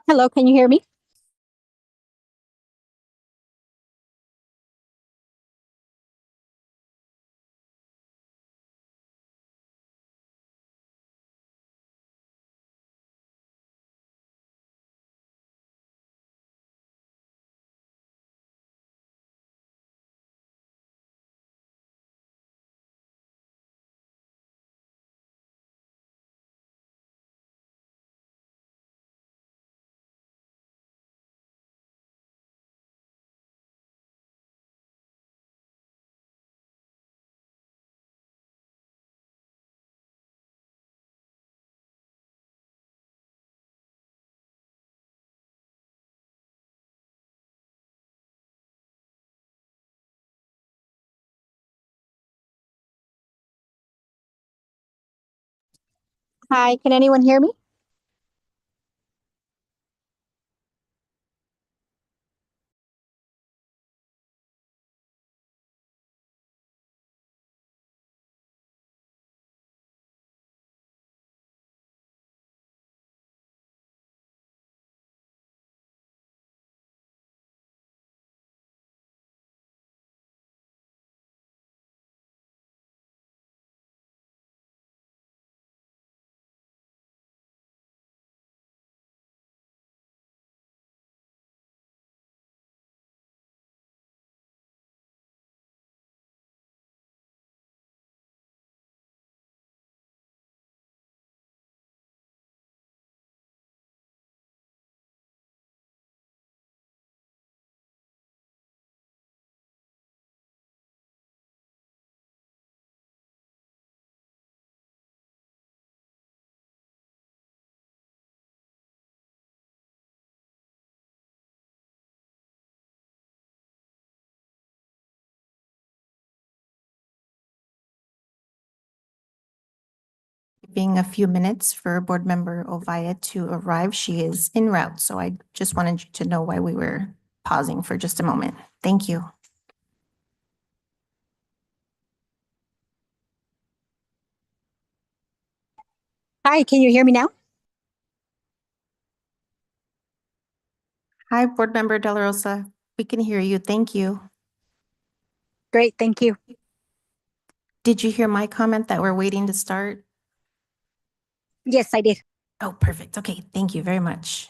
Hello, can you hear me? Hi, can anyone hear me? Giving a few minutes for Board Member Ovia to arrive. She is en route, so I just wanted you to know why we were pausing for just a moment. Thank you. Hi, can you hear me now? Hi, Board Member De La Rosa. We can hear you. Thank you. Great, thank you. Did you hear my comment that we're waiting to start? Yes, I did. Oh, perfect. Okay, thank you very much.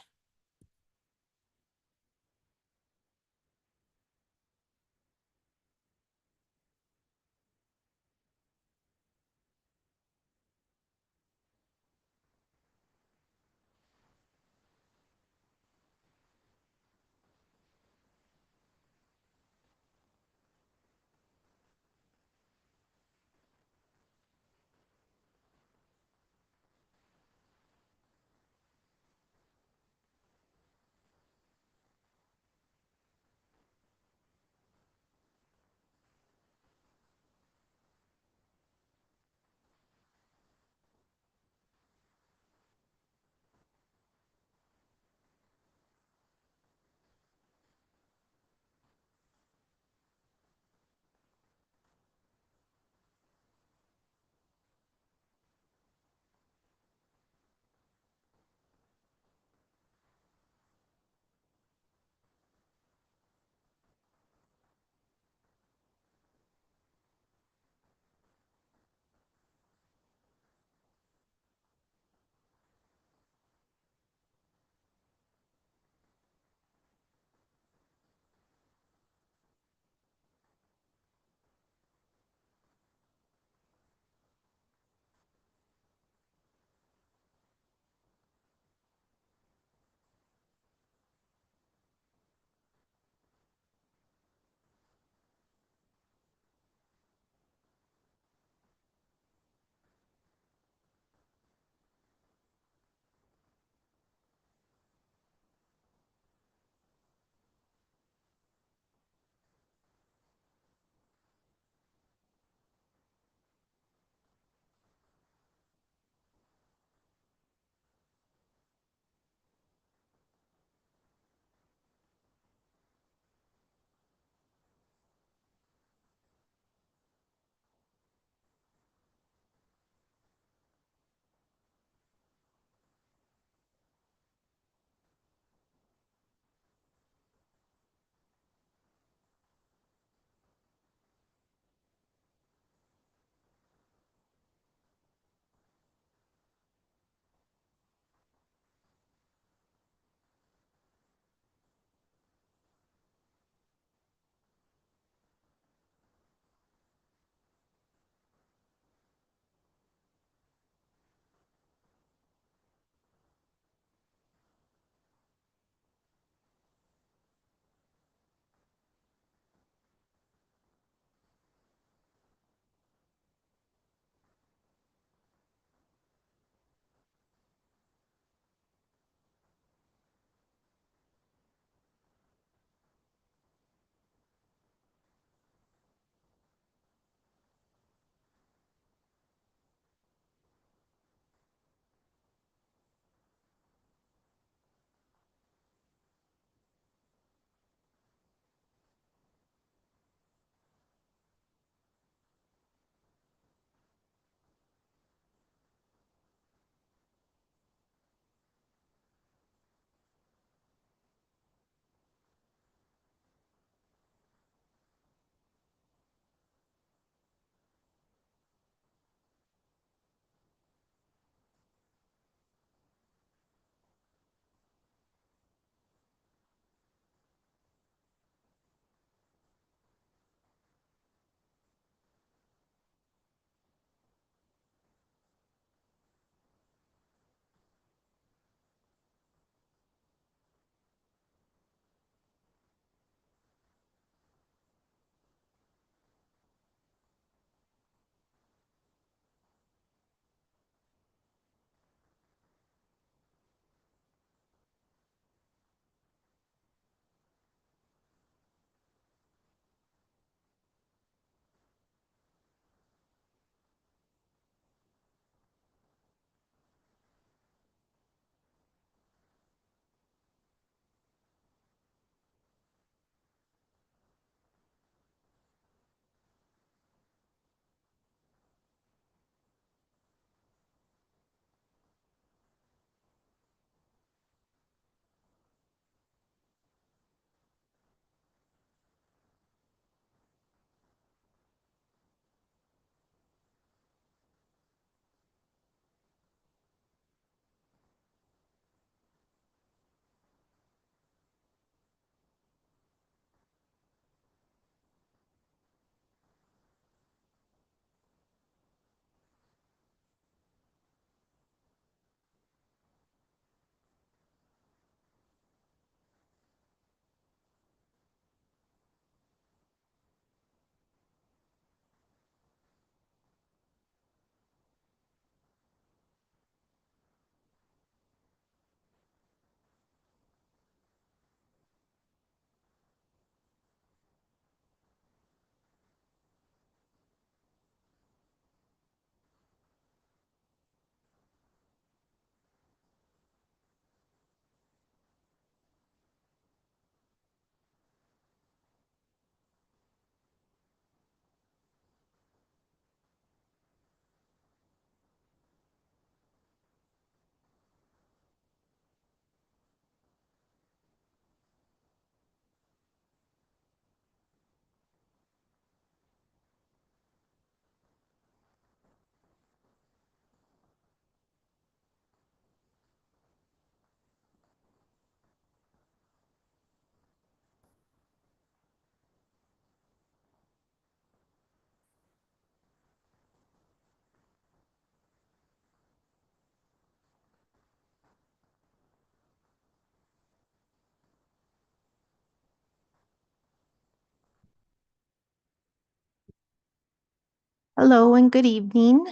Hello and good evening.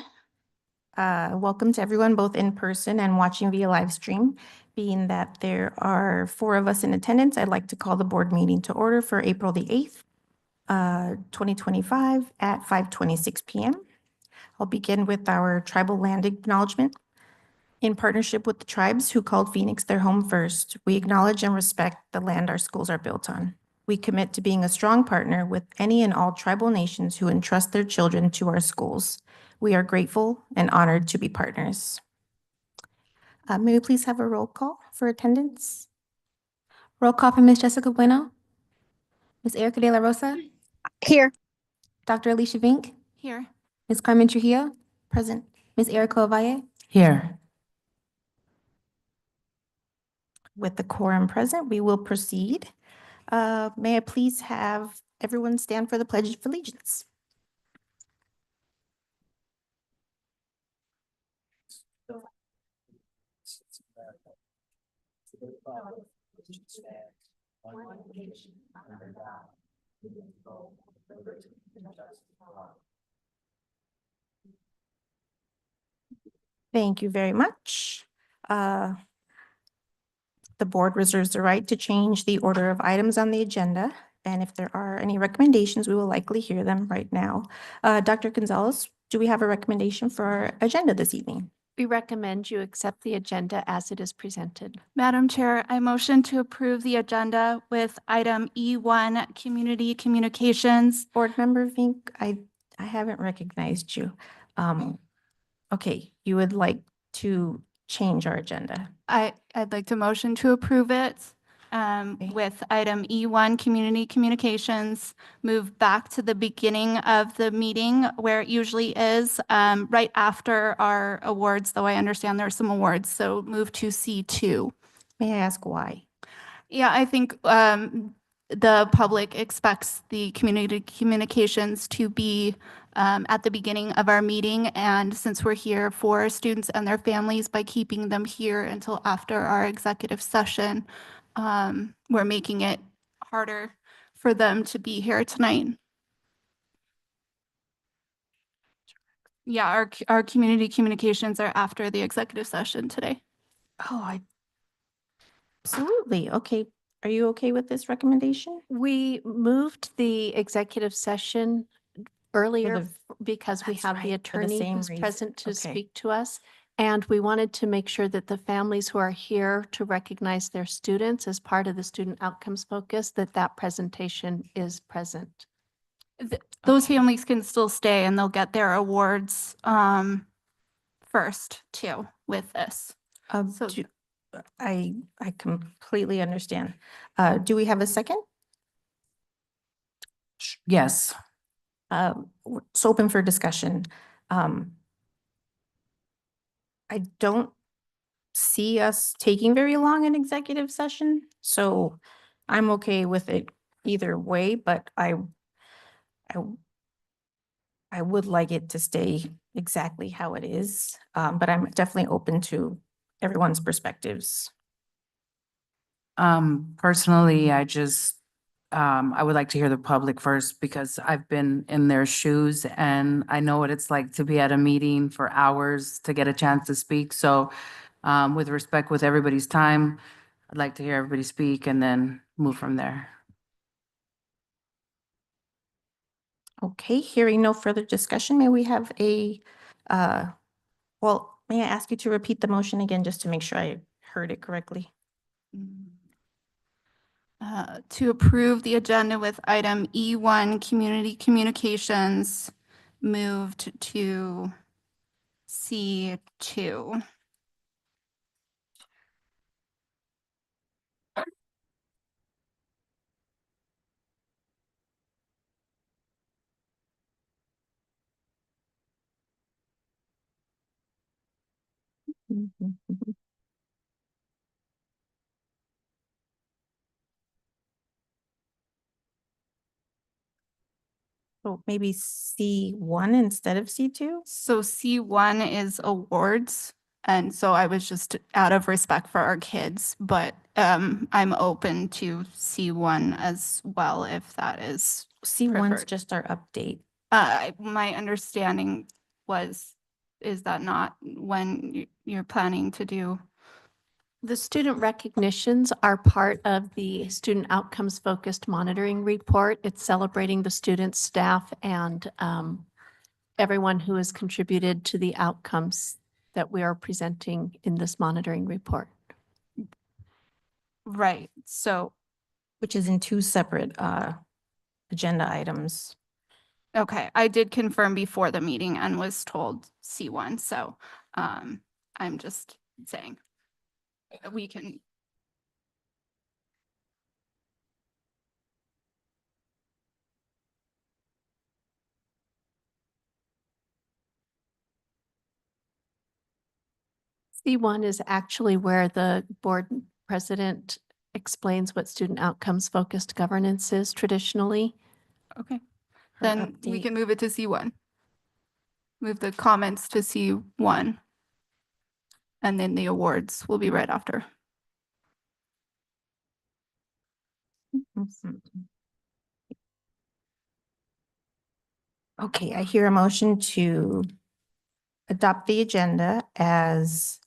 Welcome to everyone, both in person and watching via live stream. Being that there are 4 of us in attendance, I'd like to call the board meeting to order for April the 8th, 2025 at 5:26 p.m. I'll begin with our tribal land acknowledgement. In partnership with the tribes who called Phoenix their home first, we acknowledge and respect the land our schools are built on. We commit to being a strong partner with any and all tribal nations who entrust their children to our schools. We are grateful and honored to be partners. May we please have a roll call for attendance? Roll call for Ms. Jessica Bueno, Ms. Erica De La Rosa, Here. Dr. Alicia Vink, Here. Ms. Carmen Trujillo, Present. Ms. Erica Ovalle. Here. With the quorum present, we will proceed. May I please have everyone stand for the Pledge of Allegiance? Thank you very much. The board reserves the right to change the order of items on the agenda, and if there are any recommendations, we will likely hear them right now. Dr. Gonzalez, do we have a recommendation for our agenda this evening? We recommend you accept the agenda as it is presented. Madam Chair, I motion to approve the agenda with item E1, Community Communications. Board Member Vink, I haven't recognized you. Okay, you would like to change our agenda. I'd like to motion to approve it with item E1, Community Communications, move back to the beginning of the meeting where it usually is, right after our awards, though I understand there are some awards, so move to C2. May I ask why? Yeah, I think the public expects the community communications to be at the beginning of our meeting. And since we're here for students and their families, by keeping them here until after our executive session, we're making it harder for them to be here tonight. Yeah, our community communications are after the executive session today. Oh, absolutely. Okay. Are you okay with this recommendation? We moved the executive session earlier because we That's have the right, for the attorney same who's reason. present to Okay. speak to us. And we wanted to make sure that the families who are here to recognize their students as part of the student outcomes focus, that presentation is present. Those families can still stay and they'll get their awards first too with this. So- I completely understand. Do we have a second? Yes. It's open for discussion. I don't see us taking very long in executive session, so I'm okay with it either way, but I would like it to stay exactly how it is, but I'm definitely open to everyone's perspectives. Personally, I would like to hear the public first because I've been in their shoes and I know what it's like to be at a meeting for hours to get a chance to speak. So, with respect with everybody's time, I'd like to hear everybody speak and then move from there. Okay, hearing no further discussion, may we have may I ask you to repeat the motion again, just to make sure I heard it correctly? To approve the agenda with item E1, Community Communications, moved to C2. So maybe C1 instead of C2? So C1 is awards. And so I was just out of respect for our kids, but I'm open to C1 as well if that is C1's preferred. just our update. My understanding is that not when you're planning to do? The student recognitions are part of the student outcomes focused monitoring report. It's celebrating the students, staff, and everyone who has contributed to the outcomes that we are presenting in this monitoring report. Right, so, Which is in two separate agenda items. okay, I did confirm before the meeting and was told C1, so I'm just saying we can. C1 is actually where the board president explains what student outcomes focused governance is traditionally. Okay, Her then we update. can move it to C1. Move the comments to C1. And then the awards will be right after. Mhm. Okay, I hear a motion to adopt the agenda as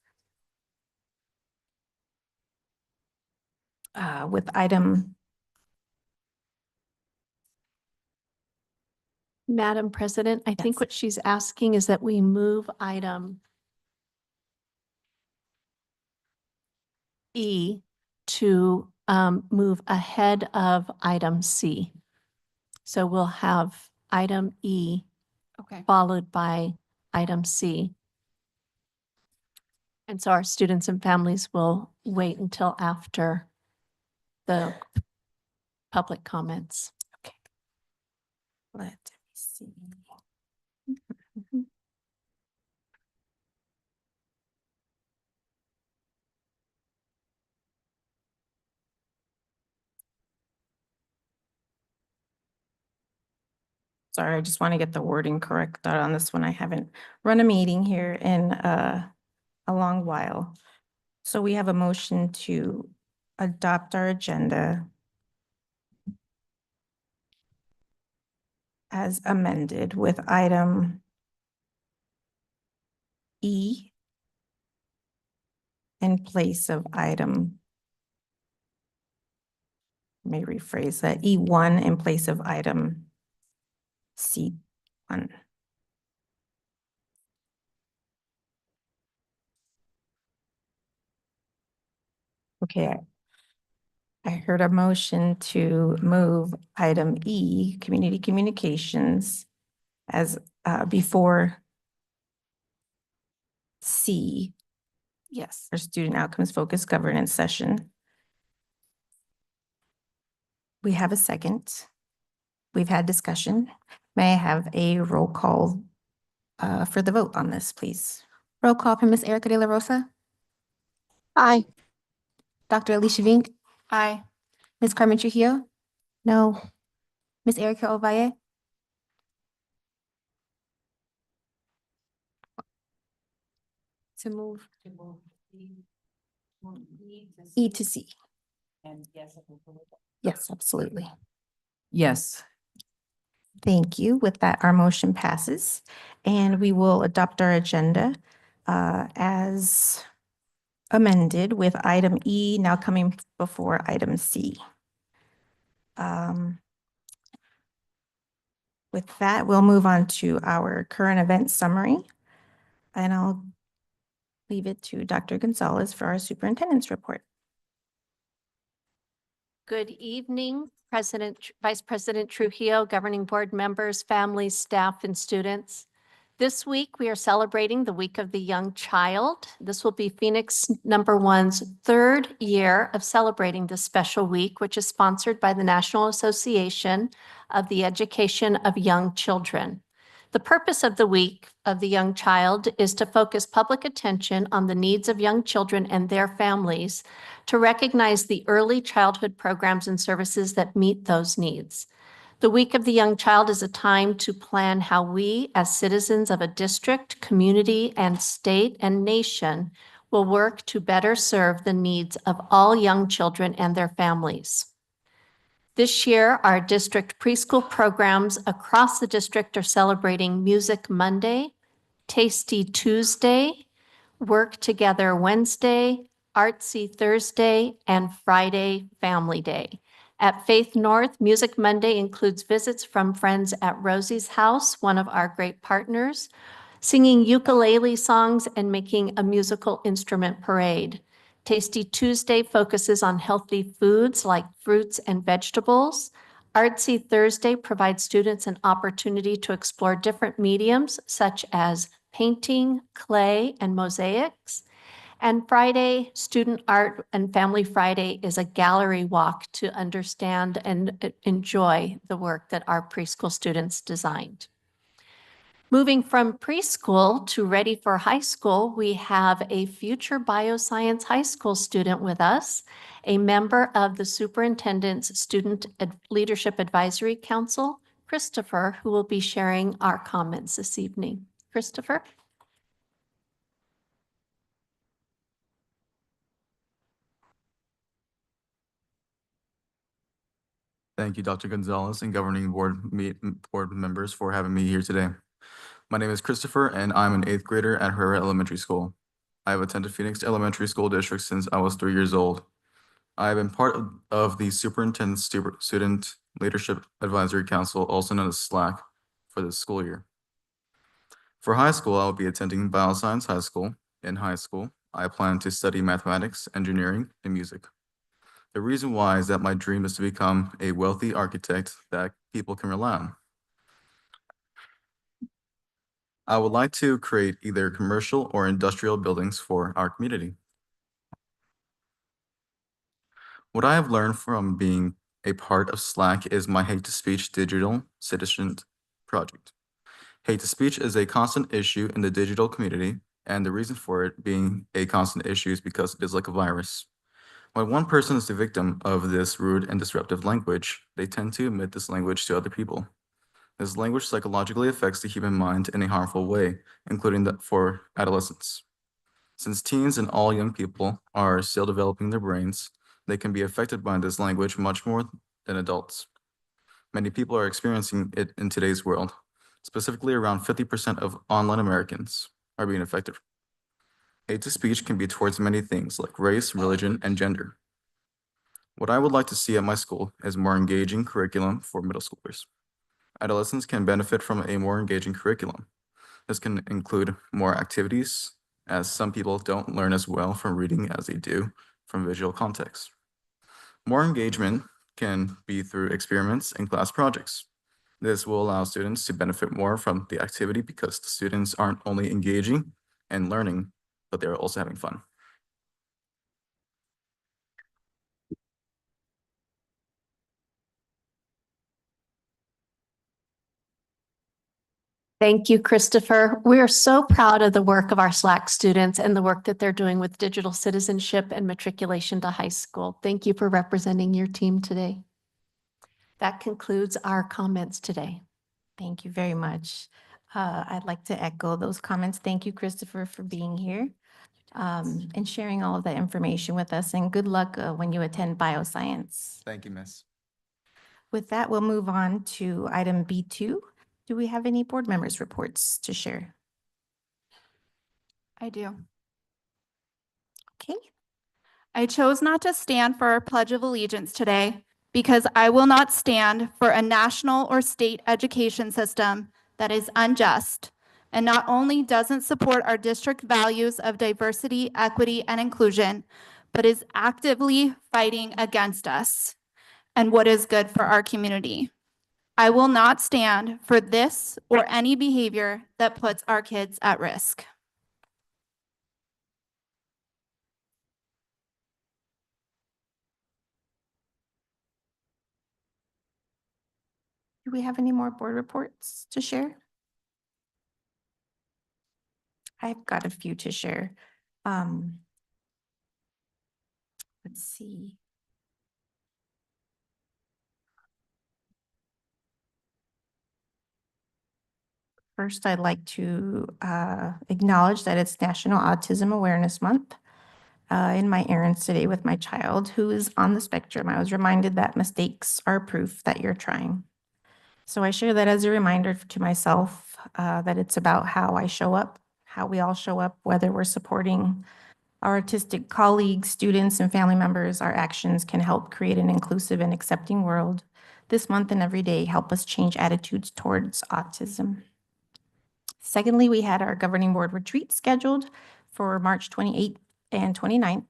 with item, Madam President, I think Yes. what she's asking is that we move item E to move ahead of item C. So we'll have item E Okay. followed by item C. And so our students and families will wait until after the public comments. let me see. Sorry, I just want to get the wording correct on this one. I haven't run a meeting here in a long while. So we have a motion to adopt our agenda as amended with item E in place of item, let me rephrase that, E1 in place of item C1. Okay. I heard a motion to move item E, community communications, as before C, Yes. our student outcomes focused governance session. We have a second. We've had discussion. May I have a roll call for the vote on this, please? Roll call for Ms. Erica De La Rosa, Aye. Dr. Alicia Vink, Aye. Ms. Carmen Trujillo, No. Ms. Erica Ovalle, To move. E to C. Yes, absolutely. Yes. Thank you. With that, our motion passes, and we will adopt our agenda as amended with item E now coming before item C. With that, we'll move on to our current event summary, and I'll leave it to Dr. Gonzalez for our superintendent's report. Good evening, Vice President Trujillo, governing board members, families, staff, and students. This week, we are celebrating the Week of the Young Child. This will be Phoenix #1's third year of celebrating this special week, which is sponsored by the National Association of the Education of Young Children. The purpose of the Week of the Young Child is to focus public attention on the needs of young children and their families, to recognize the early childhood programs and services that meet those needs. The Week of the Young Child is a time to plan how we, as citizens of a district, community, and state and nation, will work to better serve the needs of all young children and their families. This year, our district preschool programs across the district are celebrating Music Monday, Tasty Tuesday, Work Together Wednesday, Artsy Thursday, and Friday Family Day. At Faith North, Music Monday includes visits from friends at Rosie's house, one of our great partners, singing ukulele songs and making a musical instrument parade. Tasty Tuesday focuses on healthy foods like fruits and vegetables. Artsy Thursday provides students an opportunity to explore different mediums such as painting, clay, and mosaics. And Friday, Student Art and Family Friday is a gallery walk to understand and enjoy the work that our preschool students designed. Moving from preschool to ready for high school, we have a future bioscience high school student with us, a member of the Superintendent's Student Leadership Advisory Council, Christopher, who will be sharing our comments this evening. Christopher? Thank you, Dr. Gonzalez and governing board members for having me here today. My name is Christopher, and I'm an 8th grader at Herrera Elementary School. I have attended Phoenix Elementary School District since I was 3 years old. I have been part of the Superintendent Student Leadership Advisory Council, also known as SLAC, for this school year. For high school, I will be attending Bioscience High School. In high school, I plan to study mathematics, engineering, and music. The reason why is that my dream is to become a wealthy architect that people can rely on. I would like to create either commercial or industrial buildings for our community. What I have learned from being a part of SLAC is my hate to speech digital citizen project. Hate to speech is a constant issue in the digital community, and the reason for it being a constant issue is because it is like a virus. When one person is the victim of this rude and disruptive language, they tend to emit this language to other people. This language psychologically affects the human mind in a harmful way, including for adolescents. Since teens and all young people are still developing their brains, they can be affected by this language much more than adults. Many people are experiencing it in today's world. Specifically, around 50% of online Americans are being affected. Hate to speech can be towards many things like race, religion, and gender. What I would like to see at my school is more engaging curriculum for middle schoolers. Adolescents can benefit from a more engaging curriculum. This can include more activities, as some people don't learn as well from reading as they do from visual context. More engagement can be through experiments and class projects. This will allow students to benefit more from the activity because the students aren't only engaging and learning, but they're also having fun. Thank you, Christopher. We are so proud of the work of our SLAC students and the work that they're doing with digital citizenship and matriculation to high school. Thank you for representing your team today. That concludes our comments today. Thank you very much. I'd like to echo those comments. Thank you, Christopher, for being here and sharing all of that information with us. And good luck when you attend bioscience. Thank you, Miss. With that, we'll move on to item B2. Do we have any board members' reports to share? I do. Okay. I chose not to stand for our Pledge of Allegiance today because I will not stand for a national or state education system that is unjust and not only doesn't support our district values of diversity, equity, and inclusion, but is actively fighting against us and what is good for our community. I will not stand for this or any behavior that puts our kids at risk. Do we have any more board reports to share? I've got a few to share. Let's see. First, I'd like to acknowledge that it's National Autism Awareness Month. In my errands today with my child who is on the spectrum, I was reminded that mistakes are proof that you're trying. So I share that as a reminder to myself that it's about how I show up, how we all show up, whether we're supporting our autistic colleagues, students, and family members. Our actions can help create an inclusive and accepting world. This month and every day help us change attitudes towards autism. Secondly, we had our governing board retreat scheduled for March 28th and 29th.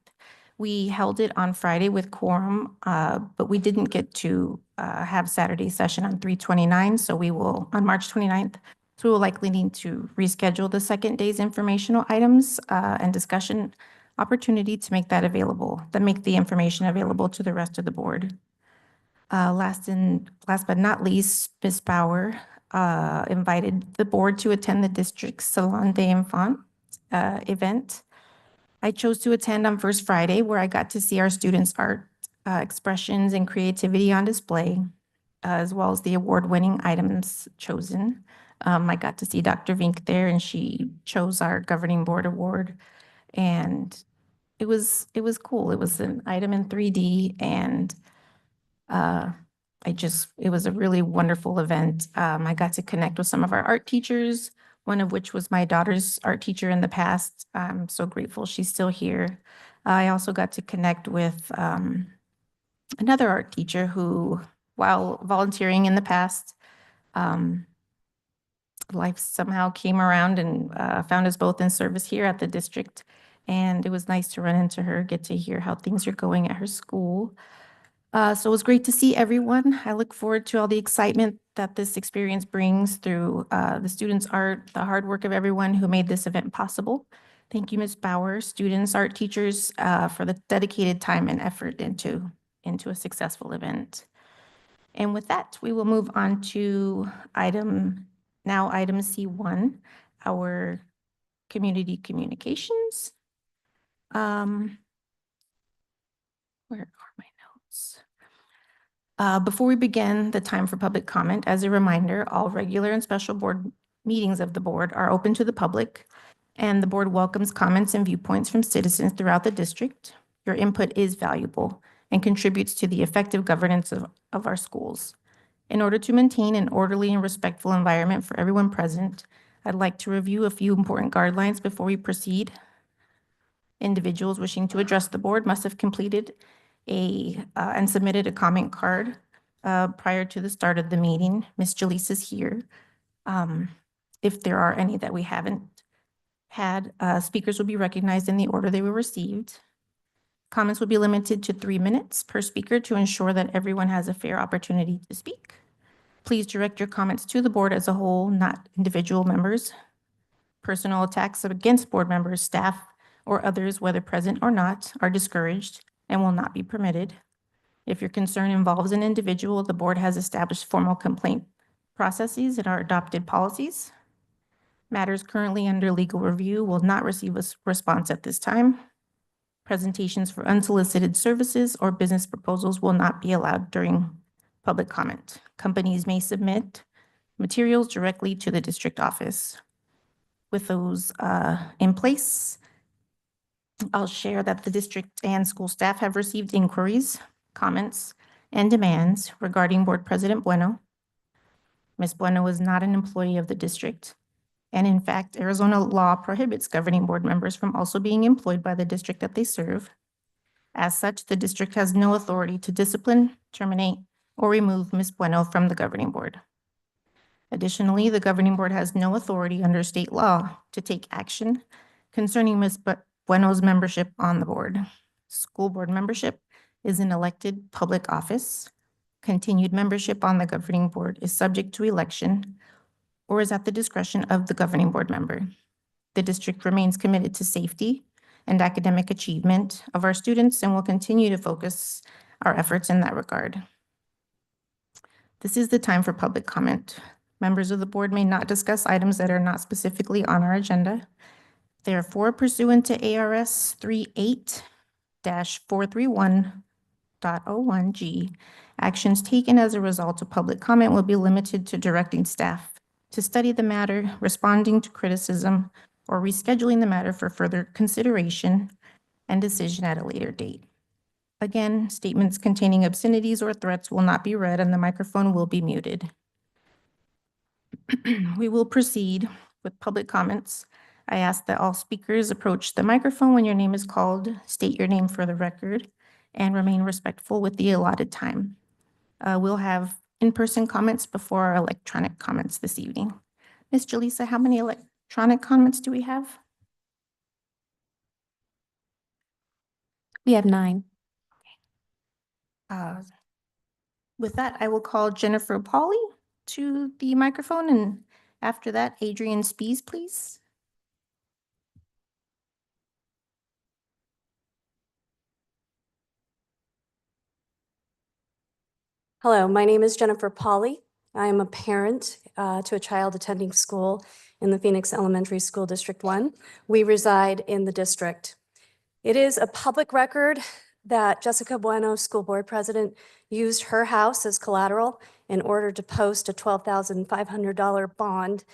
We held it on Friday with quorum, but we didn't get to have Saturday session on 3/29, so we will, on March 29th, so we will likely need to reschedule the second day's informational items and discussion opportunity to make that available, to make the information available to the rest of the board. Last but not least, Ms. Bauer invited the board to attend the district's Salon des Enfants event. I chose to attend on First Friday, where I got to see our students' art expressions and creativity on display, as well as the award-winning items chosen. I got to see Dr. Vink there, and she chose our governing board award. And it was cool. It was an item in 3D, and it was a really wonderful event. I got to connect with some of our art teachers, one of which was my daughter's art teacher in the past. I'm so grateful she's still here. I also got to connect with another art teacher who, while volunteering in the past, life somehow came around and found us both in service here at the district. And it was nice to run into her, get to hear how things are going at her school. So it was great to see everyone. I look forward to all the excitement that this experience brings through the students' art, the hard work of everyone who made this event possible. Thank you, Ms. Bauer, students, art teachers, for the dedicated time and effort into a successful event. And with that, we will move on to item C1, our community communications. Where are my notes? Before we begin the time for public comment, as a reminder, all regular and special board meetings of the board are open to the public, and the board welcomes comments and viewpoints from citizens throughout the district. Your input is valuable and contributes to the effective governance of our schools. In order to maintain an orderly and respectful environment for everyone present, I'd like to review a few important guidelines before we proceed. Individuals wishing to address the board must have completed and submitted a comment card prior to the start of the meeting. Ms. Jalise is here. If there are any that we haven't had, speakers will be recognized in the order they were received. Comments will be limited to 3 minutes per speaker to ensure that everyone has a fair opportunity to speak. Please direct your comments to the board as a whole, not individual members. Personal attacks against board members, staff, or others, whether present or not, are discouraged and will not be permitted. If your concern involves an individual, the board has established formal complaint processes and our adopted policies. Matters currently under legal review will not receive a response at this time. Presentations for unsolicited services or business proposals will not be allowed during public comment. Companies may submit materials directly to the district office. With those in place, I'll share that the district and school staff have received inquiries, comments, and demands regarding Board President Bueno. Ms. Bueno is not an employee of the district, and in fact, Arizona law prohibits governing board members from also being employed by the district that they serve. As such, the district has no authority to discipline, terminate, or remove Ms. Bueno from the governing board. Additionally, the governing board has no authority under state law to take action concerning Ms. Bueno's membership on the board. School board membership is an elected public office. Continued membership on the governing board is subject to election or is at the discretion of the governing board member. The district remains committed to safety and academic achievement of our students and will continue to focus our efforts in that regard. This is the time for public comment. Members of the board may not discuss items that are not specifically on our agenda. Therefore, pursuant to ARS 38-431.01G, actions taken as a result of public comment will be limited to directing staff to study the matter, responding to criticism, or rescheduling the matter for further consideration, and decision at a later date. Again, statements containing obscenities or threats will not be read and the microphone will be muted. We will proceed with public comments. I ask that all speakers approach the microphone when your name is called, state your name for the record, and remain respectful with the allotted time. We'll have in-person comments before our electronic comments this evening. Ms. Jaleesa, how many electronic comments do we have? We have 9. With that, I will call Jennifer Pauley to the microphone, and after that, Adrian Spees, please. Hello, my name is Jennifer Pauley. I am a parent to a child attending school in the Phoenix Elementary School District 1. We reside in the district. It is a public record that Jessica Bueno, school board president, used her house as collateral in order to post a $12,500 bond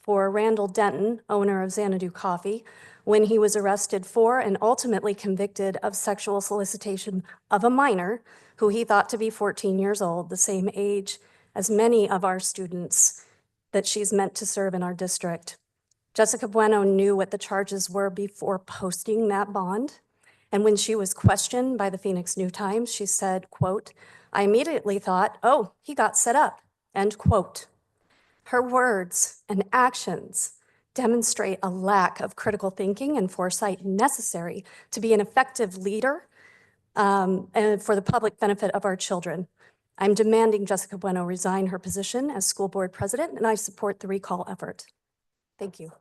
for Randall Denton, owner of Xanadu Coffee, when he was arrested for and ultimately convicted of sexual solicitation of a minor who he thought to be 14 years old, the same age as many of our students that she's meant to serve in our district. Jessica Bueno knew what the charges were before posting that bond. And when she was questioned by the Phoenix New Times, she said, quote, "I immediately thought, oh, he got set up," end quote. Her words and actions demonstrate a lack of critical thinking and foresight necessary to be an effective leader and for the public benefit of our children. I'm demanding Jessica Bueno resign her position as school board president, and I support the recall effort. Thank you.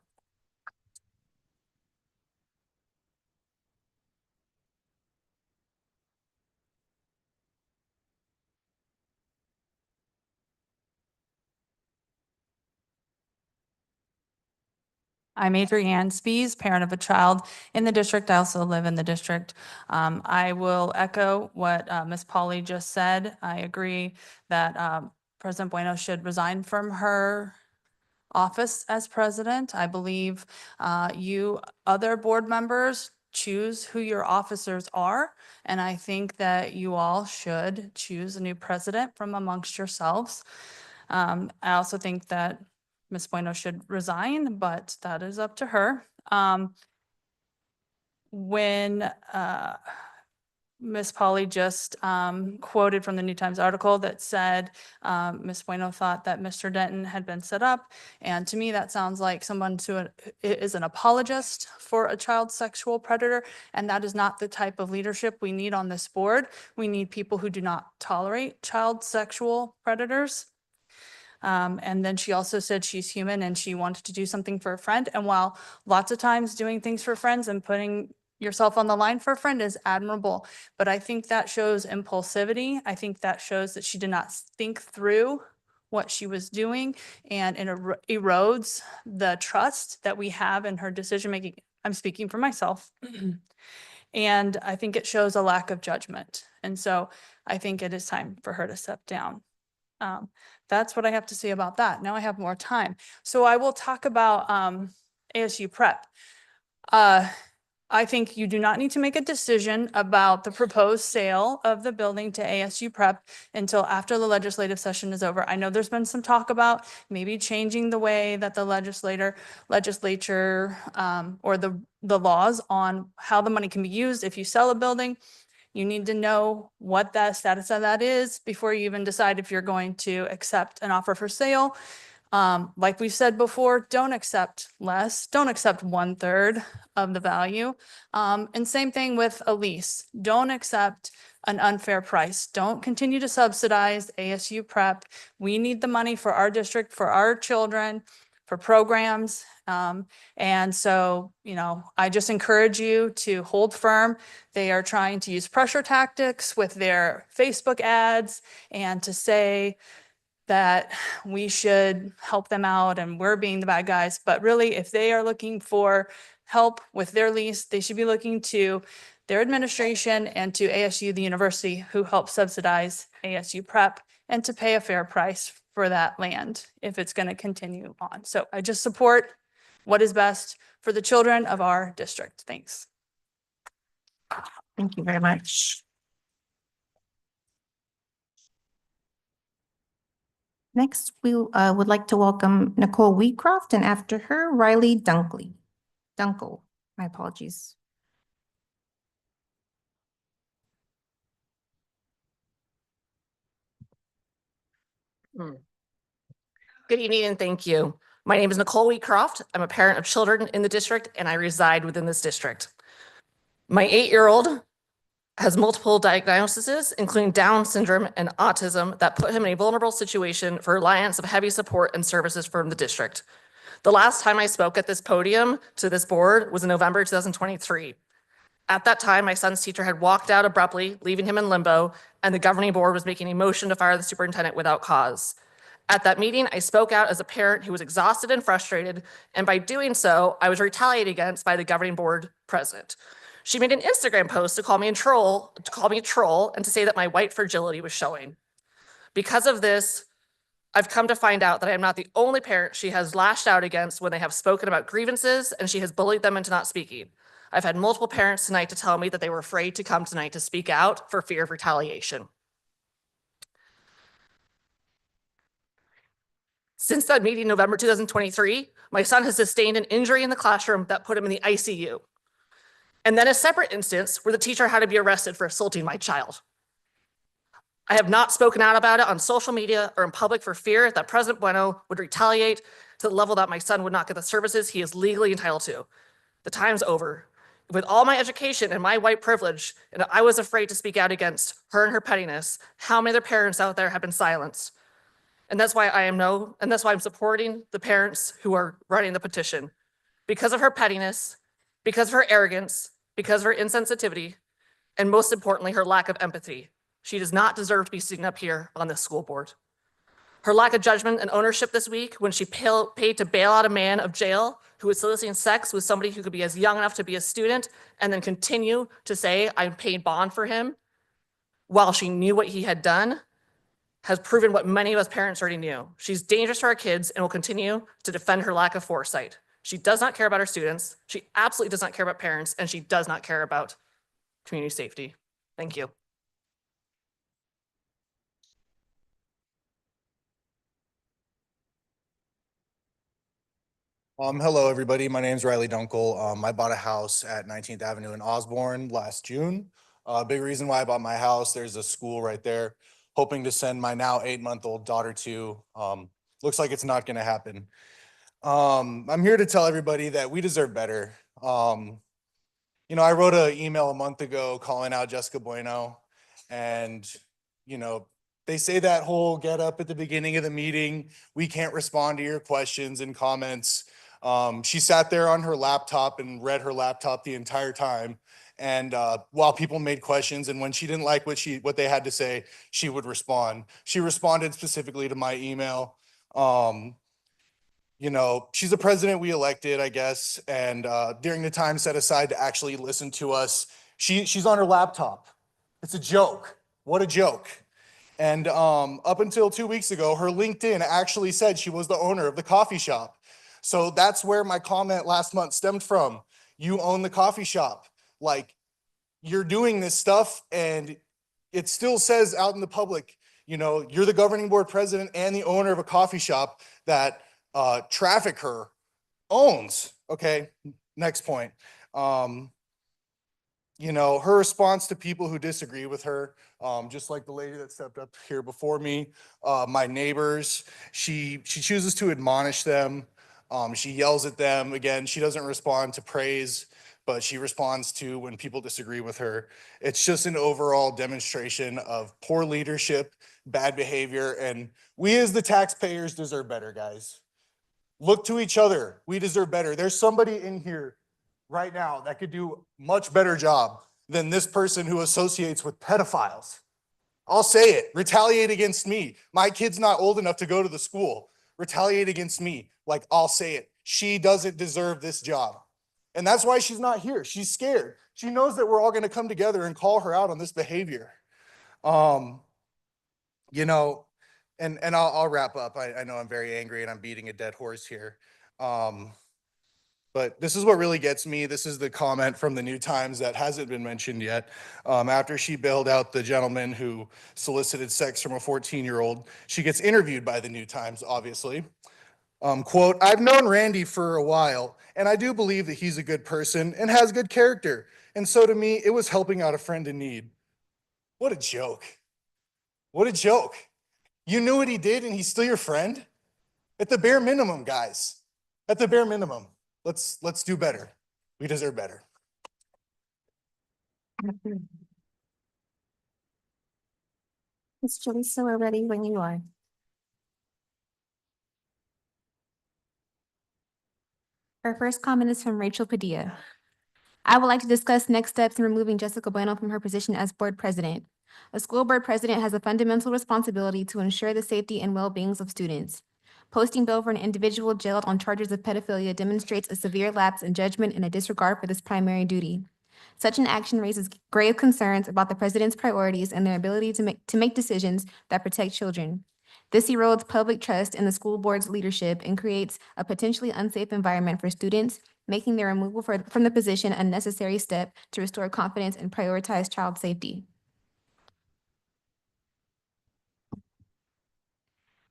I'm Adrienne Spees, parent of a child in the district. I also live in the district. I will echo what Ms. Pauley just said. I agree that President Bueno should resign from her office as president. I believe you other board members choose who your officers are, and I think that you all should choose a new president from amongst yourselves. I also think that Ms. Bueno should resign, but that is up to her. When Ms. Pauley just quoted from the New Times article that said Ms. Bueno thought that Mr. Denton had been set up. And to me, that sounds like someone who is an apologist for a child sexual predator. And that is not the type of leadership we need on this board. We need people who do not tolerate child sexual predators. And then she also said she's human and she wanted to do something for a friend. And while lots of times doing things for friends and putting yourself on the line for a friend is admirable, but I think that shows impulsivity. I think that shows that she did not think through what she was doing, and it erodes the trust that we have in her decision-making. I'm speaking for myself. And I think it shows a lack of judgment. And so I think it is time for her to step down. That's what I have to say about that. Now I have more time. So I will talk about ASU prep. I think you do not need to make a decision about the proposed sale of the building to ASU prep until after the legislative session is over. I know there's been some talk about maybe changing the way that the legislature or the laws on how the money can be used if you sell a building. You need to know what the status of that is before you even decide if you're going to accept an offer for sale. Like we've said before, don't accept less, don't accept 1/3 of the value. And same thing with a lease. Don't accept an unfair price. Don't continue to subsidize ASU prep. We need the money for our district, for our children, for programs. And so, I just encourage you to hold firm. They are trying to use pressure tactics with their Facebook ads and to say that we should help them out and we're being the bad guys. But really, if they are looking for help with their lease, they should be looking to their administration and to ASU, the university, who helps subsidize ASU prep, and to pay a fair price for that land if it's going to continue on. So I just support what is best for the children of our district. Thanks. Thank you very much. Next, we would like to welcome Nicole Wheatcroft, and after her, Riley Dunkel. My apologies. Good evening and thank you. My name is Nicole Wheatcroft. I'm a parent of children in the district and I reside within this district. My 8-year-old has multiple diagnoses, including Down syndrome and autism, that put him in a vulnerable situation for reliance of heavy support and services from the district. The last time I spoke at this podium to this board was in November 2023. At that time, my son's teacher had walked out abruptly, leaving him in limbo, and the governing board was making a motion to fire the superintendent without cause. At that meeting, I spoke out as a parent who was exhausted and frustrated, and by doing so, I was retaliated against by the governing board president. She made an Instagram post to call me a troll, and to say that my white fragility was showing. Because of this, I've come to find out that I am not the only parent she has lashed out against when they have spoken about grievances, and she has bullied them into not speaking. I've had multiple parents tonight to tell me that they were afraid to come tonight to speak out for fear of retaliation. Since that meeting in November 2023, my son has sustained an injury in the classroom that put him in the ICU. And then a separate instance where the teacher had to be arrested for assaulting my child. I have not spoken out about it on social media or in public for fear that President Bueno would retaliate to the level that my son would not get the services he is legally entitled to. The time's over. With all my education and my white privilege, and I was afraid to speak out against her and her pettiness, how many other parents out there have been silenced? And that's why I'm supporting the parents who are writing the petition. Because of her pettiness, because of her arrogance, because of her insensitivity, and most importantly, her lack of empathy. She does not deserve to be sitting up here on this school board. Her lack of judgment and ownership this week when she paid to bail out a man of jail who was soliciting sex with somebody who could be as young enough to be a student and then continue to say, I'm paying bond for him while she knew what he had done, has proven what many of us parents already knew. She's dangerous to our kids and will continue to defend her lack of foresight. She does not care about her students. She absolutely does not care about parents, and she does not care about community safety. Thank you. Hello, everybody. My name is Riley Dunkel. I bought a house at 19th Avenue in Osborne last June. Big reason why I bought my house, there's a school right there, hoping to send my now 8-month-old daughter to. Looks like it's not going to happen. I'm here to tell everybody that we deserve better. I wrote an email a month ago calling out Jessica Bueno, and they say that whole get up at the beginning of the meeting, we can't respond to your questions and comments. She sat there on her laptop and read her laptop the entire time. And while people made questions, and when she didn't like what they had to say, she would respond. She responded specifically to my email. She's a president we elected, I guess. And during the time set aside to actually listen to us, she's on her laptop. It's a joke. What a joke. And up until 2 weeks ago, her LinkedIn actually said she was the owner of the coffee shop. So that's where my comment last month stemmed from. You own the coffee shop. Like, you're doing this stuff, and it still says out in the public, you're the governing board president and the owner of a coffee shop that Trafficker owns. Okay, next point. Her response to people who disagree with her, just like the lady that stepped up here before me, my neighbors, she chooses to admonish them. She yells at them. Again, she doesn't respond to praise, but she responds to when people disagree with her. It's just an overall demonstration of poor leadership, bad behavior, and we as the taxpayers deserve better, guys. Look to each other. We deserve better. There's somebody in here right now that could do much better job than this person who associates with pedophiles. I'll say it. Retaliate against me. My kid's not old enough to go to the school. Retaliate against me. Like, I'll say it. She doesn't deserve this job. And that's why she's not here. She's scared. She knows that we're all going to come together and call her out on this behavior. And I'll wrap up. I know I'm very angry and I'm beating a dead horse here. But this is what really gets me. This is the comment from the New Times that hasn't been mentioned yet. After she bailed out the gentleman who solicited sex from a 14-year-old, she gets interviewed by the New Times, obviously. Quote, "I've known Randy for a while, and I do believe that he's a good person and has good character. And so to me, it was helping out a friend in need." What a joke. What a joke. You knew what he did and he's still your friend? At the bare minimum, guys. At the bare minimum. Let's do better. We deserve better. Ms. Jaleesa, we're ready when you are. Our first comment is from Rachel Padilla. I would like to discuss next steps in removing Jessica Bueno from her position as board president. A school board president has a fundamental responsibility to ensure the safety and well-being of students. Posting bail for an individual jailed on charges of pedophilia demonstrates a severe lapse in judgment and a disregard for this primary duty. Such an action raises grave concerns about the president's priorities and their ability to make decisions that protect children. This erodes public trust in the school board's leadership and creates a potentially unsafe environment for students, making their removal from the position a necessary step to restore confidence and prioritize child safety.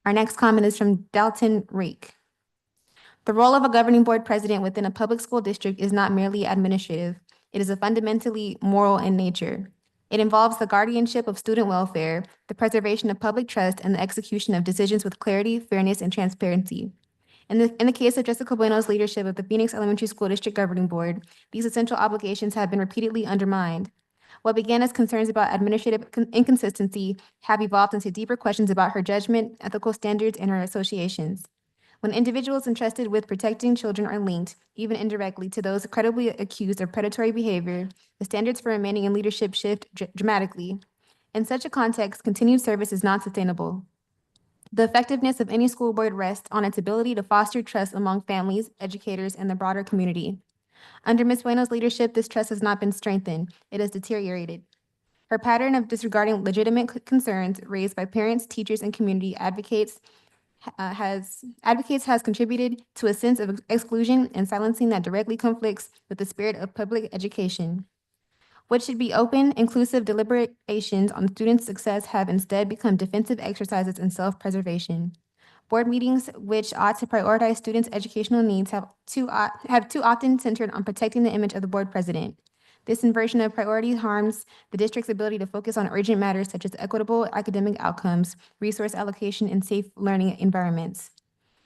Our next comment is from Dalton Reek. The role of a governing board president within a public school district is not merely administrative. It is a fundamentally moral in nature. It involves the guardianship of student welfare, the preservation of public trust, and the execution of decisions with clarity, fairness, and transparency. In the case of Jessica Bueno's leadership of the Phoenix Elementary School District Governing Board, these essential obligations have been repeatedly undermined. What began as concerns about administrative inconsistency have evolved into deeper questions about her judgment, ethical standards, and her associations. When individuals entrusted with protecting children are linked, even indirectly, to those credibly accused of predatory behavior, the standards for remaining in leadership shift dramatically. In such a context, continued service is not sustainable. The effectiveness of any school board rests on its ability to foster trust among families, educators, and the broader community. Under Ms. Bueno's leadership, this trust has not been strengthened. It has deteriorated. Her pattern of disregarding legitimate concerns raised by parents, teachers, and community advocates has contributed to a sense of exclusion and silencing that directly conflicts with the spirit of public education. What should be open, inclusive deliberations on students' success have instead become defensive exercises in self-preservation. Board meetings, which ought to prioritize students' educational needs, have too often centered on protecting the image of the board president. This inversion of priorities harms the district's ability to focus on urgent matters such as equitable academic outcomes, resource allocation, and safe learning environments.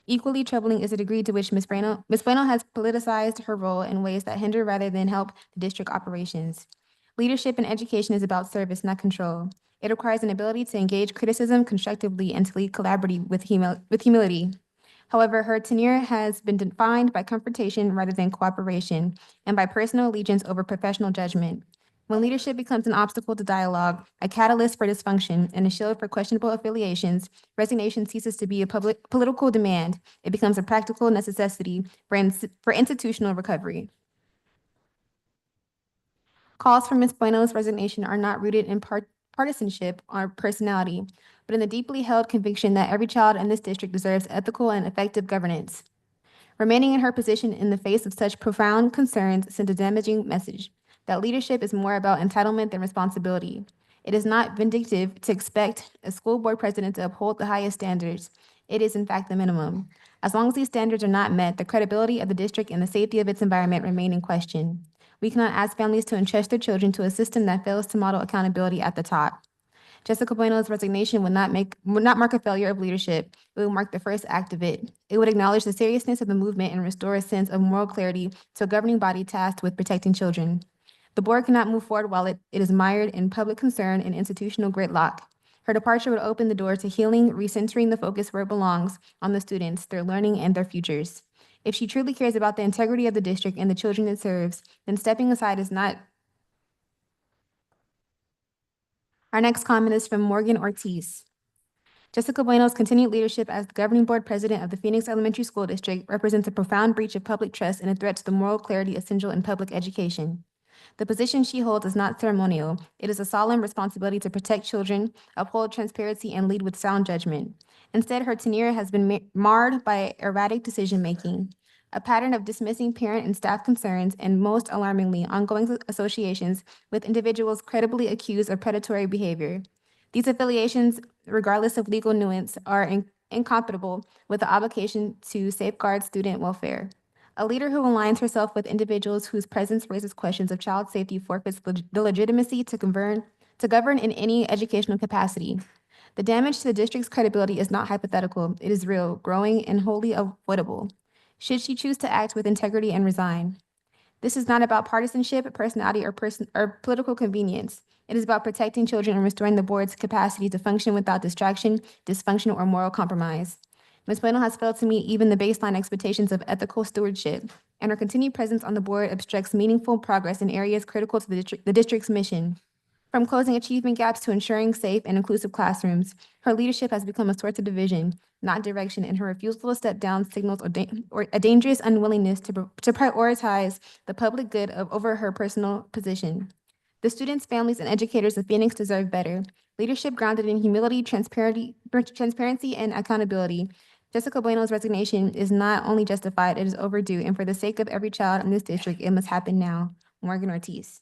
Equally troubling is the degree to which Ms. Bueno has politicized her role in ways that hinder rather than help the district operations. Leadership in education is about service, not control. It requires an ability to engage criticism constructively and to lead collaboratively with humility. However, her tenure has been defined by confrontation rather than cooperation, and by personal allegiance over professional judgment. When leadership becomes an obstacle to dialogue, a catalyst for dysfunction, and a shield for questionable affiliations, resignation ceases to be a political demand. It becomes a practical necessity for institutional recovery. Calls for Ms. Bueno's resignation are not rooted in partisanship or personality, but in the deeply held conviction that every child in this district deserves ethical and effective governance. Remaining in her position in the face of such profound concerns sent a damaging message that leadership is more about entitlement than responsibility. It is not vindictive to expect a school board president to uphold the highest standards. It is, in fact, the minimum. As long as these standards are not met, the credibility of the district and the safety of its environment remain in question. We cannot ask families to entrust their children to a system that fails to model accountability at the top. Jessica Bueno's resignation would not mark a failure of leadership. It would mark the first act of it. It would acknowledge the seriousness of the movement and restore a sense of moral clarity to a governing body tasked with protecting children. The board cannot move forward while it is mired in public concern and institutional gridlock. Her departure would open the door to healing, recentering the focus where it belongs, on the students, their learning, and their futures. If she truly cares about the integrity of the district and the children it serves, then stepping aside is not. Our next comment is from Morgan Ortiz. Jessica Bueno's continued leadership as the governing board president of the Phoenix Elementary School District represents a profound breach of public trust and a threat to the moral clarity essential in public education. The position she holds is not ceremonial. It is a solemn responsibility to protect children, uphold transparency, and lead with sound judgment. Instead, her tenure has been marred by erratic decision-making. a pattern of dismissing parent and staff concerns, and most alarmingly, ongoing associations with individuals credibly accused of predatory behavior. These affiliations, regardless of legal nuance, are incompatible with the obligation to safeguard student welfare. A leader who aligns herself with individuals whose presence raises questions of child safety forfeits the legitimacy to govern in any educational capacity. The damage to the district's credibility is not hypothetical. It is real, growing, and wholly avoidable. Should she choose to act with integrity and resign? This is not about partisanship, personality, or political convenience. It is about protecting children and restoring the board's capacity to function without distraction, dysfunction, or moral compromise. Ms. Bueno has failed to meet even the baseline expectations of ethical stewardship, and her continued presence on the board obstructs meaningful progress in areas critical to the district's mission. From closing achievement gaps to ensuring safe and inclusive classrooms, her leadership has become a source of division, not direction, and her refusal to step down signals a dangerous unwillingness to prioritize the public good over her personal position. The students, families, and educators of Phoenix deserve better. Leadership grounded in humility, transparency, and accountability. Jessica Bueno's resignation is not only justified, it is overdue, and for the sake of every child in this district, it must happen now. Morgan Ortiz.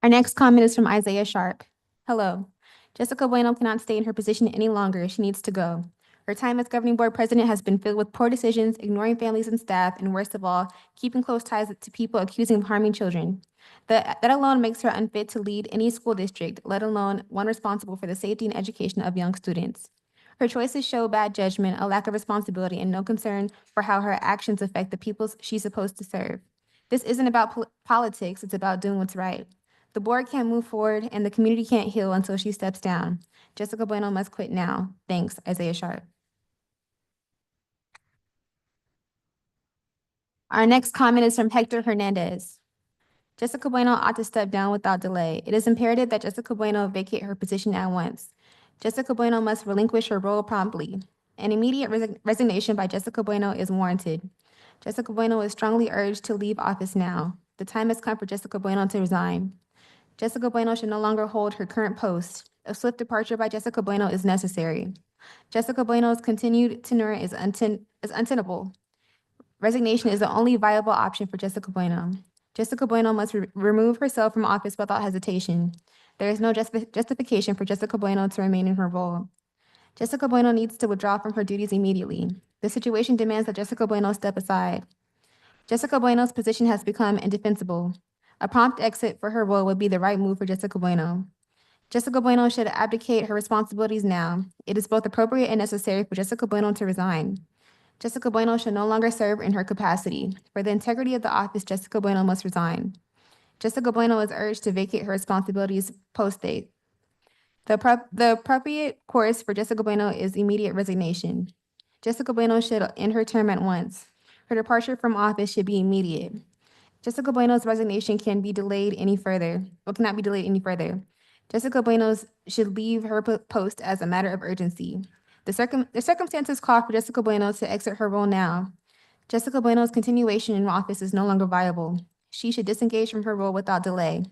Our next comment is from Isaiah Sharp. Hello. Jessica Bueno cannot stay in her position any longer. She needs to go. Her time as governing board president has been filled with poor decisions, ignoring families and staff, and worst of all, keeping close ties to people accusing of harming children. That alone makes her unfit to lead any school district, let alone one responsible for the safety and education of young students. Her choices show bad judgment, a lack of responsibility, and no concern for how her actions affect the people she's supposed to serve. This isn't about politics, it's about doing what's right. The board can't move forward and the community can't heal until she steps down. Jessica Bueno must quit now. Thanks, Isaiah Sharp. Our next comment is from Hector Hernandez. Jessica Bueno ought to step down without delay. It is imperative that Jessica Bueno vacate her position at once. Jessica Bueno must relinquish her role promptly. An immediate resignation by Jessica Bueno is warranted. Jessica Bueno is strongly urged to leave office now. The time has come for Jessica Bueno to resign. Jessica Bueno should no longer hold her current post. A swift departure by Jessica Bueno is necessary. Jessica Bueno's continued tenure is untenable. Resignation is the only viable option for Jessica Bueno. Jessica Bueno must remove herself from office without hesitation. There is no justification for Jessica Bueno to remain in her role. Jessica Bueno needs to withdraw from her duties immediately. The situation demands that Jessica Bueno step aside. Jessica Bueno's position has become indefensible. A prompt exit for her role would be the right move for Jessica Bueno. Jessica Bueno should abdicate her responsibilities now. It is both appropriate and necessary for Jessica Bueno to resign. Jessica Bueno should no longer serve in her capacity. For the integrity of the office, Jessica Bueno must resign. Jessica Bueno is urged to vacate her responsibilities post-date. The appropriate course for Jessica Bueno is immediate resignation. Jessica Bueno should end her term at once. Her departure from office should be immediate. Jessica Bueno's resignation cannot be delayed any further. Jessica Bueno should leave her post as a matter of urgency. The circumstances call for Jessica Bueno to exit her role now. Jessica Bueno's continuation in office is no longer viable. She should disengage from her role without delay.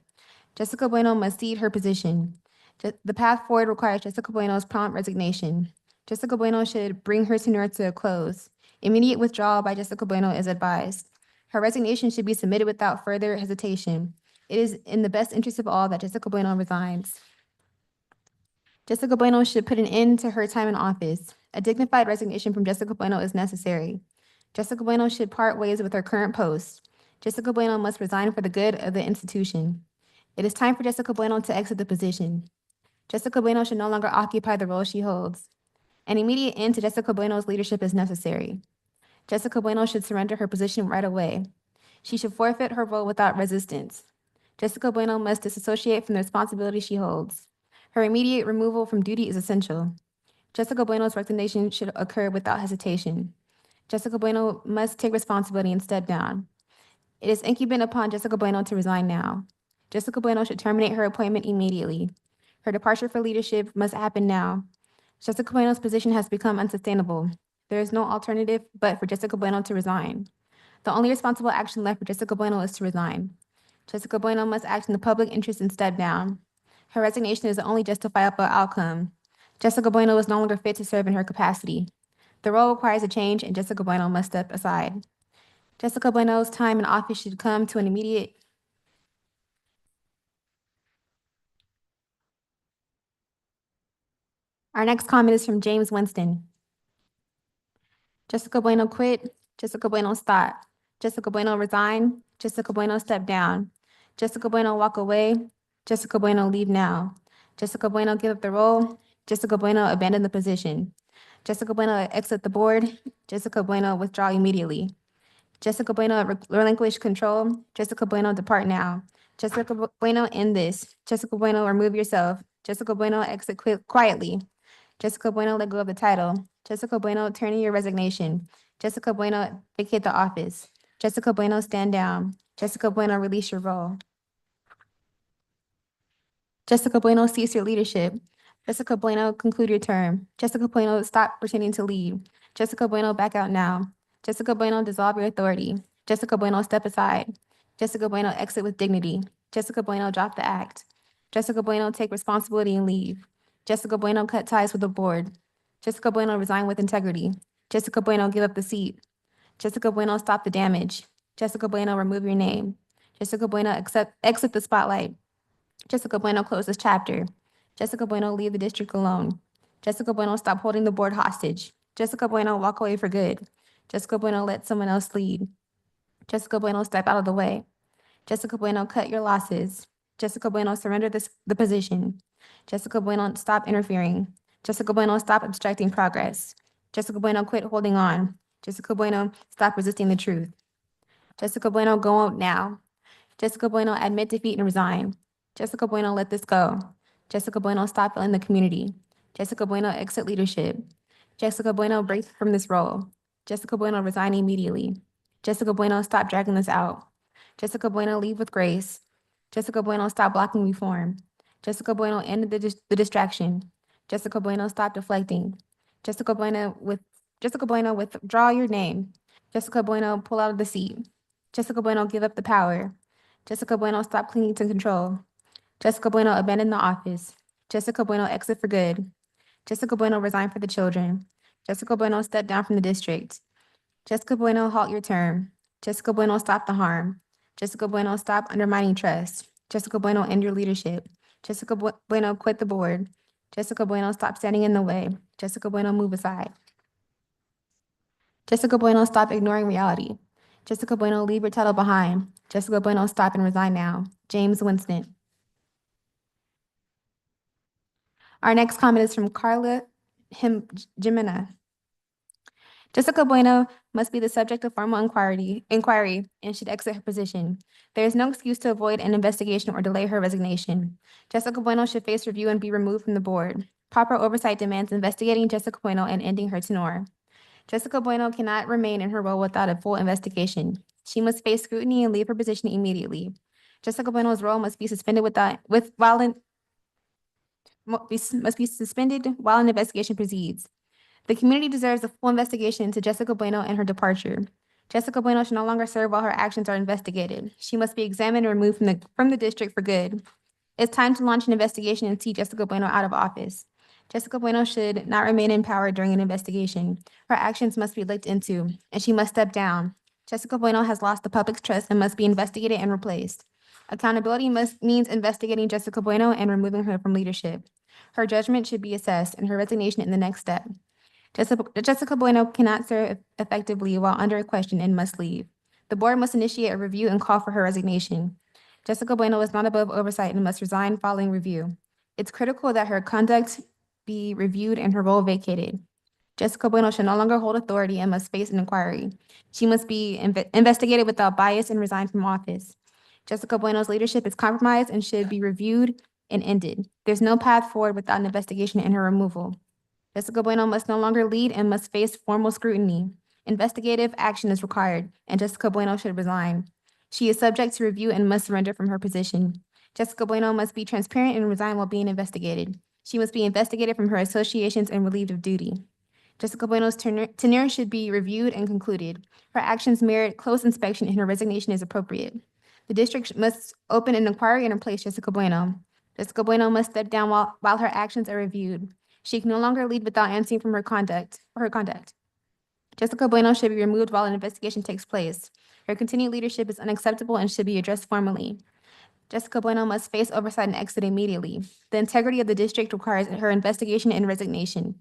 Jessica Bueno must cede her position. The path forward requires Jessica Bueno's prompt resignation. Jessica Bueno should bring her tenure to a close. Immediate withdrawal by Jessica Bueno is advised. Her resignation should be submitted without further hesitation. It is in the best interest of all that Jessica Bueno resigns. Jessica Bueno should put an end to her time in office. A dignified resignation from Jessica Bueno is necessary. Jessica Bueno should part ways with her current post. Jessica Bueno must resign for the good of the institution. It is time for Jessica Bueno to exit the position. Jessica Bueno should no longer occupy the role she holds. An immediate end to Jessica Bueno's leadership is necessary. Jessica Bueno should surrender her position right away. She should forfeit her role without resistance. Jessica Bueno must disassociate from the responsibility she holds. Her immediate removal from duty is essential. Jessica Bueno's resignation should occur without hesitation. Jessica Bueno must take responsibility and step down. It is incumbent upon Jessica Bueno to resign now. Jessica Bueno should terminate her appointment immediately. Her departure for leadership must happen now. Jessica Bueno's position has become unsustainable. There is no alternative but for Jessica Bueno to resign. The only responsible action left for Jessica Bueno is to resign. Jessica Bueno must act in the public interest and step down. Her resignation is the only justifiable outcome. Jessica Bueno is no longer fit to serve in her capacity. The role requires a change, and Jessica Bueno must step aside. Jessica Bueno's time in office should come to an immediate. Our next comment is from James Winston. Jessica Bueno quit. Jessica Bueno stop. Jessica Bueno resign. Jessica Bueno step down. Jessica Bueno walk away. Jessica Bueno leave now. Jessica Bueno give up the role. Jessica Bueno abandon the position. Jessica Bueno exit the board. Jessica Bueno withdraw immediately. Jessica Bueno relinquish control. Jessica Bueno depart now. Jessica Bueno end this. Jessica Bueno remove yourself. Jessica Bueno exit quietly. Jessica Bueno let go of the title. Jessica Bueno turn in your resignation. Jessica Bueno vacate the office. Jessica Bueno stand down. Jessica Bueno release your role. Jessica Bueno cease your leadership. Jessica Bueno conclude your term. Jessica Bueno stop pretending to leave. Jessica Bueno back out now. Jessica Bueno dissolve your authority. Jessica Bueno step aside. Jessica Bueno exit with dignity. Jessica Bueno drop the act. Jessica Bueno take responsibility and leave. Jessica Bueno cut ties with the board. Jessica Bueno resign with integrity. Jessica Bueno give up the seat. Jessica Bueno stop the damage. Jessica Bueno remove your name. Jessica Bueno exit the spotlight. Jessica Bueno close this chapter. Jessica Bueno leave the district alone. Jessica Bueno stop holding the board hostage. Jessica Bueno walk away for good. Jessica Bueno let someone else lead. Jessica Bueno step out of the way. Jessica Bueno cut your losses. Jessica Bueno surrender the position. Jessica Bueno stop interfering. Jessica Bueno stop obstructing progress. Jessica Bueno quit holding on. Jessica Bueno stop resisting the truth. Jessica Bueno go out now. Jessica Bueno admit defeat and resign. Jessica Bueno let this go. Jessica Bueno stop failing the community. Jessica Bueno exit leadership. Jessica Bueno break from this role. Jessica Bueno resign immediately. Jessica Bueno stop dragging this out. Jessica Bueno leave with grace. Jessica Bueno stop blocking reform. Jessica Bueno end the distraction. Jessica Bueno stop deflecting. Jessica Bueno withdraw your name. Jessica Bueno pull out of the seat. Jessica Bueno give up the power. Jessica Bueno stop clinging to control. Jessica Bueno abandon the office. Jessica Bueno exit for good. Jessica Bueno resign for the children. Jessica Bueno step down from the district. Jessica Bueno halt your term. Jessica Bueno stop the harm. Jessica Bueno stop undermining trust. Jessica Bueno end your leadership. Jessica Bueno quit the board. Jessica Bueno stop standing in the way. Jessica Bueno move aside. Jessica Bueno stop ignoring reality. Jessica Bueno leave your title behind. Jessica Bueno stop and resign now. James Winston. Our next comment is from Carla Jimena. Jessica Bueno must be the subject of formal inquiry and should exit her position. There is no excuse to avoid an investigation or delay her resignation. Jessica Bueno should face review and be removed from the board. Proper oversight demands investigating Jessica Bueno and ending her tenure. Jessica Bueno cannot remain in her role without a full investigation. She must face scrutiny and leave her position immediately. Jessica Bueno's role must be suspended must be suspended while an investigation proceeds. The community deserves a full investigation into Jessica Bueno and her departure. Jessica Bueno should no longer serve while her actions are investigated. She must be examined and removed from the district for good. It's time to launch an investigation and see Jessica Bueno out of office. Jessica Bueno should not remain in power during an investigation. Her actions must be looked into, and she must step down. Jessica Bueno has lost the public's trust and must be investigated and replaced. Accountability means investigating Jessica Bueno and removing her from leadership. Her judgment should be assessed and her resignation in the next step. Jessica Bueno cannot serve effectively while under question and must leave. The board must initiate a review and call for her resignation. Jessica Bueno is not above oversight and must resign following review. It's critical that her conduct be reviewed and her role vacated. Jessica Bueno should no longer hold authority and must face an inquiry. She must be investigated without bias and resign from office. Jessica Bueno's leadership is compromised and should be reviewed and ended. There's no path forward without an investigation and her removal. Jessica Bueno must no longer lead and must face formal scrutiny. Investigative action is required, and Jessica Bueno should resign. She is subject to review and must surrender from her position. Jessica Bueno must be transparent and resign while being investigated. She must be investigated from her associations and relieved of duty. Jessica Bueno's tenure should be reviewed and concluded. Her actions merit close inspection and her resignation is appropriate. The district must open an inquiry and replace Jessica Bueno. Jessica Bueno must step down while her actions are reviewed. She can no longer lead without answering for her conduct. Jessica Bueno should be removed while an investigation takes place. Her continued leadership is unacceptable and should be addressed formally. Jessica Bueno must face oversight and exit immediately. The integrity of the district requires her investigation and resignation.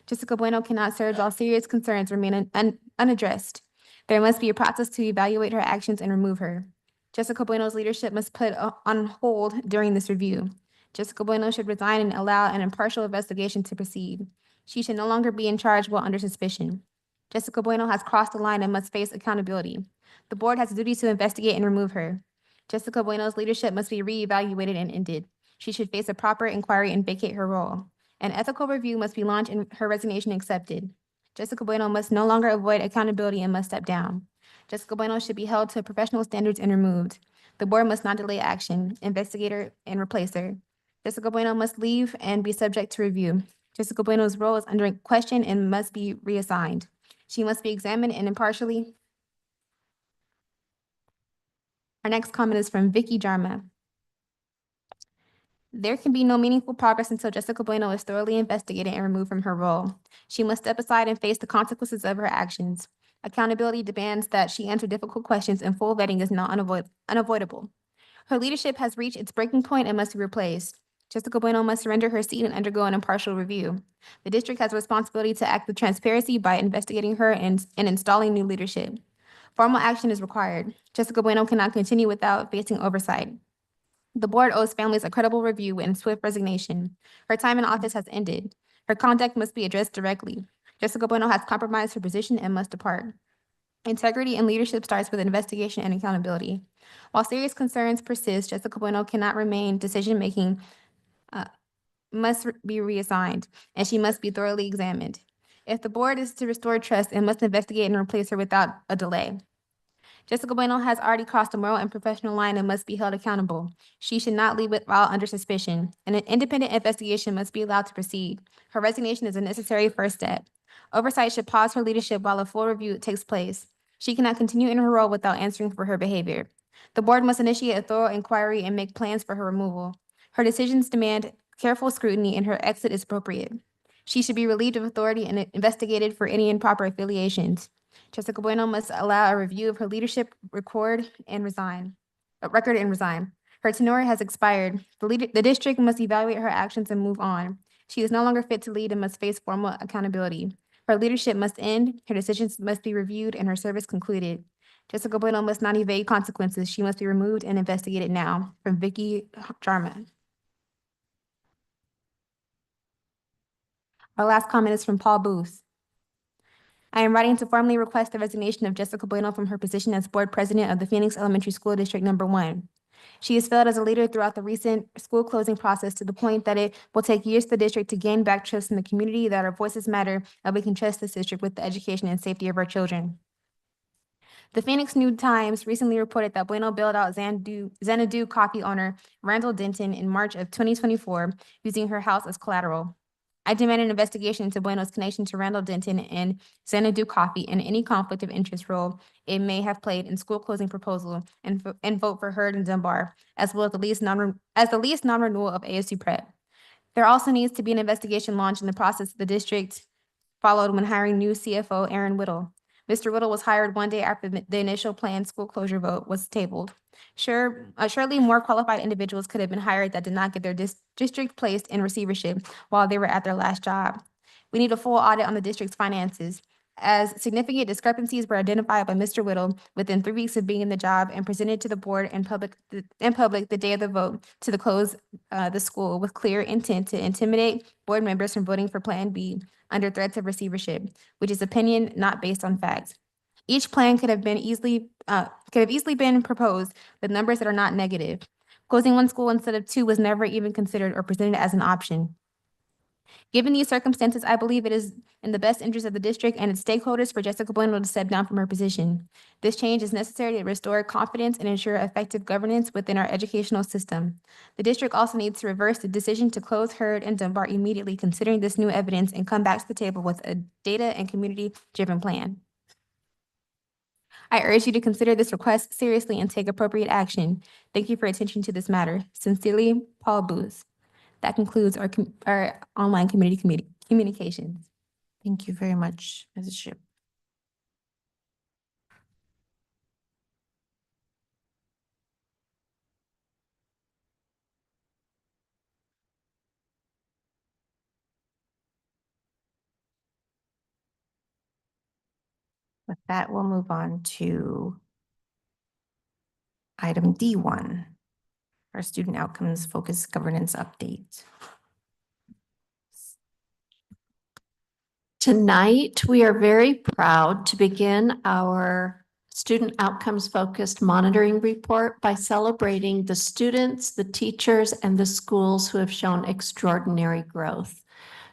Jessica Bueno cannot serve while serious concerns remain unaddressed. There must be a process to evaluate her actions and remove her. Jessica Bueno's leadership must put on hold during this review. Jessica Bueno should resign and allow an impartial investigation to proceed. She should no longer be in charge while under suspicion. Jessica Bueno has crossed the line and must face accountability. The board has a duty to investigate and remove her. Jessica Bueno's leadership must be reevaluated and ended. She should face a proper inquiry and vacate her role. An ethical review must be launched and her resignation accepted. Jessica Bueno must no longer avoid accountability and must step down. Jessica Bueno should be held to professional standards and removed. The board must not delay action, investigate her, and replace her. Jessica Bueno must leave and be subject to review. Jessica Bueno's role is under question and must be reassigned. She must be examined and impartially. Our next comment is from Vicky Jarma. There can be no meaningful progress until Jessica Bueno is thoroughly investigated and removed from her role. She must step aside and face the consequences of her actions. Accountability demands that she answer difficult questions, and full vetting is not unavoidable. Her leadership has reached its breaking point and must be replaced. Jessica Bueno must surrender her seat and undergo an impartial review. The district has a responsibility to act with transparency by investigating her and installing new leadership. Formal action is required. Jessica Bueno cannot continue without facing oversight. The board owes families a credible review and swift resignation. Her time in office has ended. Her conduct must be addressed directly. Jessica Bueno has compromised her position and must depart. Integrity and leadership starts with investigation and accountability. While serious concerns persist, Jessica Bueno cannot remain decision-making, must be reassigned, and she must be thoroughly examined. If the board is to restore trust, it must investigate and replace her without a delay. Jessica Bueno has already crossed a moral and professional line and must be held accountable. She should not leave while under suspicion. An independent investigation must be allowed to proceed. Her resignation is a necessary first step. Oversight should pause her leadership while a full review takes place. She cannot continue in her role without answering for her behavior. The board must initiate a thorough inquiry and make plans for her removal. Her decisions demand careful scrutiny, and her exit is appropriate. She should be relieved of authority and investigated for any improper affiliations. Jessica Bueno must allow a review of her leadership record and resign. Her tenure has expired. The district must evaluate her actions and move on. She is no longer fit to lead and must face formal accountability. Her leadership must end, her decisions must be reviewed, and her service concluded. Jessica Bueno must not evade consequences. She must be removed and investigated now. From Vicky Jarma. Our last comment is from Paul Booth. I am writing to formally request the resignation of Jessica Bueno from her position as board president of the Phoenix Elementary School District No. 1. She has failed as a leader throughout the recent school closing process to the point that it will take years for the district to gain back trust in the community that our voices matter and we can trust this district with the education and safety of our children. The Phoenix New Times recently reported that Bueno bailed out Xanadu coffee owner Randall Denton in March of 2024 using her house as collateral. I demand an investigation into Bueno's connection to Randall Denton and Xanadu Coffee and any conflict of interest role it may have played in school closing proposal and vote for Hurd and Dunbar, as well as the lease non-renewal of ASU Prep. There also needs to be an investigation launched in the process the district followed when hiring new CFO Aaron Whittle. Mr. Whittle was hired one day after the initial planned school closure vote was tabled. Surely more qualified individuals could have been hired that did not get their district placed in receivership while they were at their last job. We need a full audit on the district's finances, as significant discrepancies were identified by Mr. Whittle within 3 weeks of being in the job and presented to the board and public the day of the vote to close the school with clear intent to intimidate board members from voting for Plan B under threats of receivership, which is opinion not based on facts. Each plan could have easily been proposed with numbers that are not negative. Closing one school instead of two was never even considered or presented as an option. Given these circumstances, I believe it is in the best interest of the district and its stakeholders for Jessica Bueno to step down from her position. This change is necessary to restore confidence and ensure effective governance within our educational system. The district also needs to reverse the decision to close Hurd and Dunbar immediately, considering this new evidence, and come back to the table with a data and community-driven plan. I urge you to consider this request seriously and take appropriate action. Thank you for attention to this matter. Sincerely, Paul Booth. That concludes our online community communications. Thank you very much, Mrs. Shipp. With that, we'll move on to item D1, our student outcomes focused governance update. Tonight, we are very proud to begin our student outcomes focused monitoring report by celebrating the students, the teachers, and the schools who have shown extraordinary growth.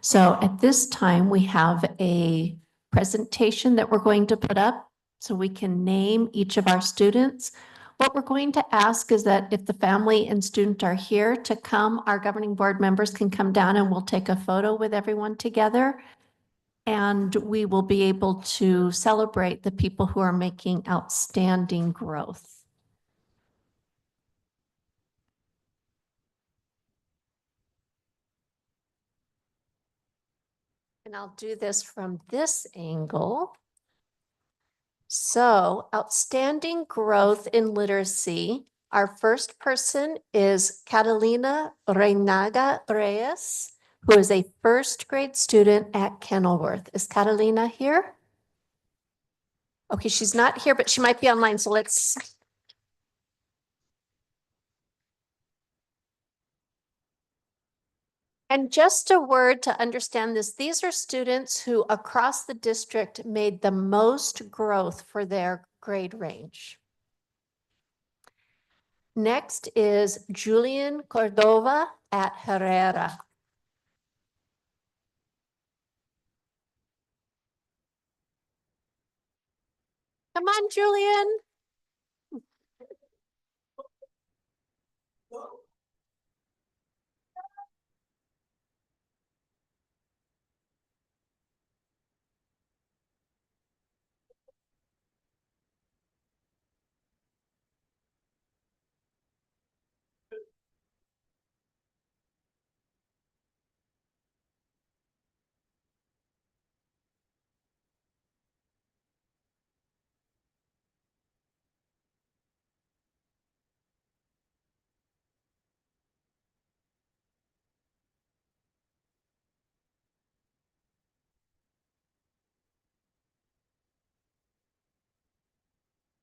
So at this time, we have a presentation that we're going to put up so we can name each of our students. What we're going to ask is that if the family and student are here to come, our governing board members can come down and we'll take a photo with everyone together. And we will be able to celebrate the people who are making outstanding growth. And I'll do this from this angle. So, outstanding growth in literacy. Our first person is Catalina Reinaga Reyes, who is a first grade student at Kenilworth. Is Catalina here? Okay, she's not here, but she might be online, so let's. And just a word to understand this, these are students who across the district made the most growth for their grade range. Next is Julian Cordova at Herrera. Come on, Julian.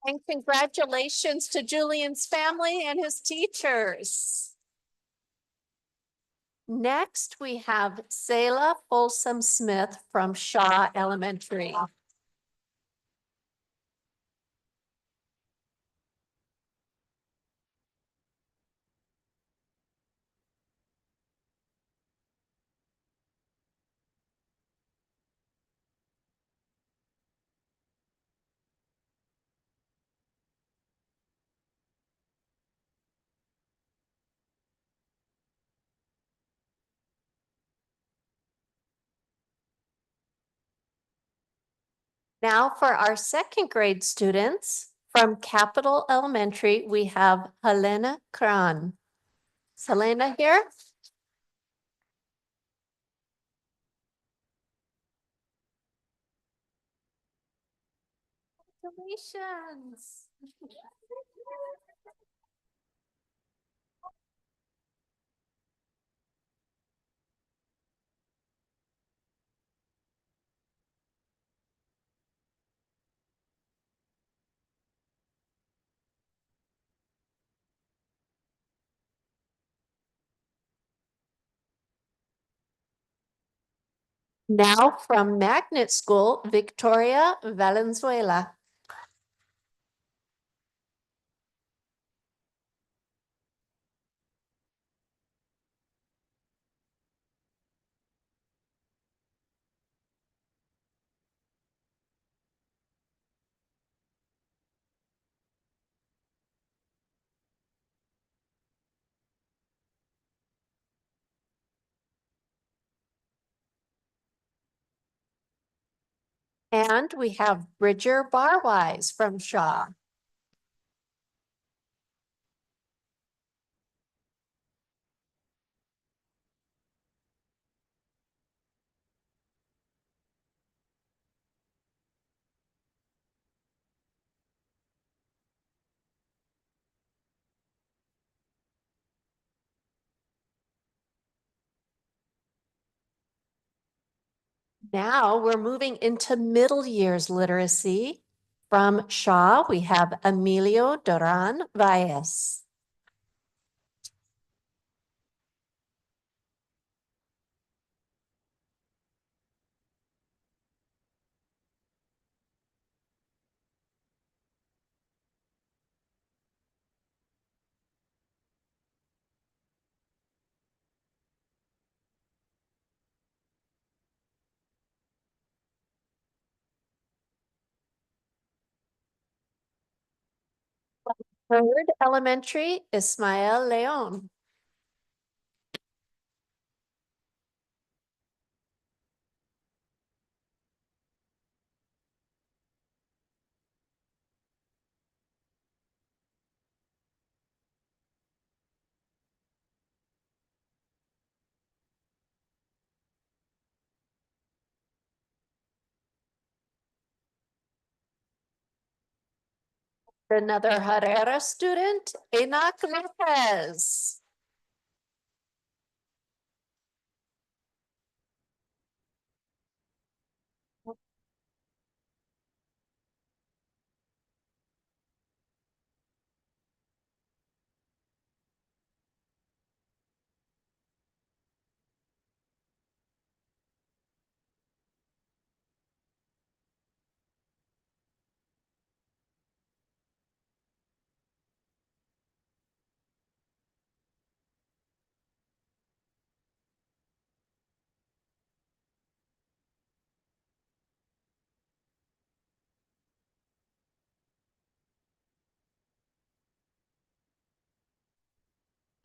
And congratulations to Julian's family and his teachers. Next, we have Selah Folsom Smith from Shaw Elementary. Now for our second grade students from Capital Elementary, we have Helena Kran. Is Helena here? Congratulations. Now from Magnet School, Victoria Valenzuela. And we have Bridger Barwise from Shaw. Now we're moving into middle years literacy. From Shaw, we have Emilio Duran Valles. Third Elementary, Ismael Leon. Another Herrera student, Enoch Lopez.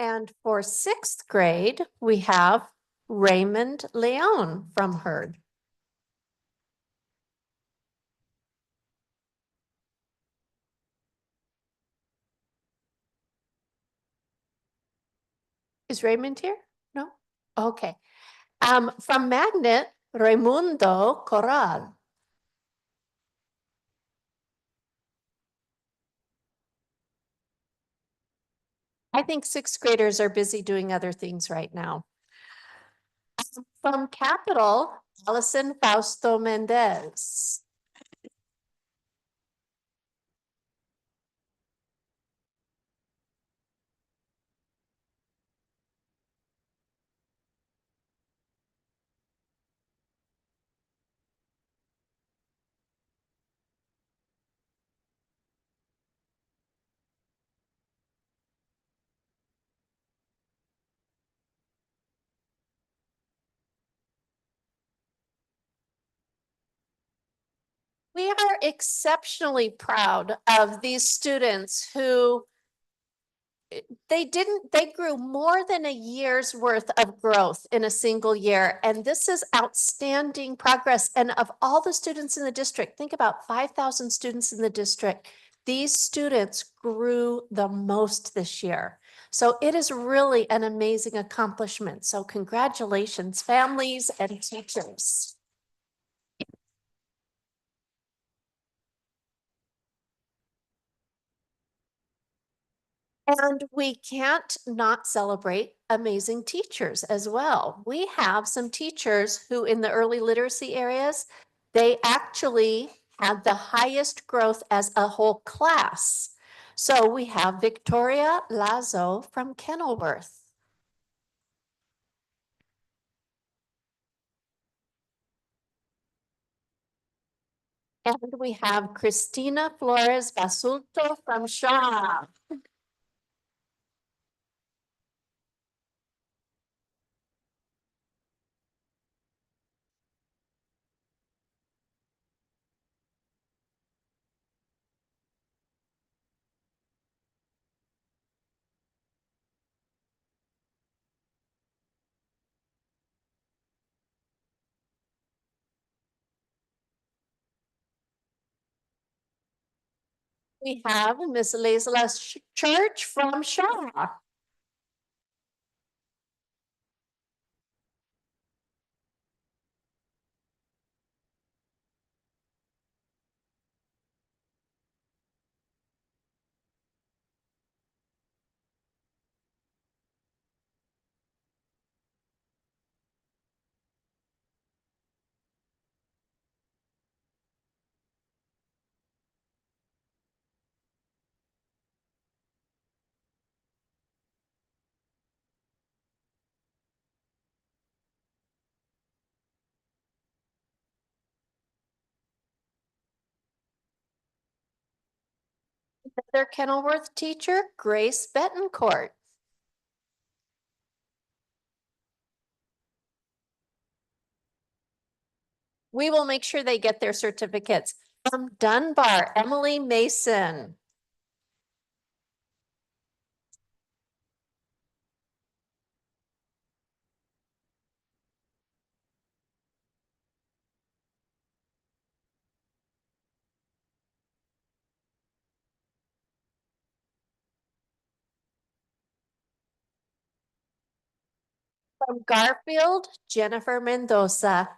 And for sixth grade, we have Raymond Leon from Hurd. Is Raymond here? No? Okay. From Magnet, Raimundo Corral. I think sixth graders are busy doing other things right now. From Capital, Allison Fausto Mendez. We are exceptionally proud of these students who they grew more than a year's worth of growth in a single year. And this is outstanding progress. And of all the students in the district, think about 5,000 students in the district. These students grew the most this year. So it is really an amazing accomplishment. So congratulations, families and teachers. And we can't not celebrate amazing teachers as well. We have some teachers who in the early literacy areas, they actually had the highest growth as a whole class. So we have Victoria Lazo from Kenilworth. And we have Christina Flores Basulto from Shaw. We have Miss Lesla Church from Shaw. Their Kenilworth teacher, Grace Betancourt. We will make sure they get their certificates. From Dunbar, Emily Mason. From Garfield, Jennifer Mendoza.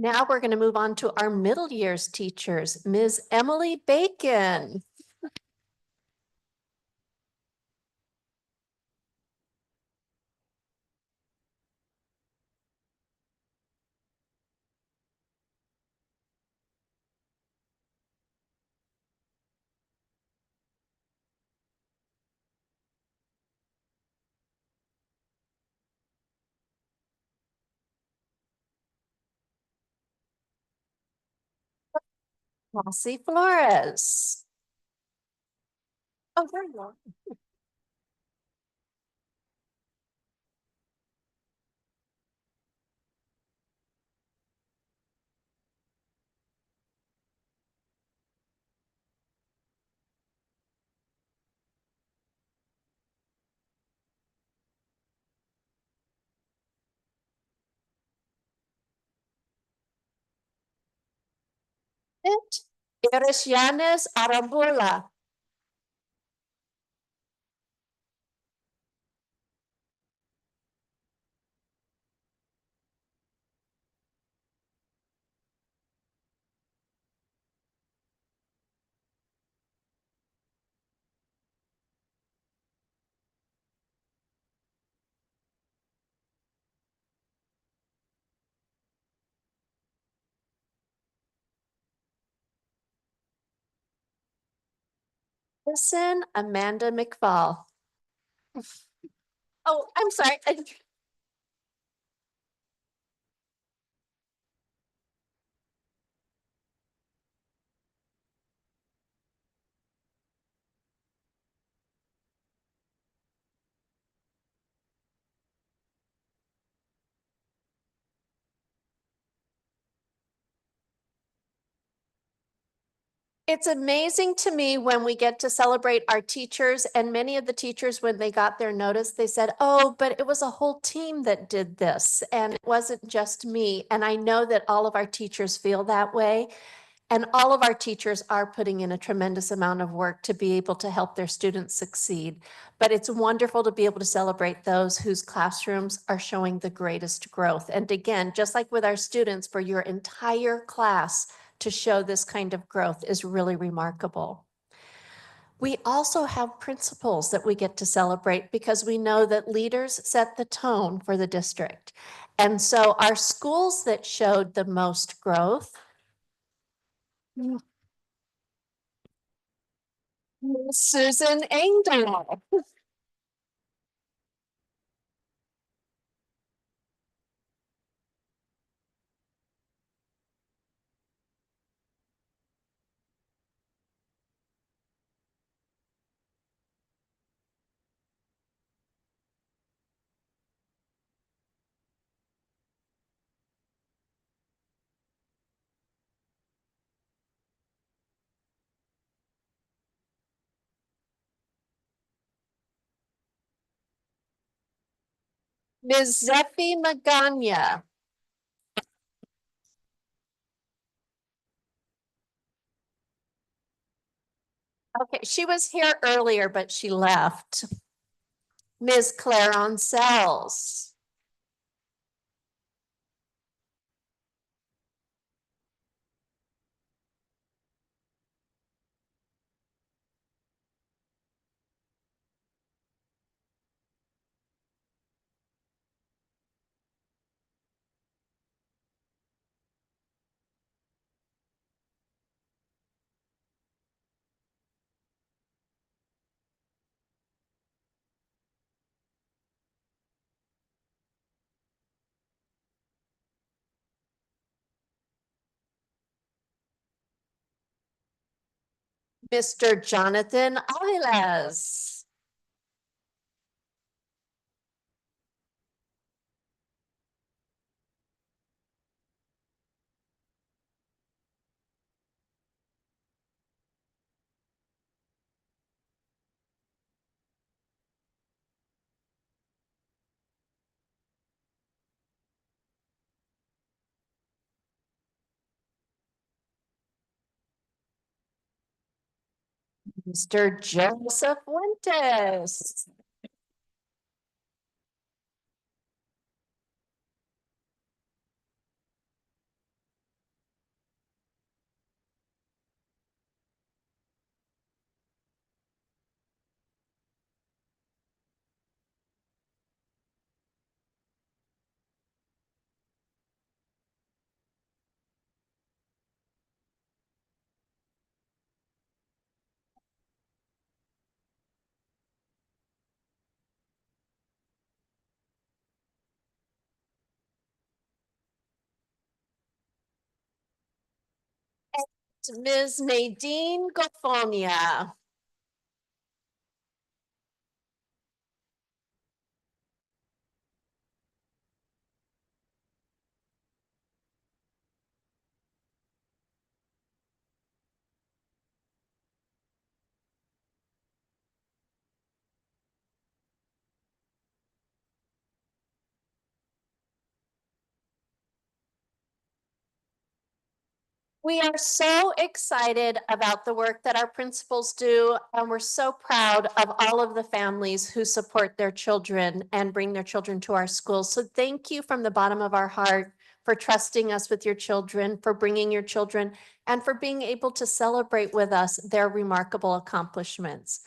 Now we're going to move on to our middle years teachers, Ms. Emily Bacon. Rossi Flores. Oh, there you are. Iris Arambula. Listen, Amanda McFall. Oh, I'm sorry. It's amazing to me when we get to celebrate our teachers, and many of the teachers, when they got their notice, they said, oh, but it was a whole team that did this, and it wasn't just me. And I know that all of our teachers feel that way. And all of our teachers are putting in a tremendous amount of work to be able to help their students succeed. But it's wonderful to be able to celebrate those whose classrooms are showing the greatest growth. And again, just like with our students, for your entire class to show this kind of growth is really remarkable. We also have principals that we get to celebrate because we know that leaders set the tone for the district. And so our schools that showed the most growth, Susan Engdahl. Ms. Zephy Magana. Okay, she was here earlier, but she left. Ms. Claire Oncells. Mr. Jonathan Aviles. Mr. Joseph Fuentes. Ms. Nadine Gofonia. We are so excited about the work that our principals do, and we're so proud of all of the families who support their children and bring their children to our schools. So thank you from the bottom of our heart for trusting us with your children, for bringing your children, and for being able to celebrate with us their remarkable accomplishments.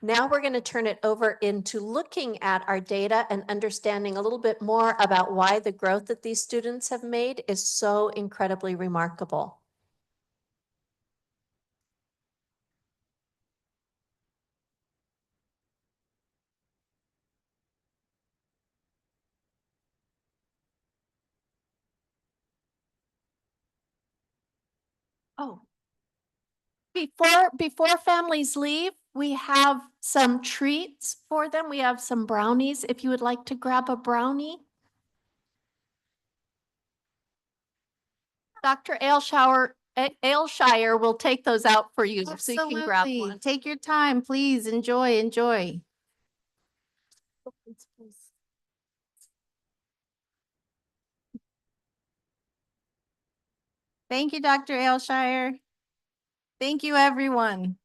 Now we're going to turn it over into looking at our data and understanding a little bit more about why the growth that these students have made is so incredibly remarkable. Oh. Before families leave, we have some treats for them. We have some brownies. If you would like to grab a brownie. Dr. Ailshire will take those out for you so you can grab Absolutely. one. Take your time, please. Enjoy, enjoy. Thank you, Dr. Ailshire. Thank you, everyone.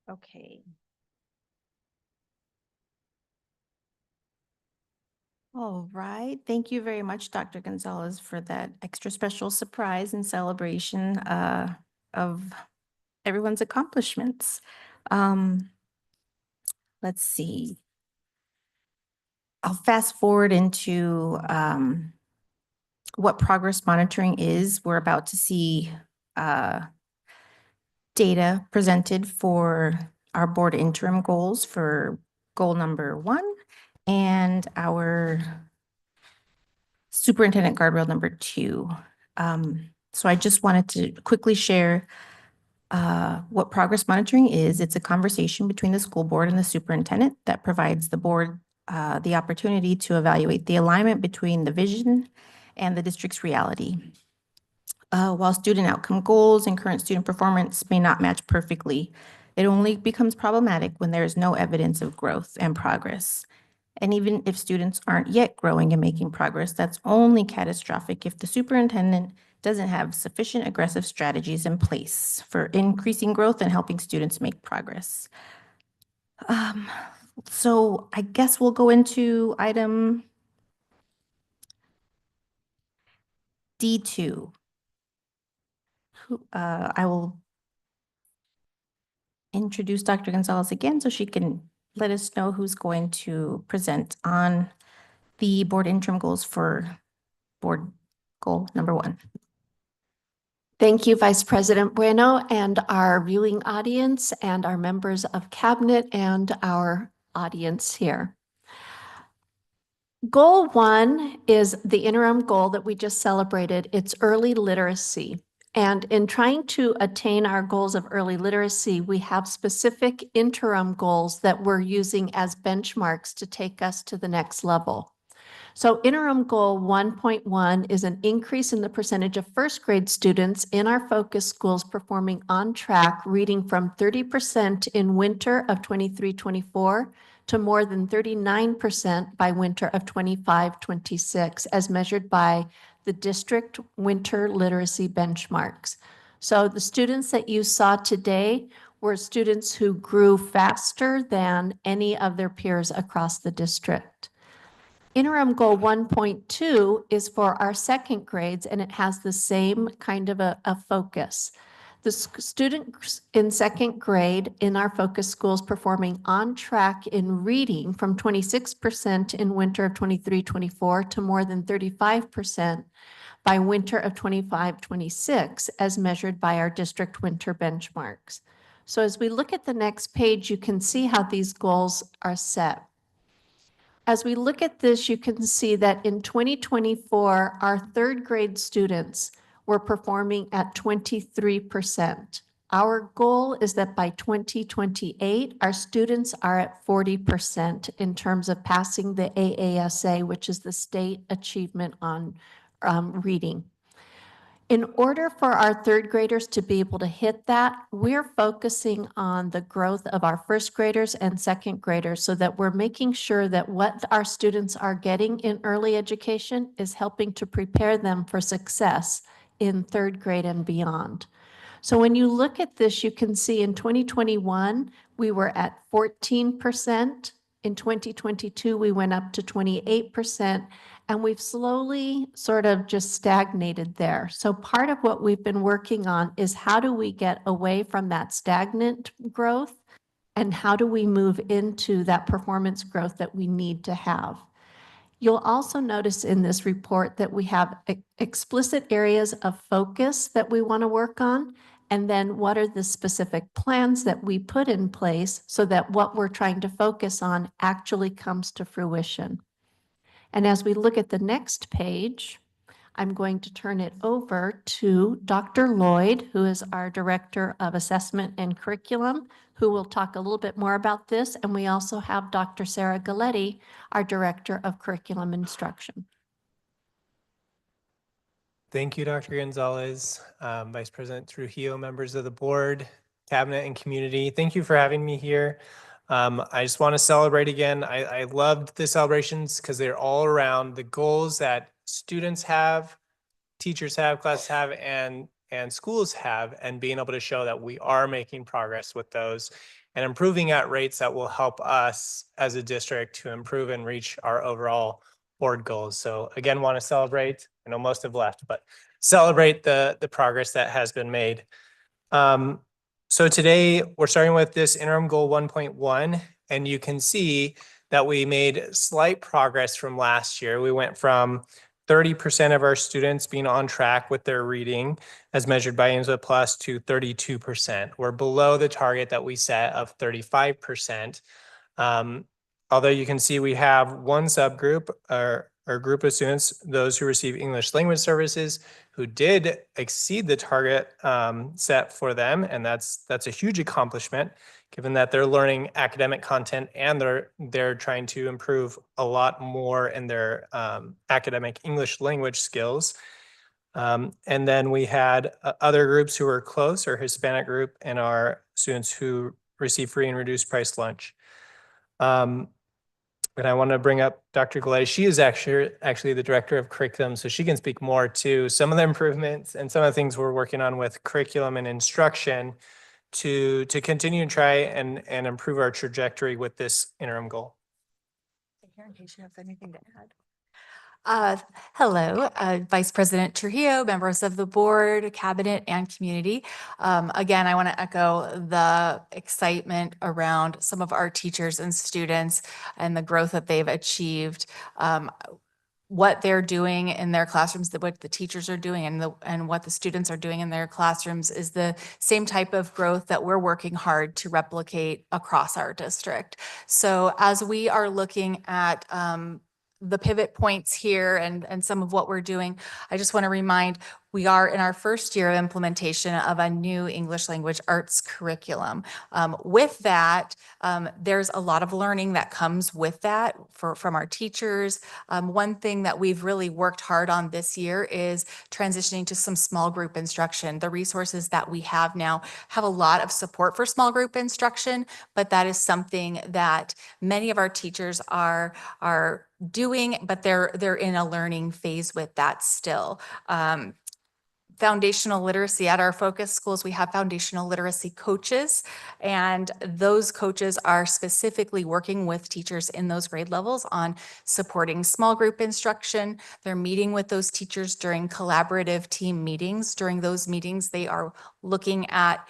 Okay. All right. Thank you very much, Dr. Gonzalez, for that extra special surprise and celebration of everyone's accomplishments. Let's see. I'll fast forward into what progress monitoring is. We're about to see data presented for our board interim goals for goal number 1 and our Superintendent guardrail number 2. So I just wanted to quickly share what progress monitoring is. It's a conversation between the school board and the superintendent that provides the board the opportunity to evaluate the alignment between the vision and the district's reality. While student outcome goals and current student performance may not match perfectly, it only becomes problematic when there is no evidence of growth and progress. And even if students aren't yet growing and making progress, that's only catastrophic if the superintendent doesn't have sufficient aggressive strategies in place for increasing growth and helping students make progress. So I guess we'll go into item D2. I will introduce Dr. Gonzalez again so she can let us know who's going to present on the board interim goals for board goal number 1. Thank you, Vice President Bueno, and our viewing audience and our members of cabinet and our audience here. Goal 1 is the interim goal that we just celebrated. It's early literacy. And in trying to attain our goals of early literacy, we have specific interim goals that we're using as benchmarks to take us to the next level. So interim goal 1.1 is an increase in the percentage of first grade students in our focus schools performing on track reading from 30% in winter of 23-24 to more than 39% by winter of 25-26 as measured by the district winter literacy benchmarks. So the students that you saw today were students who grew faster than any of their peers across the district. Interim goal 1.2 is for our second grades, and it has the same kind of a focus. The students in second grade in our focus schools performing on track in reading from 26% in winter of 23-24 to more than 35% by winter of 25-26 as measured by our district winter benchmarks. So as we look at the next page, you can see how these goals are set. As we look at this, you can see that in 2024, our third grade students were performing at 23%. Our goal is that by 2028, our students are at 40% in terms of passing the AASA, which is the State Achievement on Reading. In order for our third graders to be able to hit that, we're focusing on the growth of our first graders and second graders so that we're making sure that what our students are getting in early education is helping to prepare them for success in third grade and beyond. So when you look at this, you can see in 2021, we were at 14%. In 2022, we went up to 28%. And we've slowly sort of just stagnated there. So part of what we've been working on is how do we get away from that stagnant growth and how do we move into that performance growth that we need to have. You'll also notice in this report that we have explicit areas of focus that we want to work on, and then what are the specific plans that we put in place so that what we're trying to focus on actually comes to fruition. And as we look at the next page, I'm going to turn it over to Dr. Lloyd, who is our Director of Assessment and Curriculum, who will talk a little bit more about this. And we also have Dr. Sarah Galletti, our Director of Curriculum Instruction. Thank you, Dr. Gonzalez, Vice President Trujillo, members of the board, cabinet, and community. Thank you for having me here. I just want to celebrate again. I loved the celebrations because they're all around the goals that students have, teachers have, classes have, and schools have, and being able to show that we are making progress with those and improving at rates that will help us as a district to improve and reach our overall board goals. So again, want to celebrate. I know most have left, but celebrate the progress that has been made. So today we're starting with this interim goal 1.1, and you can see that we made slight progress from last year. We went from 30% of our students being on track with their reading as measured by Aimsway Plus to 32%. We're below the target that we set of 35%. Although you can see we have one subgroup, or or group of students, those who receive English language services, who did exceed the target set for them. And that's a huge accomplishment, given that they're learning academic content and they're trying to improve a lot more in their academic English language skills. And then we had other groups who were close, our Hispanic group and our students who receive free and reduced price lunch. And I want to bring up Dr. Galay. She is actually the director of curriculum, so she can speak more to some of the improvements and some of the things we're working on with curriculum and instruction to continue to try and improve our trajectory with this interim goal. In case you have anything to add. Hello, Vice President Trujillo, members of the board, cabinet, and community. Again, I want to echo the excitement around some of our teachers and students and the growth that they've achieved. What they're doing in their classrooms, what the teachers are doing and what the students are doing in their classrooms is the same type of growth that we're working hard to replicate across our district. So as we are looking at the pivot points here and some of what we're doing, I just want to remind, we are in our first year of implementation of a new English language arts curriculum. With that, there's a lot of learning that comes with that from our teachers. One thing that we've really worked hard on this year is transitioning to some small group instruction. The resources that we have now have a lot of support for small group instruction, but that is something that many of our teachers are doing, but they're in a learning phase with that still. Foundational literacy at our focus schools, we have foundational literacy coaches, and those coaches are specifically working with teachers in those grade levels on supporting small group instruction. They're meeting with those teachers during collaborative team meetings. During those meetings, they are looking at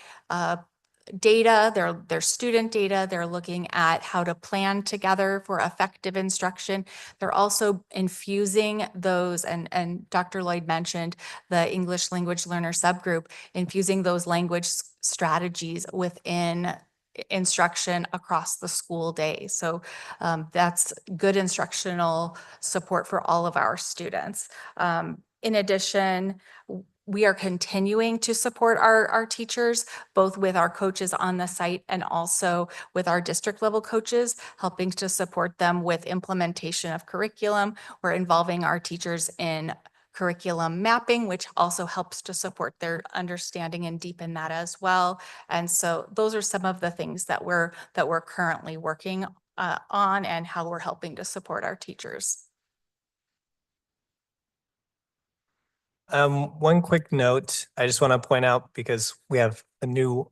data, their student data. They're looking at how to plan together for effective instruction. They're also infusing those, and Dr. Lloyd mentioned the English language learner subgroup, infusing those language strategies within instruction across the school day. So that's good instructional support for all of our students. In addition, we are continuing to support our teachers, both with our coaches on the site and also with our district level coaches, helping to support them with implementation of curriculum. We're involving our teachers in curriculum mapping, which also helps to support their understanding and deepen that as well. And so those are some of the things that we're currently working on and how we're helping to support our teachers. One quick note, I just want to point out, because we have a new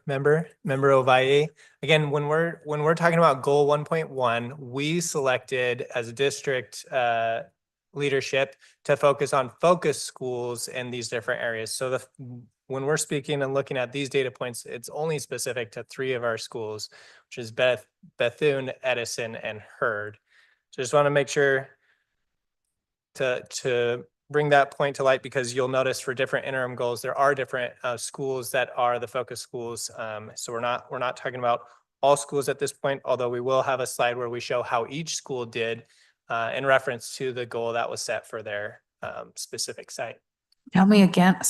member Ovalle. Again, when we're talking about goal 1.1, we selected as a district leadership to focus on focus schools in these different areas. So when we're speaking and looking at these data points, it's only specific to 3 of our schools, which is Bethune, Edison, and Hurd. So just want to make sure to bring that point to light, because you'll notice for different interim goals, there are different schools that are the focus schools. So we're not talking about all schools at this point, although we will have a slide where we show how each school did in reference to the goal that was set for their specific site. Tell me again,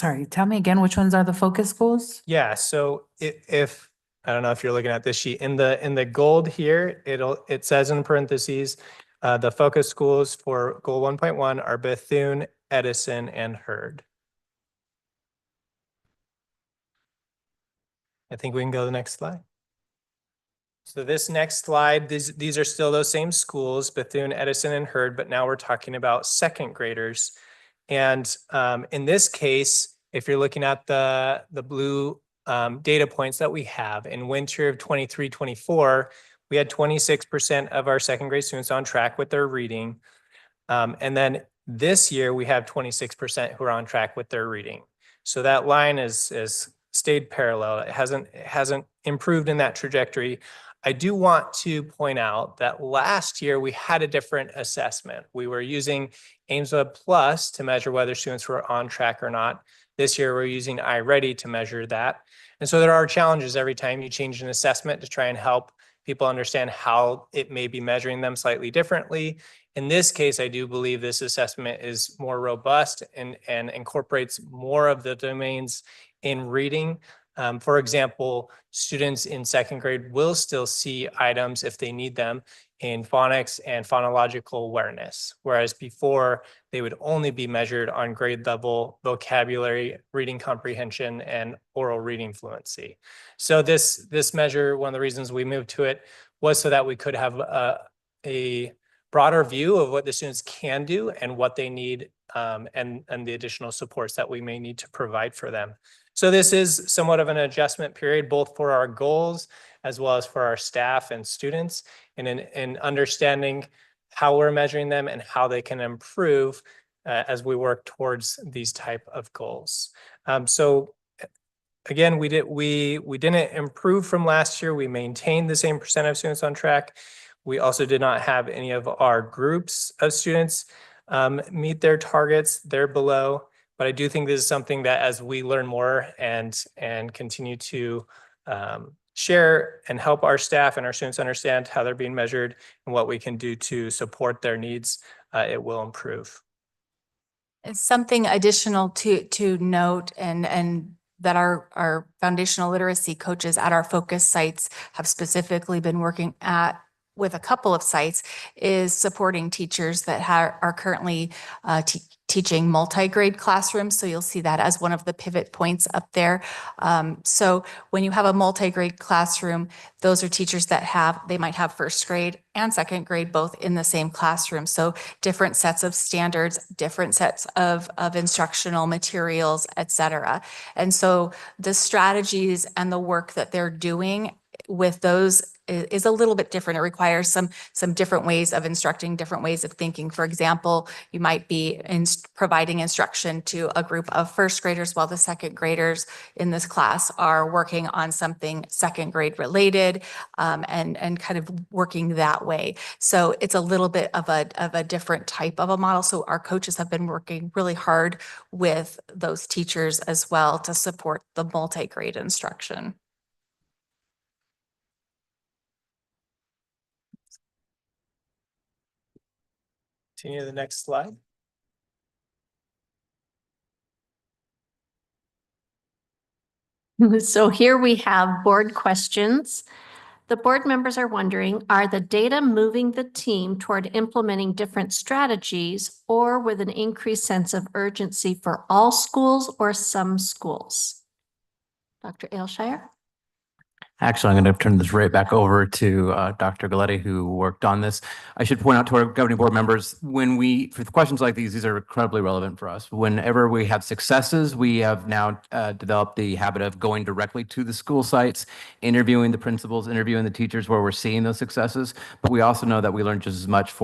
which ones are the focus schools? Yeah, so if I don't know if you're looking at this sheet, in the gold here, it says in parentheses, the focus schools for goal 1.1 are Bethune, Edison, and Hurd. I think we can go to the next slide. So this next slide, these are still those same schools, Bethune, Edison, and Hurd, but now we're talking about second graders. And in this case, if you're looking at the blue data points that we have, in winter of 23-24, we had 26% of our second grade students on track with their reading. And then this year we have 26% who are on track with their reading. So that line is stayed parallel. It hasn't improved in that trajectory. I do want to point out that last year we had a different assessment. We were using AIMSWeb Plus to measure whether students were on track or not. This year we're using iReady to measure that. And so there are challenges every time you change an assessment to try and help people understand how it may be measuring them slightly differently. In this case, I do believe this assessment is more robust and incorporates more of the domains in reading. For example, students in second grade will still see items if they need them in phonics and phonological awareness, whereas before they would only be measured on grade level vocabulary, reading comprehension, and oral reading fluency. So this measure, one of the reasons we moved to it was so that we could have a broader view of what the students can do and what they need, and the additional supports that we may need to provide for them. So this is somewhat of an adjustment period, both for our goals as well as for our staff and students, and in understanding how we're measuring them and how they can improve as we work towards these type of goals. So again, we didn't improve from last year. We maintained the same percent of students on track. We also did not have any of our groups of students meet their targets. They're below. But I do think this is something that as we learn more and continue to share and help our staff and our students understand how they're being measured and what we can do to support their needs, it will improve. And something additional to note and that our foundational literacy coaches at our focus sites have specifically been working at with a couple of sites is supporting teachers that are currently teaching multi-grade classrooms. So you'll see that as one of the pivot points up there. So when you have a multi-grade classroom, those are teachers that they might have first grade and second grade both in the same classroom. So different sets of standards, different sets of instructional materials, et cetera. And so the strategies and the work that they're doing with those is a little bit different. It requires some different ways of instructing, different ways of thinking. For example, you might be providing instruction to a group of first graders while the second graders in this class are working on something second grade related, and kind of working that way. So it's a little bit of a different type of a model. So our coaches have been working really hard with those teachers as well to support the multi-grade instruction. Continue to the next slide. So here we have board questions. The board members are wondering, are the data moving the team toward implementing different strategies or with an increased sense of urgency for all schools or some schools? Dr. Ailshire? Actually, I'm going to turn this right back over to Dr. Galletti, who worked on this. I should point out to our governing board members, for questions like these are incredibly relevant for us. Whenever we have successes, we have now developed the habit of going directly to the school sites, interviewing the principals, interviewing the teachers where we're seeing those successes. But we also know that we learn just as much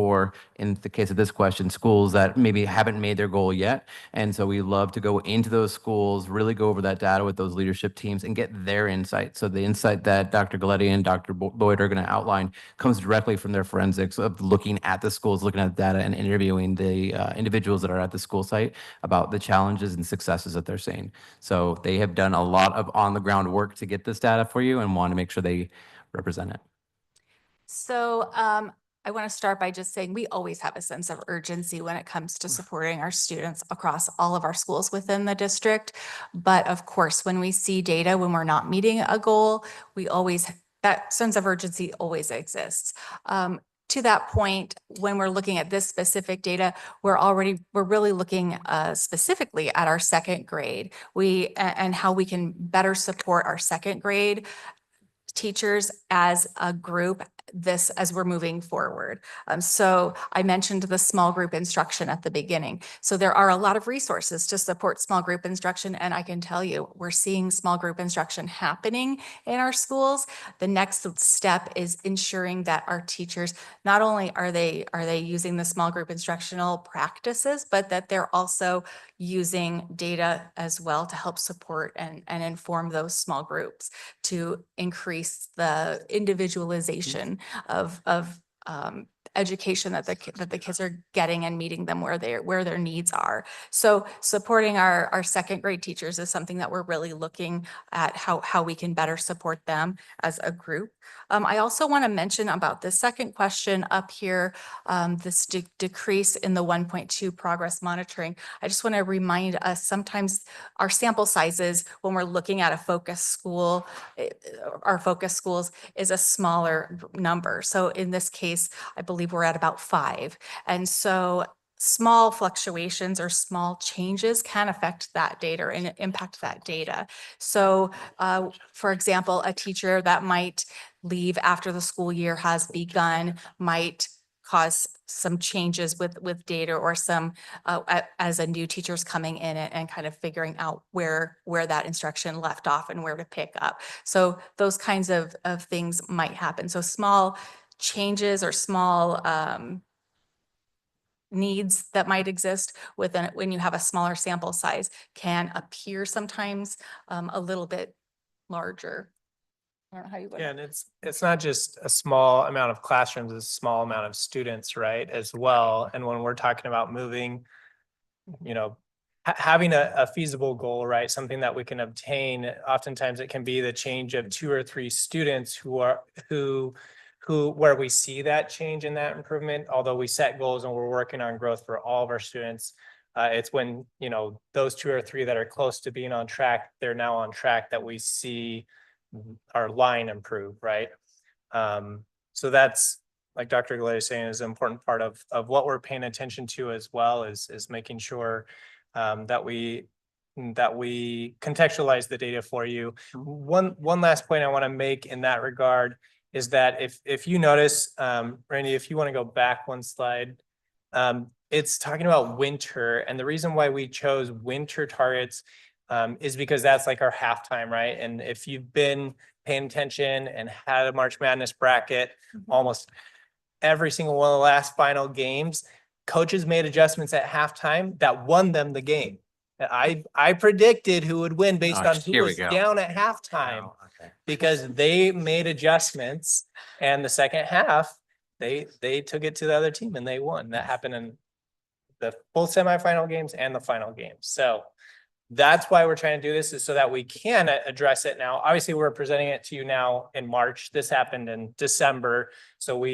in the case of this question, schools that maybe haven't made their goal yet. And so we love to go into those schools, really go over that data with those leadership teams and get their insight. So the insight that Dr. Galletti and Dr. Boyd are going to outline comes directly from their forensics of looking at the schools, looking at the data, and interviewing the individuals that are at the school site about the challenges and successes that they're seeing. So they have done a lot of on-the-ground work to get this data for you and want to make sure they represent it. So I want to start by just saying we always have a sense of urgency when it comes to supporting our students across all of our schools within the district. But of course, when we see data, when we're not meeting a goal, that sense of urgency always exists. To that point, when we're looking at this specific data, we're really looking specifically at our second grade and how we can better support our second grade teachers as a group as we're moving forward. So I mentioned the small group instruction at the beginning. So there are a lot of resources to support small group instruction. And I can tell you, we're seeing small group instruction happening in our schools. The next step is ensuring that our teachers, not only are they using the small group instructional practices, but that they're also using data as well to help support and inform those small groups to increase the individualization of education that the kids are getting and meeting them where their needs are. So supporting our second grade teachers is something that we're really looking at how we can better support them as a group. I also want to mention about the second question up here, this decrease in the 1.2 progress monitoring. I just want to remind us sometimes our sample sizes when we're looking at a focus school, our focus schools is a smaller number. So in this case, I believe we're at about 5. And so small fluctuations or small changes can affect that data and impact that data. So for example, a teacher that might leave after the school year has begun might cause some changes with data or some as a new teacher's coming in and kind of figuring out where that instruction left off and where to pick up. So those kinds of things might happen. So small changes or small needs that might exist when you have a smaller sample size can appear sometimes a little bit larger. I don't know how you would. Yeah, and it's not just a small amount of classrooms, it's a small amount of students, right, as well. And when we're talking about moving, you know, having a feasible goal, right, something that we can obtain, oftentimes it can be the change of 2 or 3 students where we see that change in that improvement. Although we set goals and we're working on growth for all of our students, it's when, you know, those 2 or 3 that are close to being on track, they're now on track, that we see our line improve, right? So that's, like Dr. Galay is saying, is an important part of what we're paying attention to as well, is making sure that we contextualize the data for you. One last point I want to make in that regard is that if you notice, Randy, if you want to go back one slide, it's talking about winter, and the reason why we chose winter targets is because that's like our halftime, right? And if you've been paying attention and had a March Madness bracket, almost every single one of the last final games, coaches made adjustments at halftime that won them the game. I predicted who would win based on who was down at halftime, because they made adjustments, and the second half they took it to the other team and they won. That happened in both semifinal games and the final game. So that's why we're trying to do this, is so that we can address it now. Obviously, we're presenting it to you now in March. This happened in December. So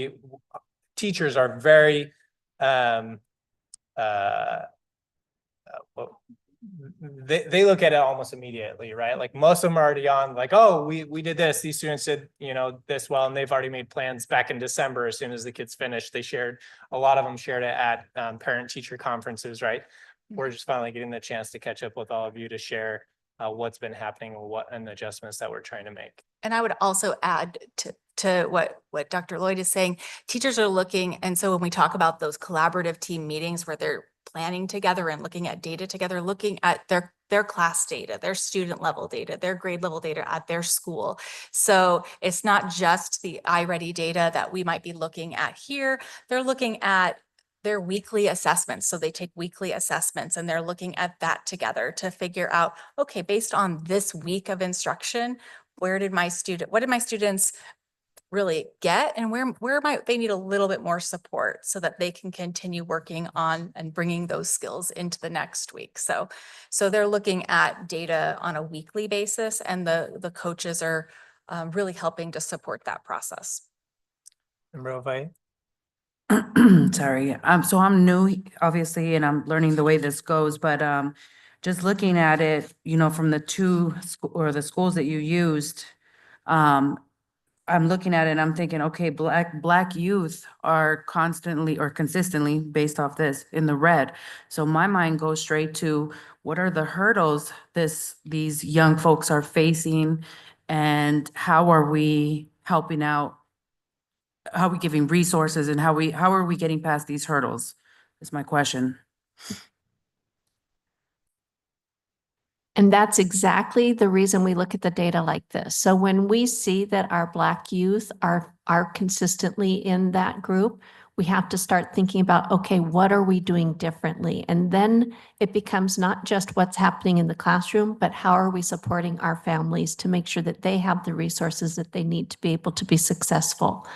teachers are very, they look at it almost immediately, right? Like most of them are already on, like, oh, we did this. These students did, you know, this well, and they've already made plans back in December. As soon as the kids finished, a lot of them shared it at parent-teacher conferences, right? We're just finally getting the chance to catch up with all of you to share what's been happening and the adjustments that we're trying to make. And I would also add to what Dr. Lloyd is saying, teachers are looking, and so when we talk about those collaborative team meetings where they're planning together and looking at data together, looking at their class data, their student level data, their grade level data at their school. So it's not just the iReady data that we might be looking at here. They're looking at their weekly assessments. So they take weekly assessments and they're looking at that together to figure out, okay, based on this week of instruction, what did my students really get, and where might they need a little bit more support so that they can continue working on and bringing those skills into the next week. So they're looking at data on a weekly basis, and the coaches are really helping to support that process. Sorry. So I'm new, obviously, and I'm learning the way this goes, but just looking at it, you know, from the schools that you used, I'm looking at it and I'm thinking, okay, black youth are constantly or consistently, based off this, in the red. So my mind goes straight to, what are the hurdles these young folks are facing, and how are we helping out? How are we giving resources, and how are we getting past these hurdles? Is my question. And that's exactly the reason we look at the data like this. So when we see that our Black youth are consistently in that group, we have to start thinking about, okay, what are we doing differently? And then it becomes not just what's happening in the classroom, but how are we supporting our families to make sure that they have the resources that they need to be able to be successful.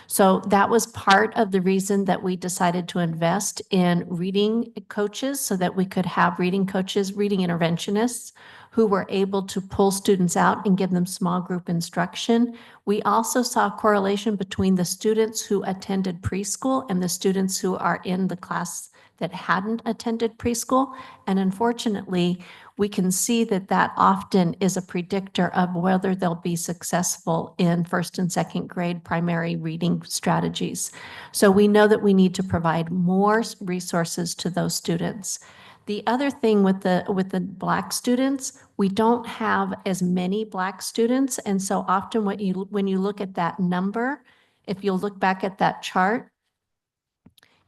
So that was part of the reason that we decided to invest in reading coaches so that we could have reading coaches, reading interventionists who were able to pull students out and give them small group instruction. We also saw a correlation between the students who attended preschool and the students who are in the class that hadn't attended preschool. And unfortunately, we can see that that often is a predictor of whether they'll be successful in first and second grade primary reading strategies. So we know that we need to provide more resources to those students. The other thing with the Black students, we don't have as many Black students. And so often when you look at that number, if you'll look back at that chart,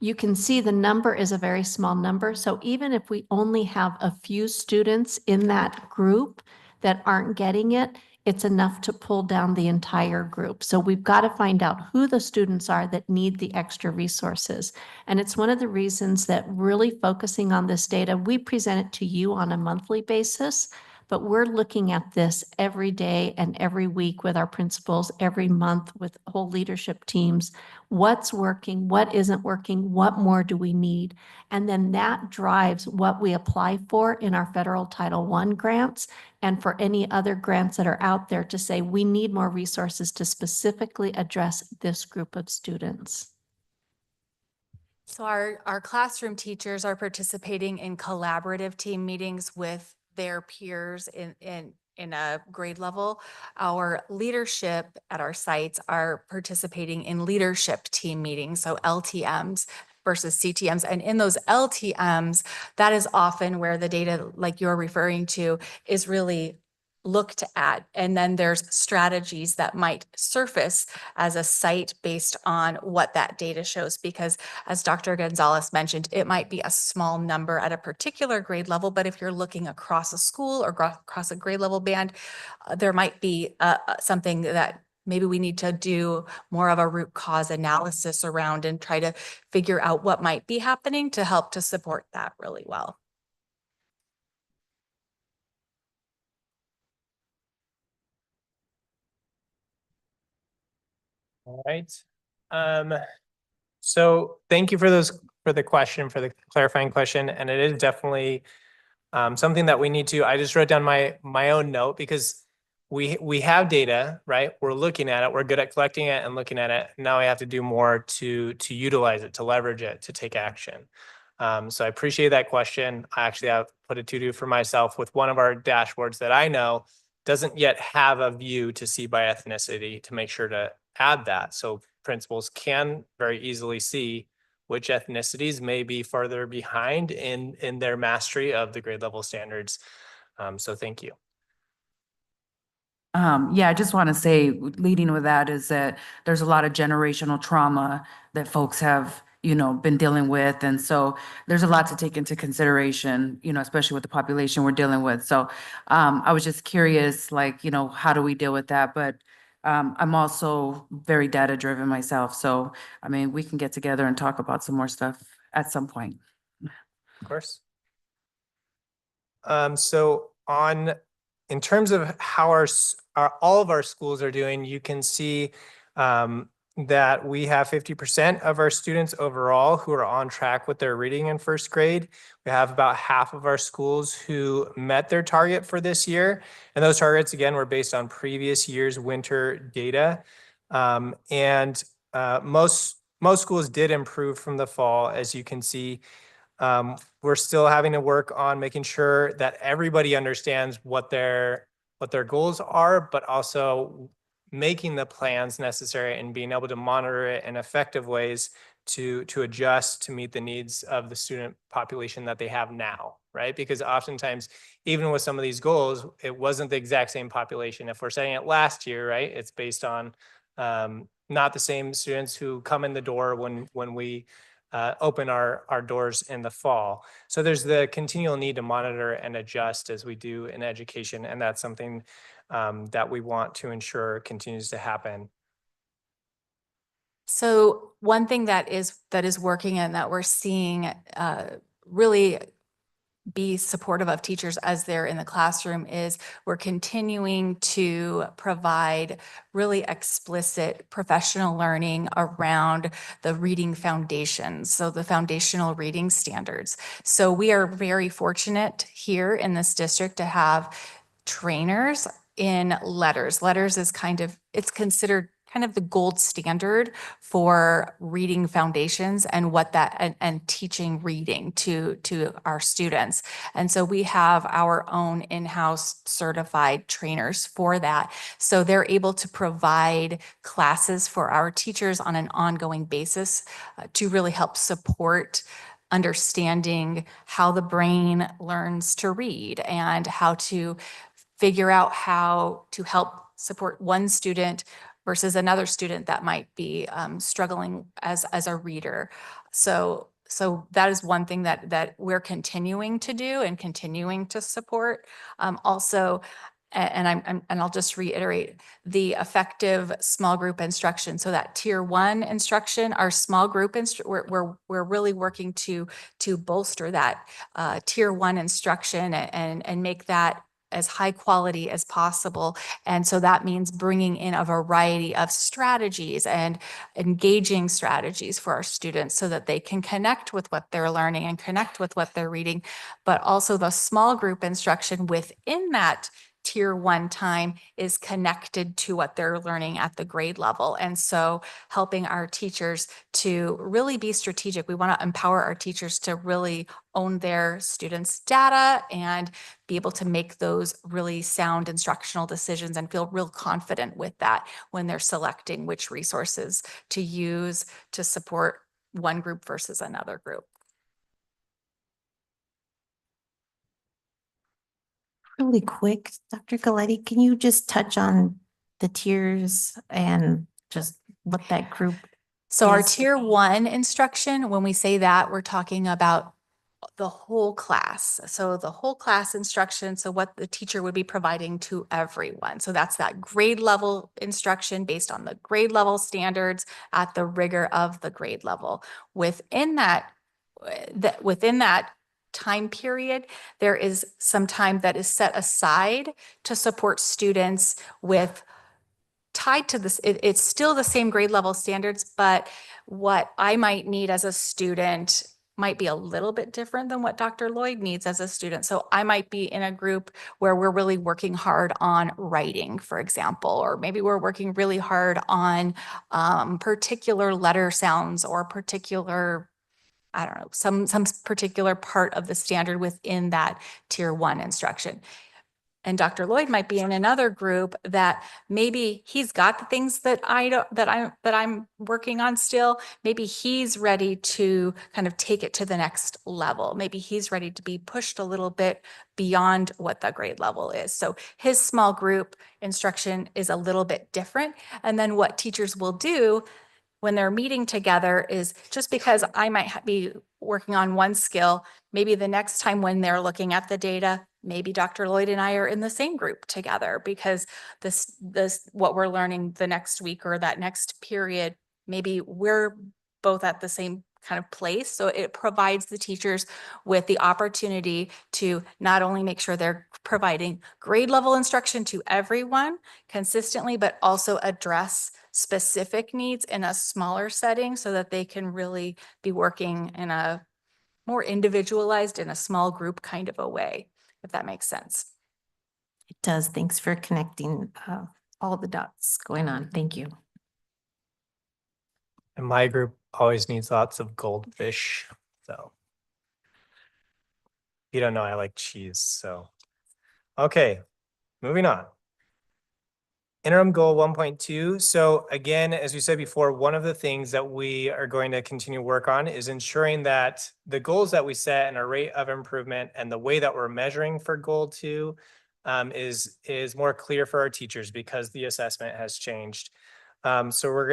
you can see the number is a very small number. So even if we only have a few students in that group that aren't getting it, it's enough to pull down the entire group. So we've got to find out who the students are that need the extra resources. And it's one of the reasons that really focusing on this data, we present it to you on a monthly basis, but we're looking at this every day and every week with our principals, every month with whole leadership teams. What's working, what isn't working, what more do we need? And then that drives what we apply for in our federal Title I grants and for any other grants that are out there to say we need more resources to specifically address this group of students. So our classroom teachers are participating in collaborative team meetings with their peers in a grade level. Our leadership at our sites are participating in leadership team meetings, so LTMs versus CTMs. And in those LTMs, that is often where the data like you're referring to is really looked at. And then there's strategies that might surface as a site based on what that data shows. Because as Dr. Gonzalez mentioned, it might be a small number at a particular grade level, but if you're looking across a school or across a grade level band, there might be something that maybe we need to do more of a root cause analysis around and try to figure out what might be happening to help to support that really well. All right. So thank you for the clarifying question. And it is definitely something that we need to, I just wrote down my own note because we have data, right? We're looking at it, we're good at collecting it and looking at it. Now we have to do more to utilize it, to leverage it, to take action. So I appreciate that question. I actually have put a to-do for myself with one of our dashboards that I know doesn't yet have a view to see by ethnicity to make sure to add that. So principals can very easily see which ethnicities may be further behind in their mastery of the grade level standards. So thank you. Yeah, I just want to say, leading with that is that there's a lot of generational trauma that folks have, been dealing with. And so there's a lot to take into consideration, especially with the population we're dealing with. So I was just curious, how do we deal with that? But I'm also very data driven myself. So, I mean, we can get together and talk about some more stuff at some point. Of course. So in terms of how all of our schools are doing, you can see that we have 50% of our students overall who are on track with their reading in first grade. We have about half of our schools who met their target for this year. And those targets, again, were based on previous year's winter data. Most schools did improve from the fall, as you can see. We're still having to work on making sure that everybody understands what their goals are, but also making the plans necessary and being able to monitor it in effective ways to adjust to meet the needs of the student population that they have now, right? Because oftentimes, even with some of these goals, it wasn't the exact same population. If we're setting it last year, right, it's based on not the same students who come in the door when we open our doors in the fall. So there's the continual need to monitor and adjust as we do in education. And that's something that we want to ensure continues to happen. So one thing that is working and that we're seeing really be supportive of teachers as they're in the classroom is we're continuing to provide really explicit professional learning around the reading foundations, so the foundational reading standards. So we are very fortunate here in this district to have trainers in letters. Letters is it's considered kind of the gold standard for reading foundations and what that and teaching reading to our students. And so we have our own in-house certified trainers for that. So they're able to provide classes for our teachers on an ongoing basis to really help support understanding how the brain learns to read and how to figure out how to help support one student versus another student that might be struggling as a reader. So that is one thing that we're continuing to do and continuing to support. Also, and I'll just reiterate the effective small group instruction. So that tier 1 instruction, our small group we're really working to bolster that tier 1 instruction and make that as high quality as possible. And so that means bringing in a variety of strategies and engaging strategies for our students so that they can connect with what they're learning and connect with what they're reading, but also the small group instruction within that tier 1 time is connected to what they're learning at the grade level. And so helping our teachers to really be strategic. We want to empower our teachers to really own their students' data and be able to make those really sound instructional decisions and feel real confident with that when they're selecting which resources to use to support one group versus another group. Really quick, Dr. Galetti, can you just touch on the tiers and just what that group? So our is? tier 1 instruction, when we say that, we're talking about the whole class. So the whole class instruction, so what the teacher would be providing to everyone. So that's that grade level instruction based on the grade level standards at the rigor of the grade level. Within that time period, there is some time that is set aside to support students with tied to this. It's still the same grade level standards, but what I might need as a student might be a little bit different than what Dr. Lloyd needs as a student. So I might be in a group where we're really working hard on writing, for example, or maybe we're working really hard on particular letter sounds or particular, I don't know, some particular part of the standard within that tier 1 instruction. And Dr. Lloyd might be in another group that maybe he's got the things that I'm working on still. Maybe he's ready to kind of take it to the next level. Maybe he's ready to be pushed a little bit beyond what the grade level is. So his small group instruction is a little bit different. And then what teachers will do when they're meeting together is just because I might be working on one skill, maybe the next time when they're looking at the data, maybe Dr. Lloyd and I are in the same group together because this what we're learning the next week or that next period, maybe we're both at the same kind of place. So it provides the teachers with the opportunity to not only make sure they're providing grade level instruction to everyone consistently, but also address specific needs in a smaller setting so that they can really be working in a more individualized in a small group kind of a way, if that makes sense. It does. Thanks for connecting all the dots going on. Thank you. And my group always needs lots of goldfish. So if you don't know, I like cheese. So, okay, moving on. Interim goal 1.2. So again, as we said before, one of the things that we are going to continue to work on is ensuring that the goals that we set and our rate of improvement and the way that we're measuring for goal 2 is more clear for our teachers because the assessment has changed. So we're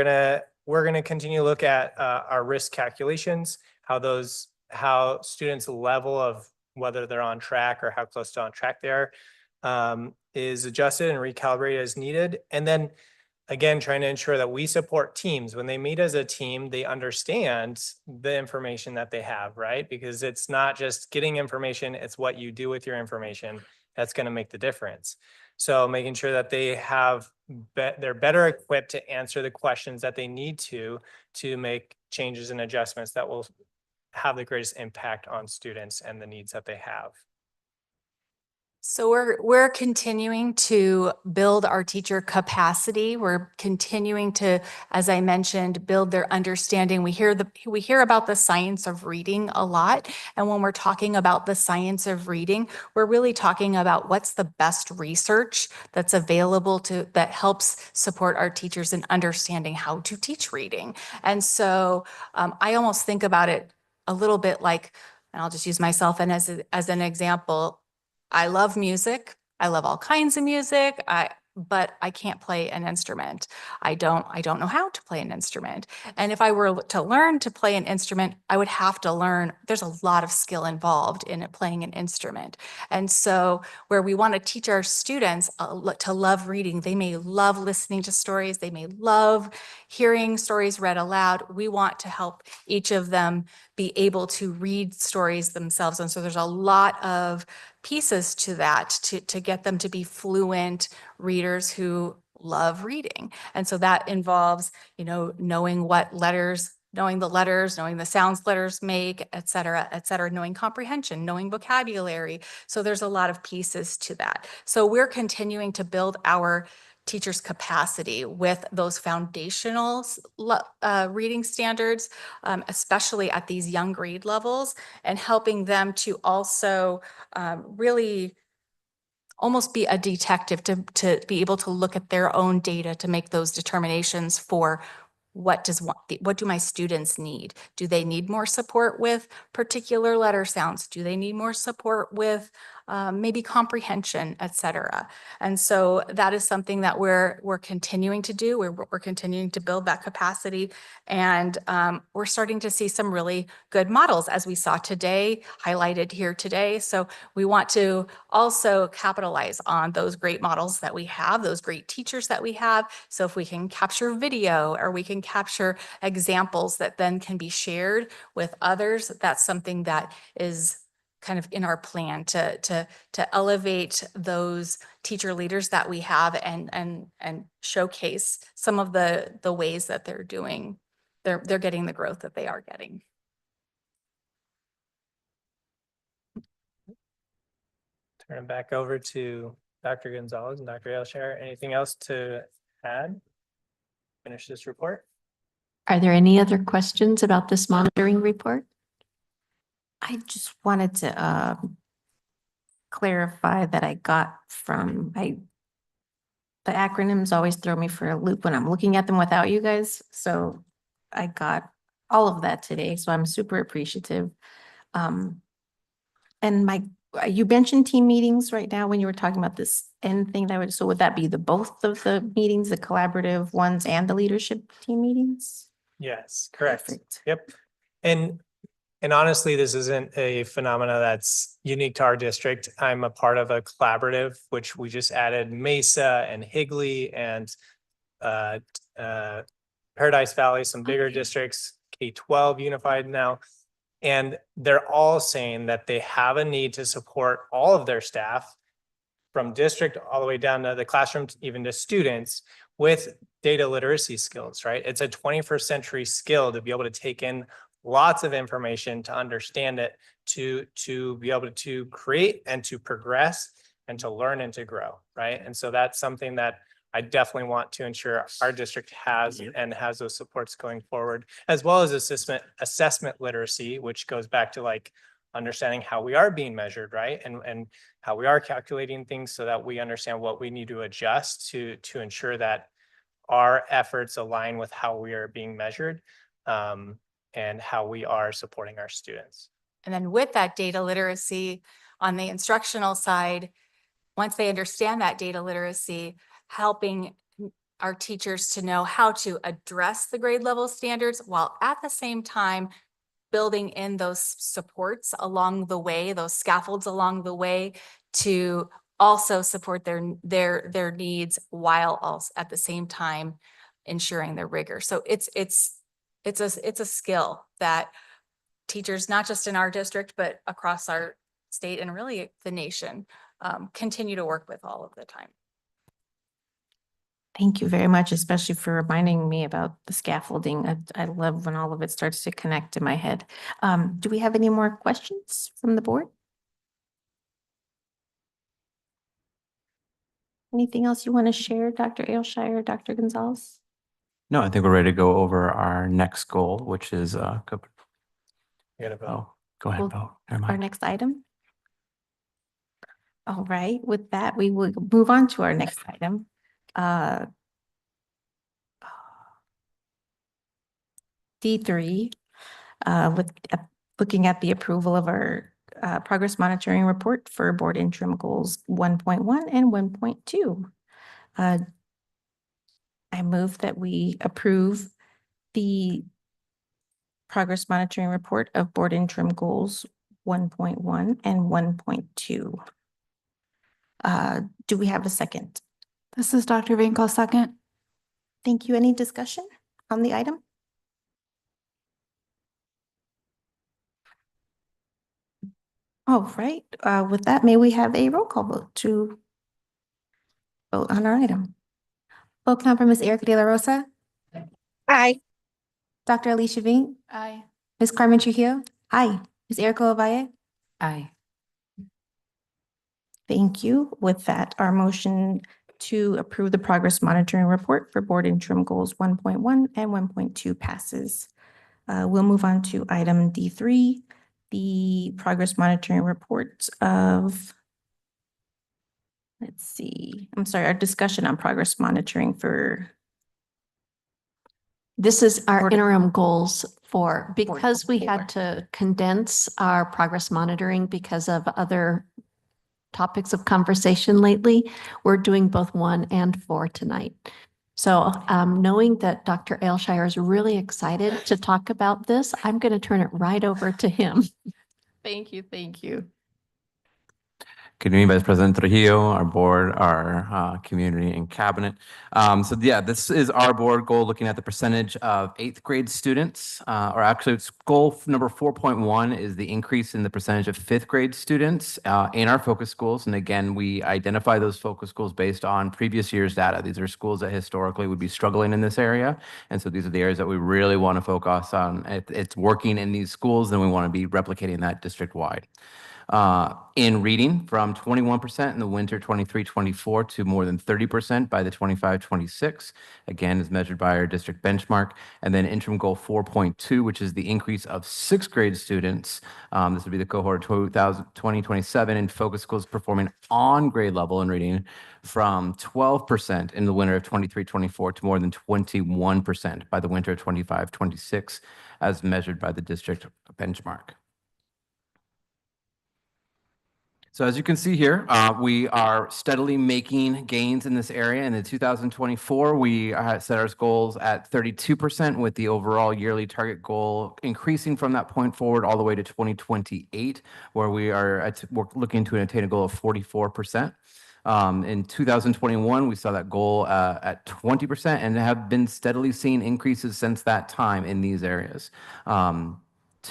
gonna continue to look at our risk calculations, how students' level of whether they're on track or how close to on track they are. Is adjusted and recalibrated as needed. And then again, trying to ensure that we support teams. When they meet as a team, they understand the information that they have, right? Because it's not just getting information, it's what you do with your information that's going to make the difference. So making sure that they have, they're better equipped to answer the questions that they need to make changes and adjustments that will have the greatest impact on students and the needs that they have. So we're continuing to build our teacher capacity. We're continuing to, as I mentioned, build their understanding. We hear about the science of reading a lot. And when we're talking about the science of reading, we're really talking about what's the best research that's available that helps support our teachers in understanding how to teach reading. And so I almost think about it a little bit like, and I'll just use myself and as an example, I love music. I love all kinds of music. But I can't play an instrument. I don't know how to play an instrument. And if I were to learn to play an instrument, I would have to learn. There's a lot of skill involved in it, playing an instrument. And so where we want to teach our students to love reading, they may love listening to stories. They may love hearing stories read aloud. We want to help each of them be able to read stories themselves. And so there's a lot of pieces to that to get them to be fluent readers who love reading. And so that involves, knowing what letters, knowing the letters, knowing the sounds letters make, et cetera, knowing comprehension, knowing vocabulary. So there's a lot of pieces to that. So we're continuing to build our teachers' capacity with those foundational reading standards, especially at these young grade levels, and helping them to also really almost be a detective to be able to look at their own data to make those determinations for what do my students need? Do they need more support with particular letter sounds? Do they need more support with maybe comprehension, et cetera? And so that is something that we're continuing to do. We're continuing to build that capacity, and we're starting to see some really good models, as we saw today, highlighted here today. So we want to also capitalize on those great models that we have, those great teachers that we have. So if we can capture video, or we can capture examples that then can be shared with others, that's something that is kind of in our plan to elevate those teacher leaders that we have and showcase some of the ways that they're getting the growth that they are getting. Turn it back over to Dr. Gonzalez and Dr. Elshire. Anything else to add? Finish this report. Are there any other questions about this monitoring report? I just wanted to clarify that I got from, the acronyms always throw me for a loop when I'm looking at them without you guys. So I got all of that today, so I'm super appreciative. And you mentioned team meetings right now when you were talking about this end thing so would that be both of the meetings, the collaborative ones and the leadership team meetings? Yes, correct. Perfect. Yep. And honestly, this isn't a phenomena that's unique to our district. I'm a part of a collaborative, which we just added Mesa and Higley and Paradise Valley, some bigger districts, K-12 unified now. And they're all saying that they have a need to support all of their staff from district all the way down to the classroom, even to students, with data literacy skills, right? It's a 21st century skill to be able to take in lots of information, to understand it, to be able to create and to progress and to learn and to grow, right? And so that's something that I definitely want to ensure our district has and has those supports going forward, as well as assessment literacy, which goes back to like understanding how we are being measured, right? And how we are calculating things so that we understand what we need to adjust to ensure that our efforts align with how we are being measured. And how we are supporting our students. And then with that data literacy on the instructional side, once they understand that data literacy, helping our teachers to know how to address the grade level standards while at the same time building in those supports along the way, those scaffolds along the way to also support their needs while also at the same time ensuring their rigor. So it's a skill that teachers, not just in our district, but across our state and really the nation, continue to work with all of the time. Thank you very much, especially for reminding me about the scaffolding. I love when all of it starts to connect in my head. Do we have any more questions from the board? Anything else you want to share, Dr. Ailshire, Dr. Gonzalez? No, I think we're ready to go over our next goal, which is, You gotta vote. oh, go ahead, Well, vote. Never Our mind. next item? All right, with that, we will move on to our next item. D3, looking at the approval of our progress monitoring report for board interim goals 1.1 and 1.2. I move that we approve the progress monitoring report of board interim goals 1.1 and 1.2. Do we have a second? This is Dr. Vinkel, second. Thank you. Any discussion on the item? All right, with that, may we have a roll call vote to vote on our item? Vote count for Ms. Erica De La Rosa, Aye. Dr. Alicia Vink, Aye. Ms. Carmen Trujillo, Aye. Ms. Erica Ovalle. Aye. Thank you. With that, our motion to approve the progress monitoring report for board interim goals 1.1 and 1.2 passes. We'll move on to item D3, the progress monitoring report of, let's see, I'm sorry, our discussion on progress monitoring for, This is our Board- interim goals for, because we four. had to condense our progress monitoring because of other topics of conversation lately, we're doing both 1 and 4 tonight. So knowing that Dr. Ailshire is really excited to talk about this, I'm going to turn it right over to him. Thank you, thank you. Good evening, Vice President Trujillo, our board, our community and cabinet. So yeah, this is our board goal looking at the percentage of 8th grade students, or actually it's goal number 4.1 is the increase in the percentage of 5th grade students in our focus schools. And again, we identify those focus schools based on previous year's data. These are schools that historically would be struggling in this area. And so these are the areas that we really want to focus on. It's working in these schools, then we want to be replicating that district-wide. In reading from 21% in the winter 23-24 to more than 30% by the 25-26, again, is measured by our district benchmark. And then interim goal 4.2, which is the increase of 6th grade students. This would be the cohort 2027 in focus schools performing on grade level in reading from 12% in the winter of 23-24 to more than 21% by the winter of 25-26, as measured by the district benchmark. So as you can see here, we are steadily making gains in this area. In the 2024, we set our goals at 32% with the overall yearly target goal increasing from that point forward all the way to 2028, where we're looking to attain a goal of 44%. In 2021, we saw that goal at 20% and have been steadily seeing increases since that time in these areas.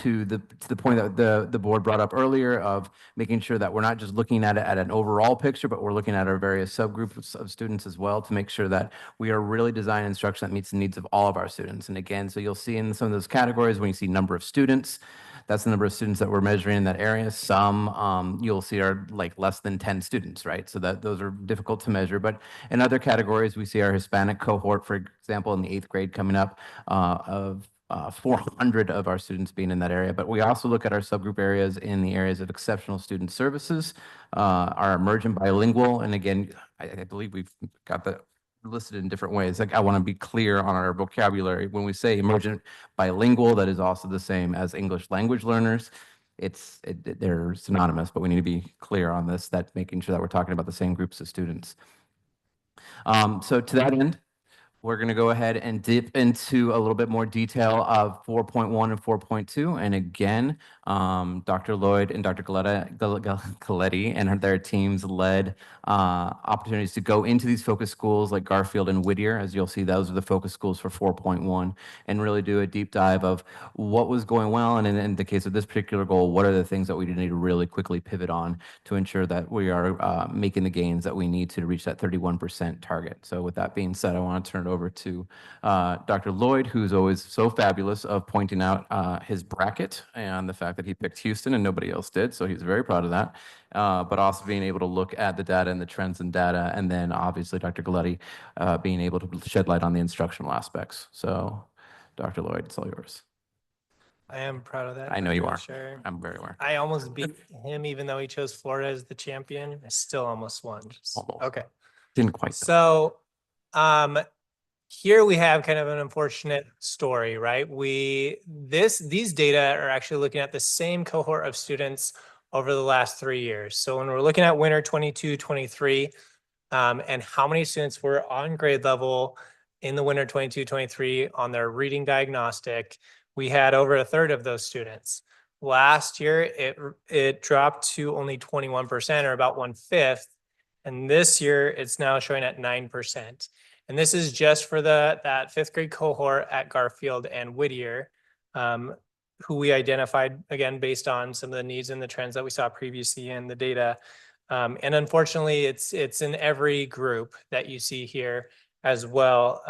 To the point that the board brought up earlier of making sure that we're not just looking at it at an overall picture, but we're looking at our various subgroups of students as well to make sure that we are really designing instruction that meets the needs of all of our students. And again, so you'll see in some of those categories when you see number of students, that's the number of students that we're measuring in that area. Some you'll see are like less than 10 students, right? So that those are difficult to measure. But in other categories, we see our Hispanic cohort, for example, in the 8th grade coming up of 400 of our students being in that area. But we also look at our subgroup areas in the areas of exceptional student services, our emergent bilingual. And again, I believe we've got that listed in different ways. Like I want to be clear on our vocabulary. When we say emergent bilingual, that is also the same as English language learners. They're synonymous, but we need to be clear on this, that making sure that we're talking about the same groups of students. So to that end, We're going to go ahead and dip into a little bit more detail of 4.1 and 4.2. And again, Dr. Lloyd and Dr. Coletti and their teams led opportunities to go into these focus schools like Garfield and Whittier. As you'll see, those are the focus schools for 4.1, and really do a deep dive of what was going well. And in the case of this particular goal, what are the things that we need to really quickly pivot on to ensure that we are making the gains that we need to reach that 31% target. So with that being said, I want to turn it over to Dr. Lloyd, who's always so fabulous of pointing out his bracket and the fact that he picked Houston and nobody else did. So he's very proud of that. But also being able to look at the data and the trends in data. And then obviously Dr. Galletti being able to shed light on the instructional aspects. So Dr. Lloyd, it's all yours. I am proud of that. I know you are. Sure. I'm very aware. I almost beat him, even though he chose Florida as the champion. I still almost won. Almost. Okay. Didn't quite. So, here we have kind of an unfortunate story, right? These data are actually looking at the same cohort of students over the last 3 years. So when we're looking at winter 22-23, and how many students were on grade level in the winter 22-23 on their reading diagnostic, we had over a third of those students. Last year, it dropped to only 21%, or about 1/5. And this year, it's now showing at 9%. And this is just for that fifth grade cohort at Garfield and Whittier, who we identified, again, based on some of the needs and the trends that we saw previously in the data. And unfortunately, it's in every group that you see here as well.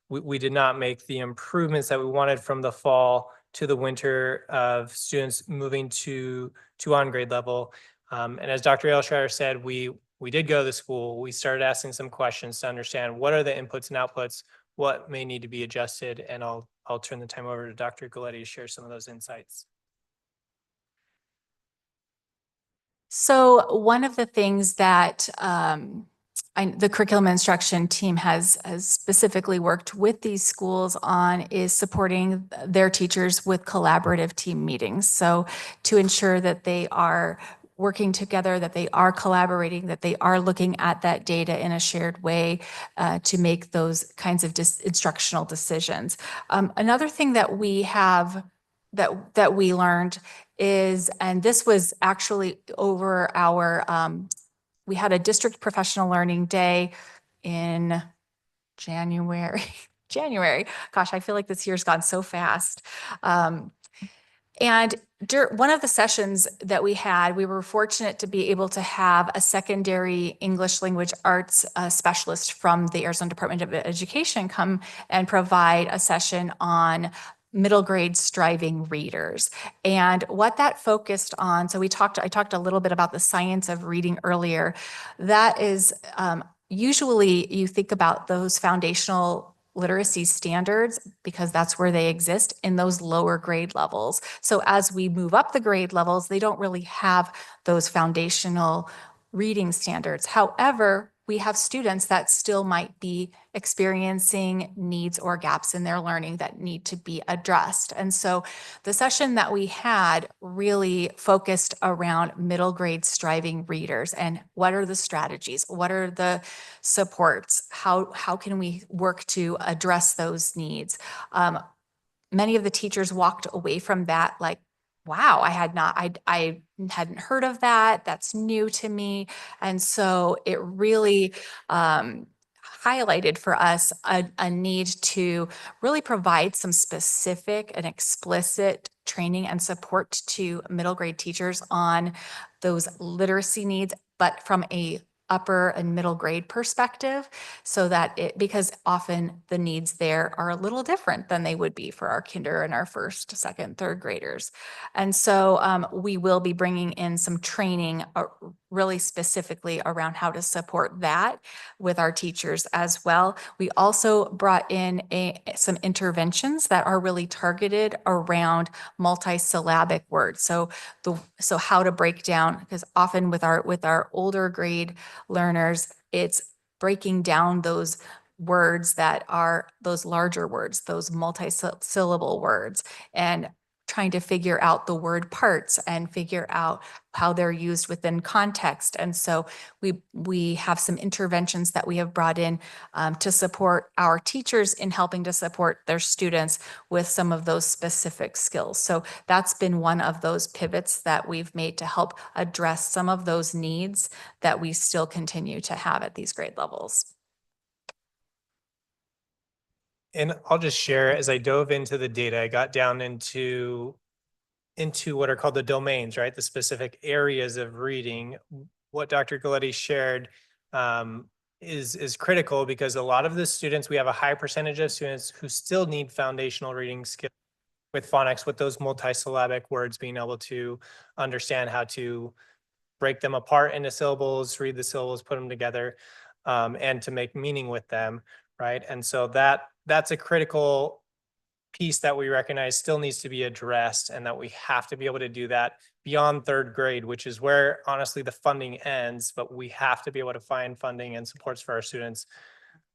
We did not make the improvements that we wanted from the fall to the winter of students moving to on grade level. And as Dr. Ailshire said, we did go to the school. We started asking some questions to understand what are the inputs and outputs, what may need to be adjusted, and I'll turn the time over to Dr. Galletti to share some of those insights. So one of the things that the curriculum instruction team has specifically worked with these schools on is supporting their teachers with collaborative team meetings. So to ensure that they are working together, that they are collaborating, that they are looking at that data in a shared way to make those kinds of instructional decisions. Another thing that we have that we learned is, and this was actually over our, we had a district professional learning day in January. Gosh, I feel like this year's gone so fast. And one of the sessions that we had, we were fortunate to be able to have a secondary English language arts specialist from the Arizona Department of Education come and provide a session on middle grade striving readers. And what that focused on, so I talked a little bit about the science of reading earlier. That is, usually you think about those foundational literacy standards because that's where they exist in those lower grade levels. So as we move up the grade levels, they don't really have those foundational reading standards. However, we have students that still might be experiencing needs or gaps in their learning that need to be addressed. And so the session that we had really focused around middle grade striving readers and what are the strategies, what are the supports, how can we work to address those needs. Many of the teachers walked away from that like, wow, I hadn't heard of that. That's new to me. And so it really highlighted for us a need to really provide some specific and explicit training and support to middle grade teachers on those literacy needs, but from a upper and middle grade perspective, so that because often the needs there are a little different than they would be for our kinder and our first, second, third graders. And so we will be bringing in some training really specifically around how to support that with our teachers as well. We also brought in some interventions that are really targeted around multisyllabic words. So how to break down, because often with our older grade learners, it's breaking down those words that are those larger words, those multisyllable words, and trying to figure out the word parts and figure out how they're used within context. And so we have some interventions that we have brought in to support our teachers in helping to support their students with some of those specific skills. So that's been one of those pivots that we've made to help address some of those needs that we still continue to have at these grade levels. And I'll just share, as I dove into the data, I got down into what are called the domains, right? The specific areas of reading. What Dr. Galetti shared is critical, because a lot of the students, we have a high percentage of students who still need foundational reading skills with phonics, with those multisyllabic words, being able to understand how to break them apart into syllables, read the syllables, put them together, and to make meaning with them, right? And so that's a critical piece that we recognize still needs to be addressed, and that we have to be able to do that beyond third grade, which is where honestly the funding ends, but we have to be able to find funding and supports for our students,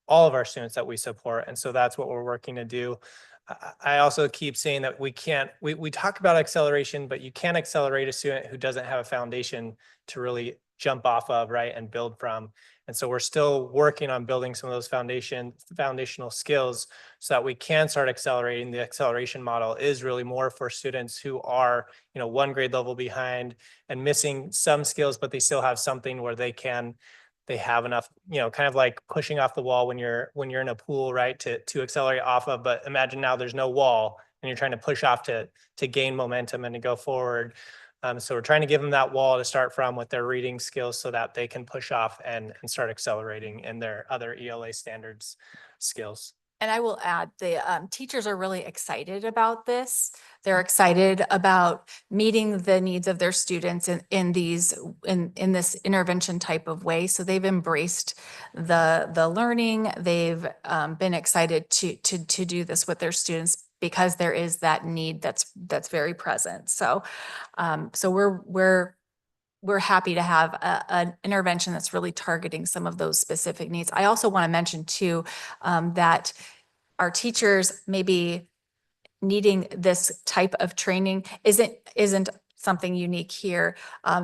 all of our students that we support. And so that's what we're working to do. I also keep saying that we talk about acceleration, but you can't accelerate a student who doesn't have a foundation to really jump off of, right, and build from. And so we're still working on building some of those foundational skills so that we can start accelerating. The acceleration model is really more for students who are, one grade level behind and missing some skills, but they still have something where they have enough, kind of like pushing off the wall when you're in a pool, right, to accelerate off of. But imagine now there's no wall and you're trying to push off to gain momentum and to go forward. So we're trying to give them that wall to start from with their reading skills so that they can push off and start accelerating in their other ELA standards skills. And I will add, the teachers are really excited about this. They're excited about meeting the needs of their students in this intervention type of way. So they've embraced the learning. They've been excited to do this with their students, because there is that need that's very present. So we're happy to have an intervention that's really targeting some of those specific needs. I also want to mention too, that our teachers maybe needing this type of training isn't something unique here.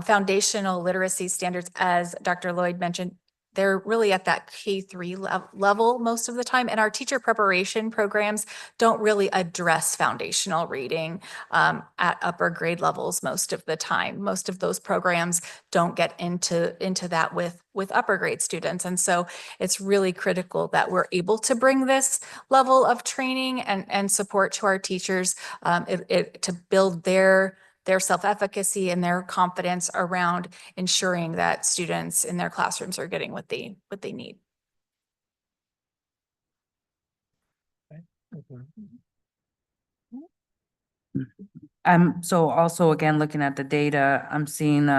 Foundational literacy standards, as Dr. Lloyd mentioned, they're really at that K-3 level most of the time. And our teacher preparation programs don't really address foundational reading at upper grade levels most of the time. Most of those programs don't get into that with upper grade students. And so it's really critical that we're able to bring this level of training and support to our teachers to build their self-efficacy and their confidence around ensuring that students in their classrooms are getting what they need. So also again, looking at the data, I'm seeing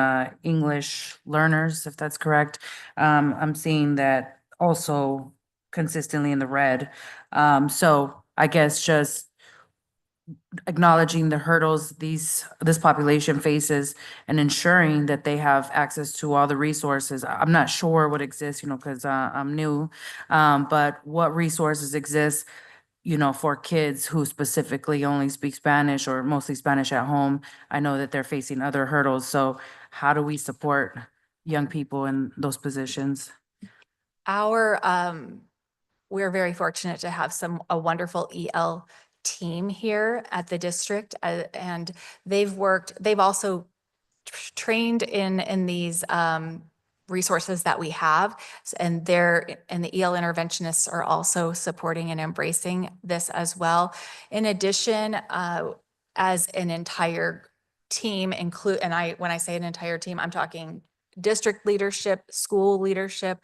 English learners, if that's correct. I'm seeing that also consistently in the red. So I guess just acknowledging the hurdles this population faces and ensuring that they have access to all the resources. I'm not sure what exists, because I'm new, but what resources exist, for kids who specifically only speak Spanish or mostly Spanish at home. I know that they're facing other hurdles. So how do we support young people in those positions? We're very fortunate to have a wonderful EL team here at the district, and they've also trained in these resources that we have, and the EL interventionists are also supporting and embracing this as well. In addition, as an entire team when I say an entire team, I'm talking district leadership, school leadership.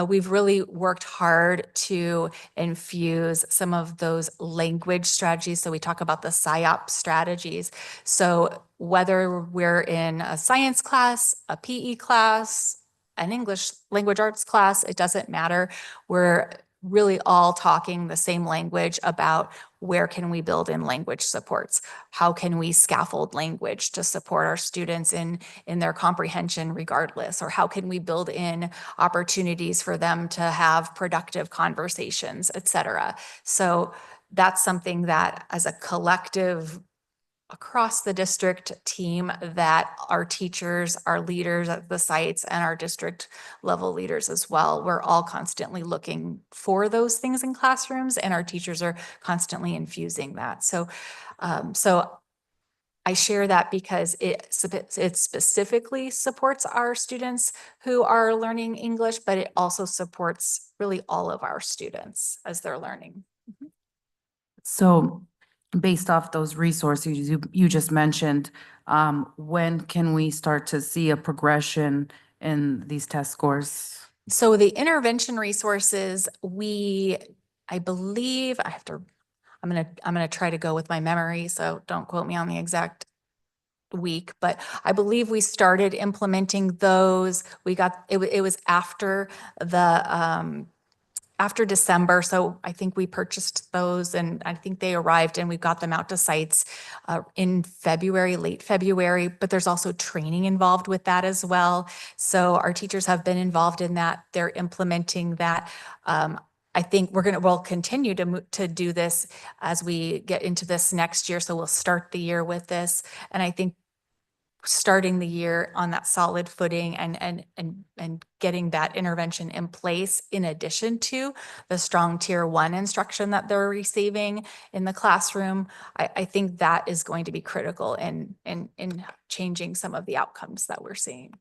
We've really worked hard to infuse some of those language strategies. So we talk about the SIOP strategies. So whether we're in a science class, a PE class, an English language arts class, it doesn't matter. We're really all talking the same language about where can we build in language supports? How can we scaffold language to support our students in their comprehension regardless? Or how can we build in opportunities for them to have productive conversations, et cetera? So that's something that as a collective across the district team that our teachers, our leaders at the sites, and our district level leaders as well, we're all constantly looking for those things in classrooms, and our teachers are constantly infusing that. So I share that because it specifically supports our students who are learning English, but it also supports really all of our students as they're learning. So based off those resources you just mentioned, when can we start to see a progression in these test scores? So the intervention resources, I believe I'm gonna try to go with my memory, so don't quote me on the exact week, but I believe we started implementing those. It was after after December, so I think we purchased those, and I think they arrived, and we got them out to sites in February, late February, but there's also training involved with that as well. So our teachers have been involved in that. They're implementing that. I think we'll continue to do this as we get into this next year. So we'll start the year with this. And I think starting the year on that solid footing and getting that intervention in place, in addition to the strong tier 1 instruction that they're receiving in the classroom, I think that is going to be critical in changing some of the outcomes that we're seeing.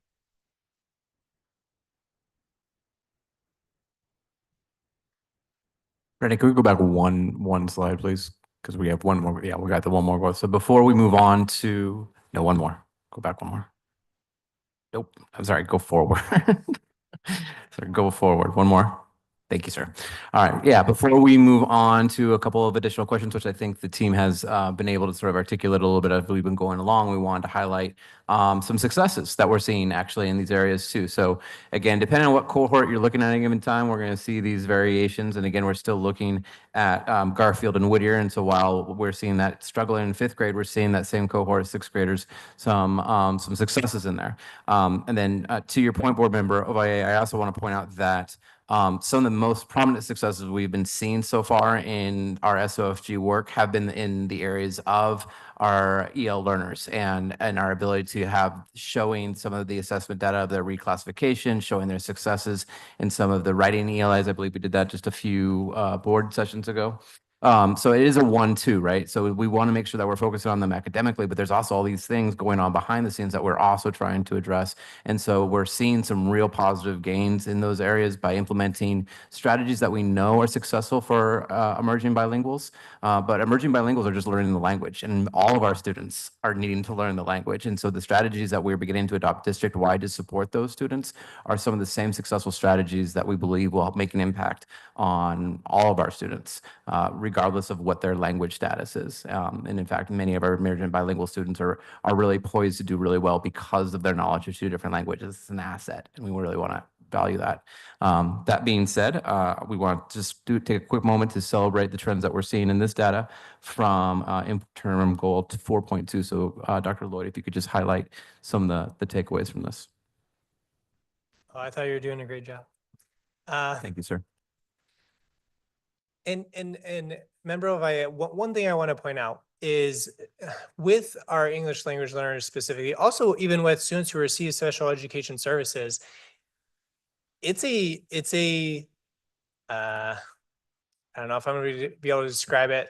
Renee, can we go back one slide, please? Because we have one more. Yeah, we got the one more. So before we move on to, no, one more. Go back one more. Nope. I'm sorry. Go forward. Sorry, go forward. One more. Thank you, sir. All right. Yeah. Before we move on to a couple of additional questions, which I think the team has been able to sort of articulate a little bit as we've been going along, we wanted to highlight some successes that we're seeing actually in these areas too. So again, depending on what cohort you're looking at any given time, we're going to see these variations. And again, we're still looking at Garfield and Whittier. And so while we're seeing that struggling in 5th grade, we're seeing that same cohort of 6th graders, some successes in there. And then to your point, board member Ovalle, I also want to point out that some of the most prominent successes we've been seeing so far in our SOFG work have been in the areas of our EL learners and our ability to have showing some of the assessment data of their reclassification, showing their successes in some of the writing ELIs. I believe we did that just a few board sessions ago. So it is a 1-2, right? So we want to make sure that we're focusing on them academically, but there's also all these things going on behind the scenes that we're also trying to address. And so we're seeing some real positive gains in those areas by implementing strategies that we know are successful for emerging bilinguals. But emerging bilinguals are just learning the language, and all of our students are needing to learn the language. And so the strategies that we're beginning to adopt district-wide to support those students are some of the same successful strategies that we believe will make an impact on all of our students, regardless of what their language status is. And in fact, many of our emerging bilingual students are really poised to do really well because of their knowledge of 2 different languages. It's an asset, and we really want to value that. That being said, we want to just take a quick moment to celebrate the trends that we're seeing in this data from interim goal to 4.2. So Dr. Lloyd, if you could just highlight some of the takeaways from this. Oh, I thought you were doing a great job. Thank you, sir. And member of one thing I want to point out is with our English language learners specifically, also even with students who receive special education services, it's a I don't know if I'm going to be able to describe it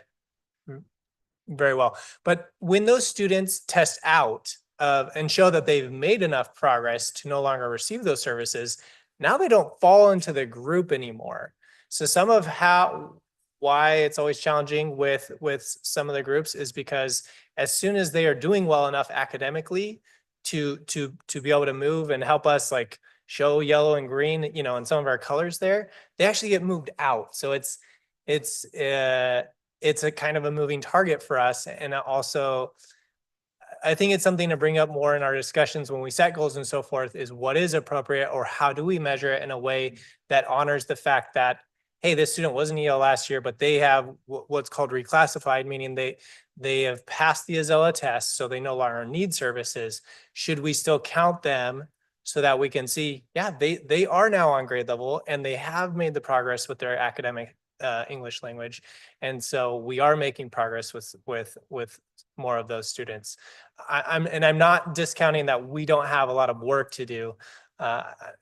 very well, but when those students test out and show that they've made enough progress to no longer receive those services, now they don't fall into the group anymore. So some of why it's always challenging with some of the groups is because as soon as they are doing well enough academically to be able to move and help us like show yellow and green, you know, and some of our colors there, they actually get moved out. So it's a kind of a moving target for us. And also, I think it's something to bring up more in our discussions when we set goals and so forth, is what is appropriate, or how do we measure it in a way that honors the fact that, hey, this student was in EL last year, but they have what's called reclassified, meaning they have passed the AZELA test, so they no longer need services. Should we still count them so that we can see, yeah, they are now on grade level and they have made the progress with their academic English language. And so we are making progress with more of those students. I'm not discounting that we don't have a lot of work to do.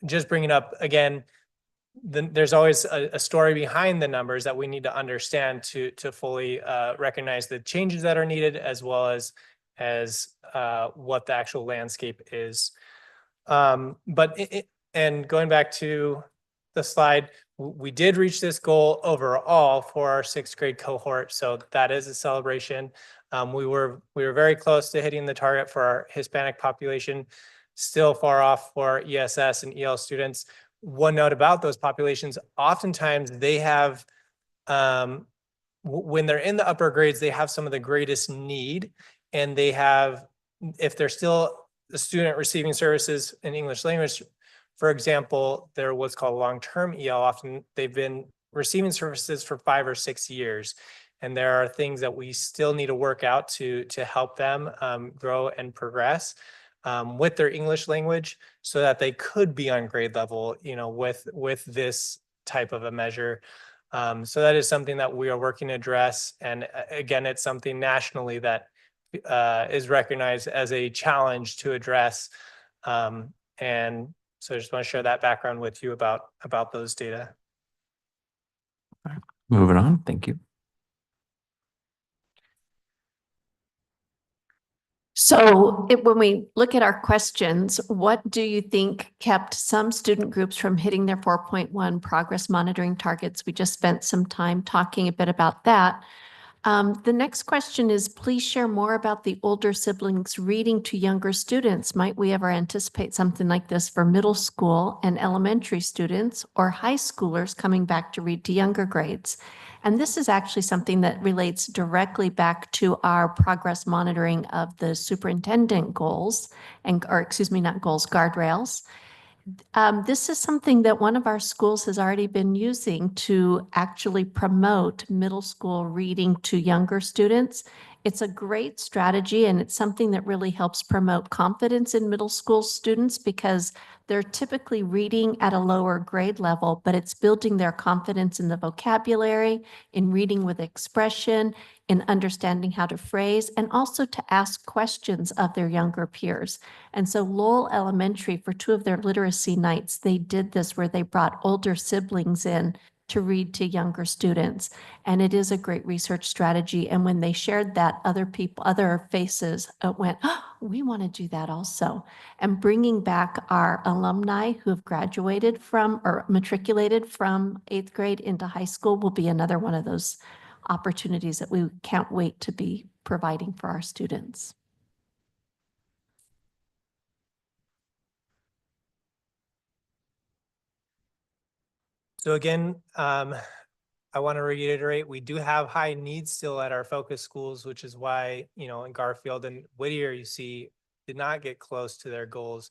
Just bringing up again, there's always a story behind the numbers that we need to understand to fully recognize the changes that are needed, as well as what the actual landscape is. And going back to the slide, we did reach this goal overall for our 6th grade cohort, so that is a celebration. We were very close to hitting the target for our Hispanic population, still far off for ESS and EL students. One note about those populations, oftentimes they have, when they're in the upper grades, they have some of the greatest need, and they have, if they're still a student receiving services in English language, for example, they're what's called long-term EL. Often they've been receiving services for 5 or 6 years. And there are things that we still need to work out to help them grow and progress with their English language, so that they could be on grade level, with this type of a measure. So that is something that we are working to address. And again, it's something nationally that is recognized as a challenge to address. And so I just want to share that background with you about those data. Moving on. Thank you. So when we look at our questions, what do you think kept some student groups from hitting their 4.1 progress monitoring targets? We just spent some time talking a bit about that. The next question is, please share more about the older siblings reading to younger students. Might we ever anticipate something like this for middle school and elementary students, or high schoolers coming back to read to younger grades? And this is actually something that relates directly back to our progress monitoring of the superintendent goals, not goals, guardrails. This is something that one of our schools has already been using to actually promote middle school reading to younger students. It's a great strategy, and it's something that really helps promote confidence in middle school students, because they're typically reading at a lower grade level, but it's building their confidence in the vocabulary, in reading with expression, in understanding how to phrase, and also to ask questions of their younger peers. And so Lowell Elementary, for 2 of their literacy nights, they did this where they brought older siblings in to read to younger students. And it is a great research strategy. And when they shared that, other faces went, oh, we want to do that also. And bringing back our alumni who have graduated from or matriculated from 8th grade into high school will be another one of those opportunities that we can't wait to be providing for our students. So again, I want to reiterate, we do have high needs still at our focus schools, which is why, in Garfield and Whittier, you see, did not get close to their goals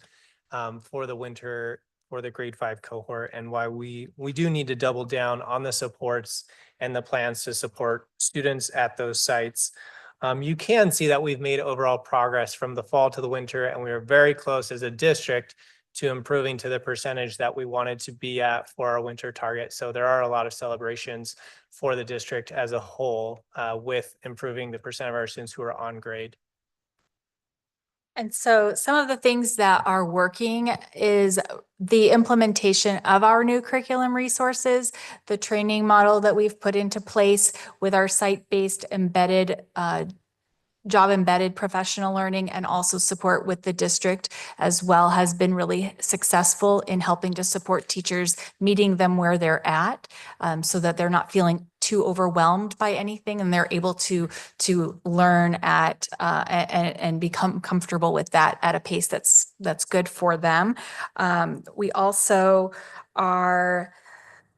for the winter, for the grade 5 cohort, and why we do need to double down on the supports and the plans to support students at those sites. You can see that we've made overall progress from the fall to the winter, and we are very close as a district to improving to the percentage that we wanted to be at for our winter target. So there are a lot of celebrations for the district as a whole with improving the percent of our students who are on grade. And so some of the things that are working is the implementation of our new curriculum resources, the training model that we've put into place with our site-based embedded job-embedded professional learning, and also support with the district as well, has been really successful in helping to support teachers, meeting them where they're at, so that they're not feeling too overwhelmed by anything, and they're able to learn at and become comfortable with that at a pace that's good for them. We also are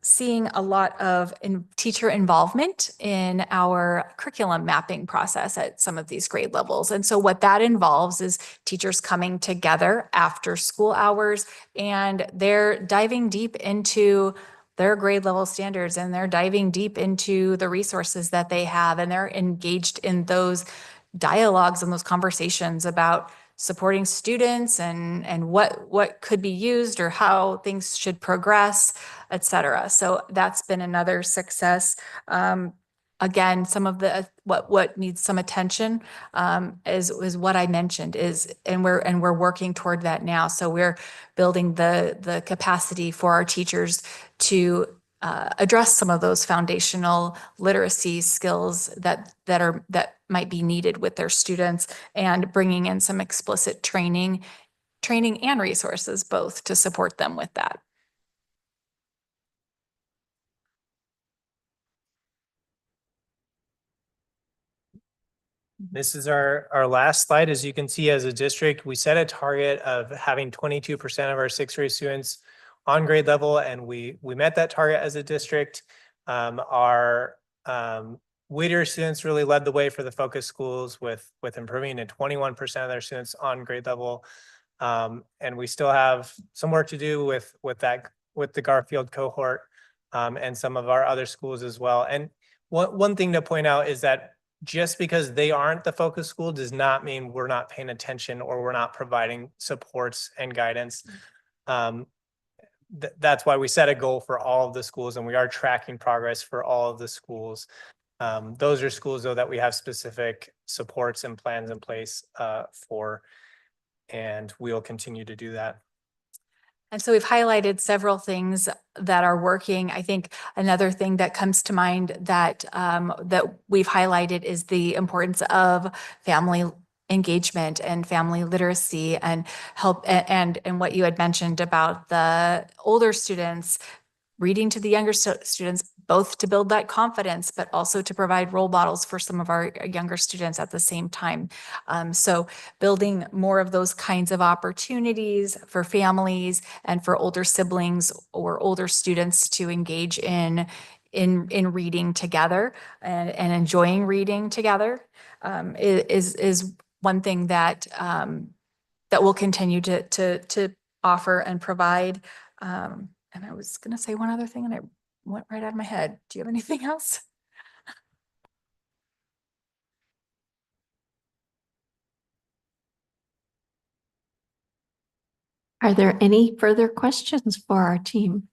seeing a lot of teacher involvement in our curriculum mapping process at some of these grade levels. And so what that involves is teachers coming together after school hours, and they're diving deep into their grade level standards, and they're diving deep into the resources that they have, and they're engaged in those dialogues and those conversations about supporting students and what could be used or how things should progress, et cetera. So that's been another success. Again, some of the what needs some attention is what I mentioned and we're working toward that now. So we're building the capacity for our teachers to address some of those foundational literacy skills that might be needed with their students, and bringing in some explicit training and resources both to support them with that. This is our last slide. As you can see, as a district, we set a target of having 22% of our sixth grade students on grade level, and we met that target as a district. Our Whittier students really led the way for the focus schools with improving to 21% of their students on grade level. And we still have some work to do with the Garfield cohort and some of our other schools as well. And one thing to point out is that just because they aren't the focus school does not mean we're not paying attention or we're not providing supports and guidance. That's why we set a goal for all of the schools, and we are tracking progress for all of the schools. Those are schools, though, that we have specific supports and plans in place for, and we'll continue to do that. And so we've highlighted several things that are working. I think another thing that comes to mind that we've highlighted is the importance of family engagement and family literacy and help, and what you had mentioned about the older students reading to the younger students, both to build that confidence, but also to provide role models for some of our younger students at the same time. So building more of those kinds of opportunities for families and for older siblings or older students to engage in reading together and enjoying reading together is one thing that that we'll continue to offer and provide. And I was going to say one other thing and it went right out of my head. Do you have anything else? Are there any further questions for our team?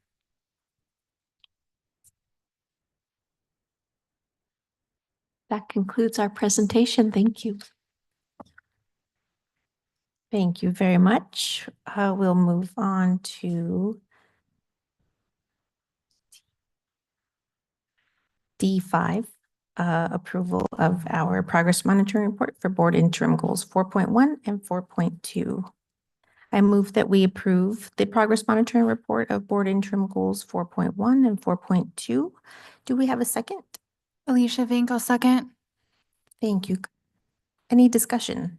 That concludes our presentation. Thank you. Thank you very much. We'll move on to D5, approval of our progress monitoring report for board interim goals 4.1 and 4.2. I move that we approve the progress monitoring report of board interim goals 4.1 and 4.2. Do we have a second? Alicia Vink, I'll second. Thank you. Any discussion?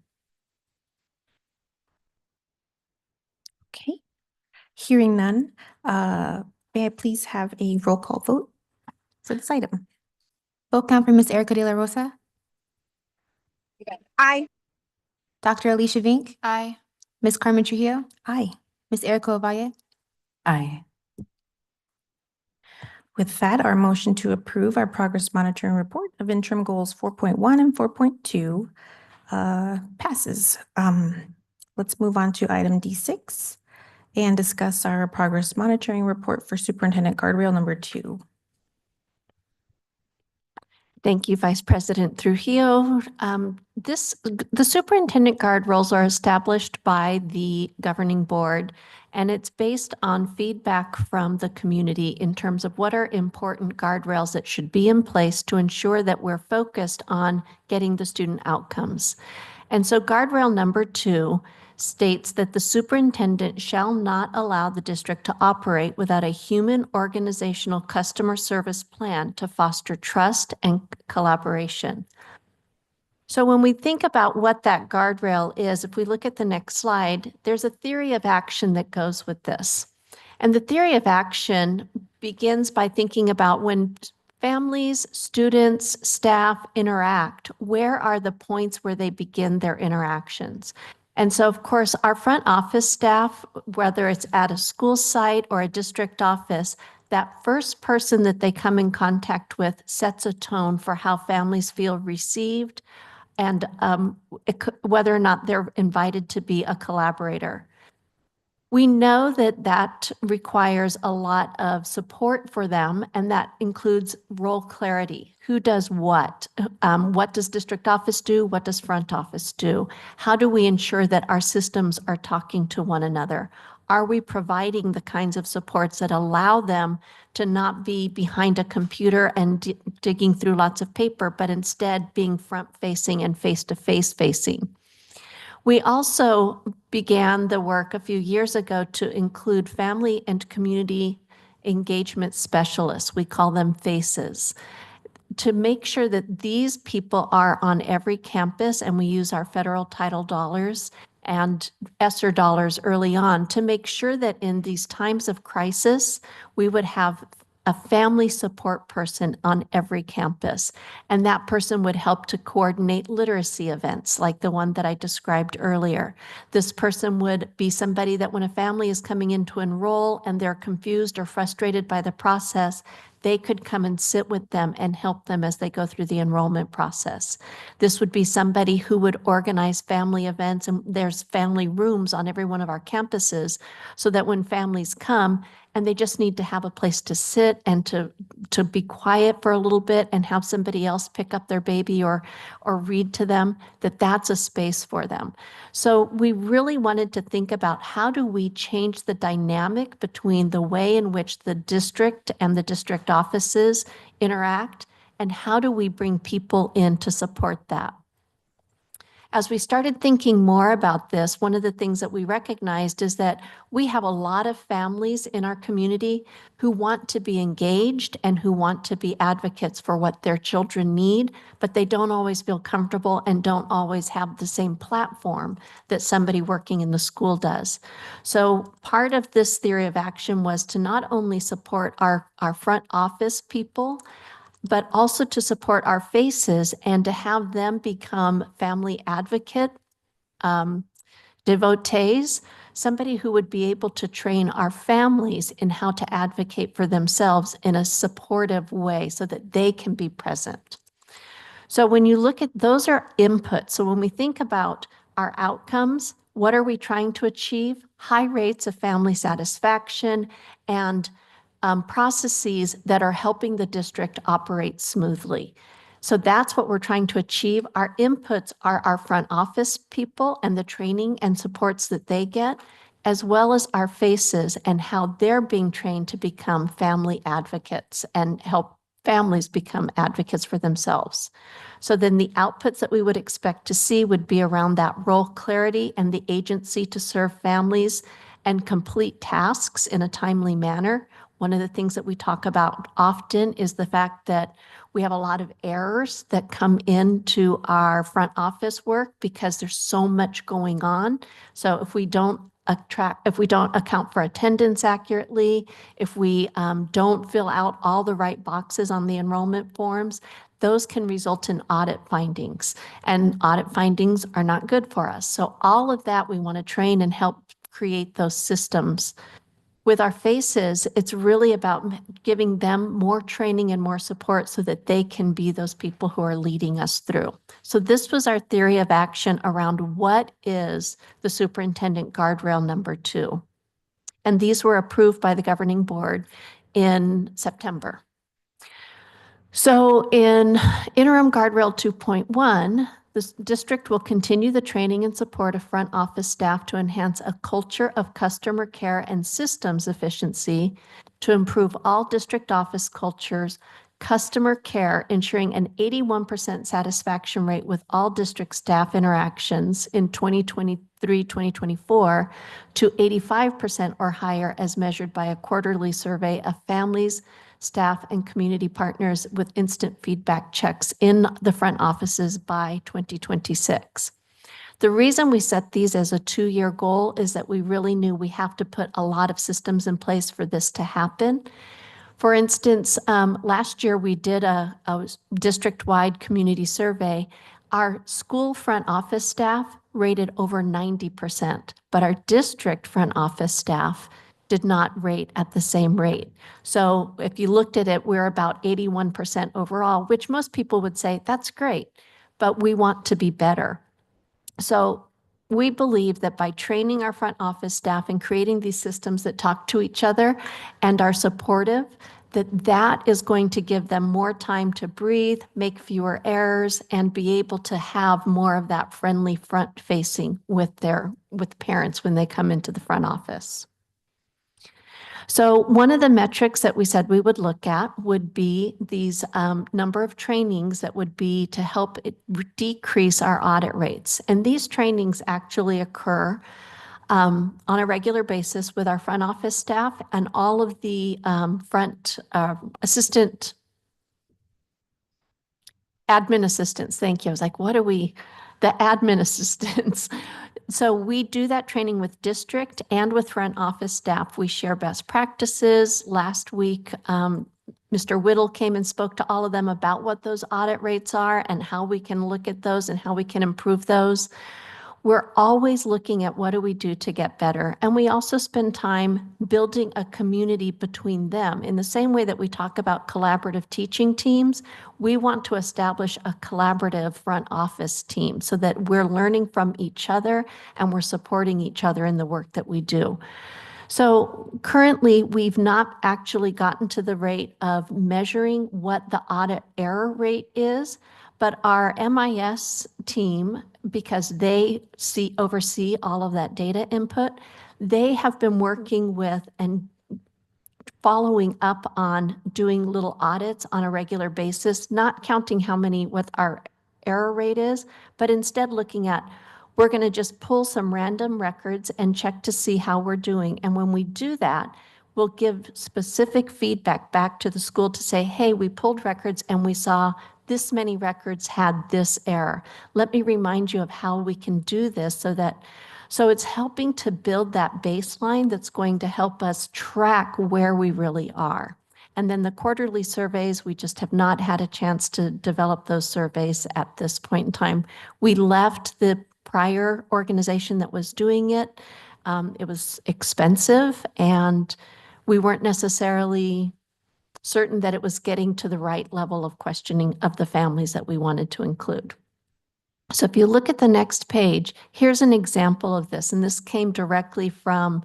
Okay. Hearing none, may I please have a roll call vote for this item? Vote count for Ms. Erica De La Rosa. Aye. Dr. Alicia Vink. Aye. Ms. Carmen Trujillo. Aye. Ms. Erica Ovalle. Aye. With that, our motion to approve our progress monitoring report of interim goals 4.1 and 4.2 passes. Let's move on to item D6 and discuss our progress monitoring report for Superintendent Guardrail number 2. Thank you, Vice President Trujillo. The superintendent guardrails are established by the governing board, and it's based on feedback from the community in terms of what are important guardrails that should be in place to ensure that we're focused on getting the student outcomes. And so guardrail number 2 states that the superintendent shall not allow the district to operate without a human organizational customer service plan to foster trust and collaboration. So when we think about what that guardrail is, if we look at the next slide, there's a theory of action that goes with this. And the theory of action begins by thinking about when families, students, staff interact, where are the points where they begin their interactions? And so, of course, our front office staff, whether it's at a school site or a district office, that first person that they come in contact with sets a tone for how families feel received, and whether or not they're invited to be a collaborator. We know that that requires a lot of support for them, and that includes role clarity. Who does what? What does district office do? What does front office do? How do we ensure that our systems are talking to one another? Are we providing the kinds of supports that allow them to not be behind a computer and digging through lots of paper, but instead being front-facing and face-to-face facing? We also began the work a few years ago to include family and community engagement specialists. We call them FACES, to make sure that these people are on every campus, and we use our federal title dollars and ESSER dollars early on to make sure that in these times of crisis, we would have a family support person on every campus. And that person would help to coordinate literacy events like the one that I described earlier. This person would be somebody that when a family is coming in to enroll and they're confused or frustrated by the process, they could come and sit with them and help them as they go through the enrollment process. This would be somebody who would organize family events, and there's family rooms on every one of our campuses so that when families come and they just need to have a place to sit and to be quiet for a little bit and have somebody else pick up their baby or read to them, that's a space for them. So we really wanted to think about how do we change the dynamic between the way in which the district and the district offices interact, and how do we bring people in to support that? As we started thinking more about this, one of the things that we recognized is that we have a lot of families in our community who want to be engaged and who want to be advocates for what their children need, but they don't always feel comfortable and don't always have the same platform that somebody working in the school does. So part of this theory of action was to not only support our front office people, but also to support our FACES and to have them become family advocate devotees, somebody who would be able to train our families in how to advocate for themselves in a supportive way so that they can be present. So when you look at, those are inputs. So when we think about our outcomes, what are we trying to achieve? High rates of family satisfaction and processes that are helping the district operate smoothly. So that's what we're trying to achieve. Our inputs are our front office people and the training and supports that they get, as well as our FACES and how they're being trained to become family advocates and help families become advocates for themselves. So then the outputs that we would expect to see would be around that role clarity and the agency to serve families and complete tasks in a timely manner. One of the things that we talk about often is the fact that we have a lot of errors that come into our front office work because there's so much going on. So if we don't account for attendance accurately, if we don't fill out all the right boxes on the enrollment forms, those can result in audit findings, and audit findings are not good for us. So all of that we want to train and help create those systems. With our FACES, it's really about giving them more training and more support so that they can be those people who are leading us through. So this was our theory of action around what is the superintendent guardrail number 2. And these were approved by the governing board in September. So in interim guardrail 2.1, the district will continue the training and support of front office staff to enhance a culture of customer care and systems efficiency to improve all district office cultures, customer care, ensuring an 81% satisfaction rate with all district staff interactions in 2023-2024 to 85% or higher as measured by a quarterly survey of families, staff, and community partners with instant feedback checks in the front offices by 2026. The reason we set these as a 2-year goal is that we really knew we have to put a lot of systems in place for this to happen. For instance, last year we did a district-wide community survey. Our school front office staff rated over 90%, but our district front office staff did not rate at the same rate. So if you looked at it, we're about 81% overall, which most people would say, that's great. but we want to be better. So we believe that by training our front office staff and creating these systems that talk to each other and are supportive, that is going to give them more time to breathe, make fewer errors, and be able to have more of that friendly front facing with parents when they come into the front office. So one of the metrics that we said we would look at would be these number of trainings that would be to help decrease our audit rates. And these trainings actually occur on a regular basis with our front office staff and all of the front admin assistants. Thank you. I was like, what are we? The admin assistants. So we do that training with district and with front office staff. We share best practices. Last week, Mr. Whittle came and spoke to all of them about what those audit rates are and how we can look at those and how we can improve those. We're always looking at what do we do to get better. And we also spend time building a community between them. In the same way that we talk about collaborative teaching teams, we want to establish a collaborative front office team so that we're learning from each other and we're supporting each other in the work that we do. So currently, we've not actually gotten to the rate of measuring what the audit error rate is, but our MIS team, because they oversee all of that data input, they have been working with and following up on doing little audits on a regular basis, not counting what our error rate is, but instead looking at, we're going to just pull some random records and check to see how we're doing. And when we do that, we'll give specific feedback back to the school to say, hey, we pulled records and we saw this many records had this error. Let me remind you of how we can do this so it's helping to build that baseline that's going to help us track where we really are. And then the quarterly surveys, we just have not had a chance to develop those surveys at this point in time. We left the prior organization that was doing it. It was expensive and we weren't necessarily certain that it was getting to the right level of questioning of the families that we wanted to include. So if you look at the next page, here's an example of this, and this came directly from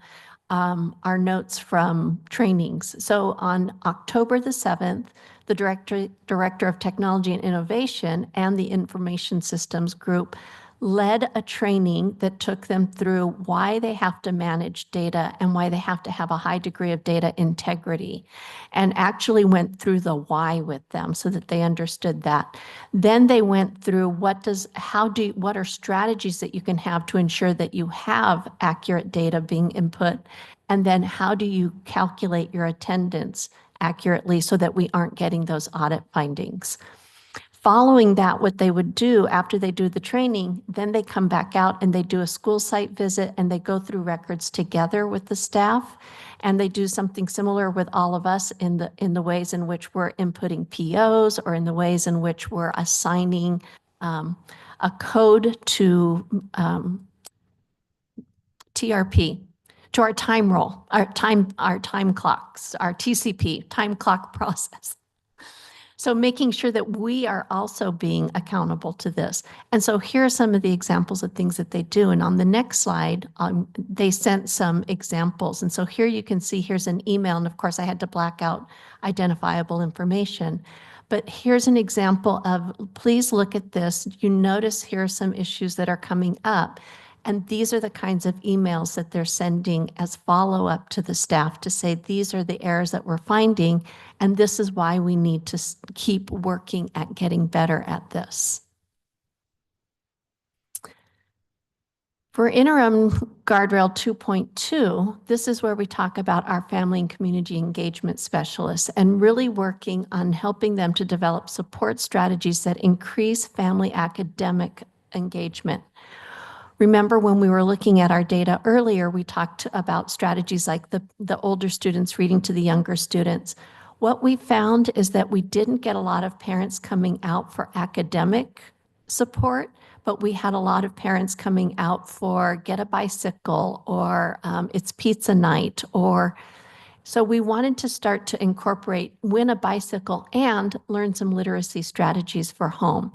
our notes from trainings. So on October the 7th, the Director of Technology and Innovation and the Information Systems Group led a training that took them through why they have to manage data and why they have to have a high degree of data integrity, and actually went through the why with them so that they understood that. Then they went through what are strategies that you can have to ensure that you have accurate data being input, and then how do you calculate your attendance accurately so that we aren't getting those audit findings. Following that, what they would do after they do the training, then they come back out and they do a school site visit and they go through records together with the staff. And they do something similar with all of us in the ways in which we're inputting POs or in the ways in which we're assigning a code to TRP, to our time roll, our time clocks, our TCP, time clock process. So making sure that we are also being accountable to this. And so here are some of the examples of things that they do. And on the next slide, they sent some examples. And so here you can see, here's an email. And of course, I had to black out identifiable information. But here's an example of, please look at this. You notice here are some issues that are coming up. And these are the kinds of emails that they're sending as follow-up to the staff to say, these are the errors that we're finding, and this is why we need to keep working at getting better at this. For Interim Guardrail 2.2, this is where we talk about our family and community engagement specialists and really working on helping them to develop support strategies that increase family academic engagement. Remember when we were looking at our data earlier, we talked about strategies like the older students reading to the younger students. What we found is that we didn't get a lot of parents coming out for academic support, but we had a lot of parents coming out for get a bicycle or it's pizza night, or so we wanted to start to incorporate win a bicycle and learn some literacy strategies for home.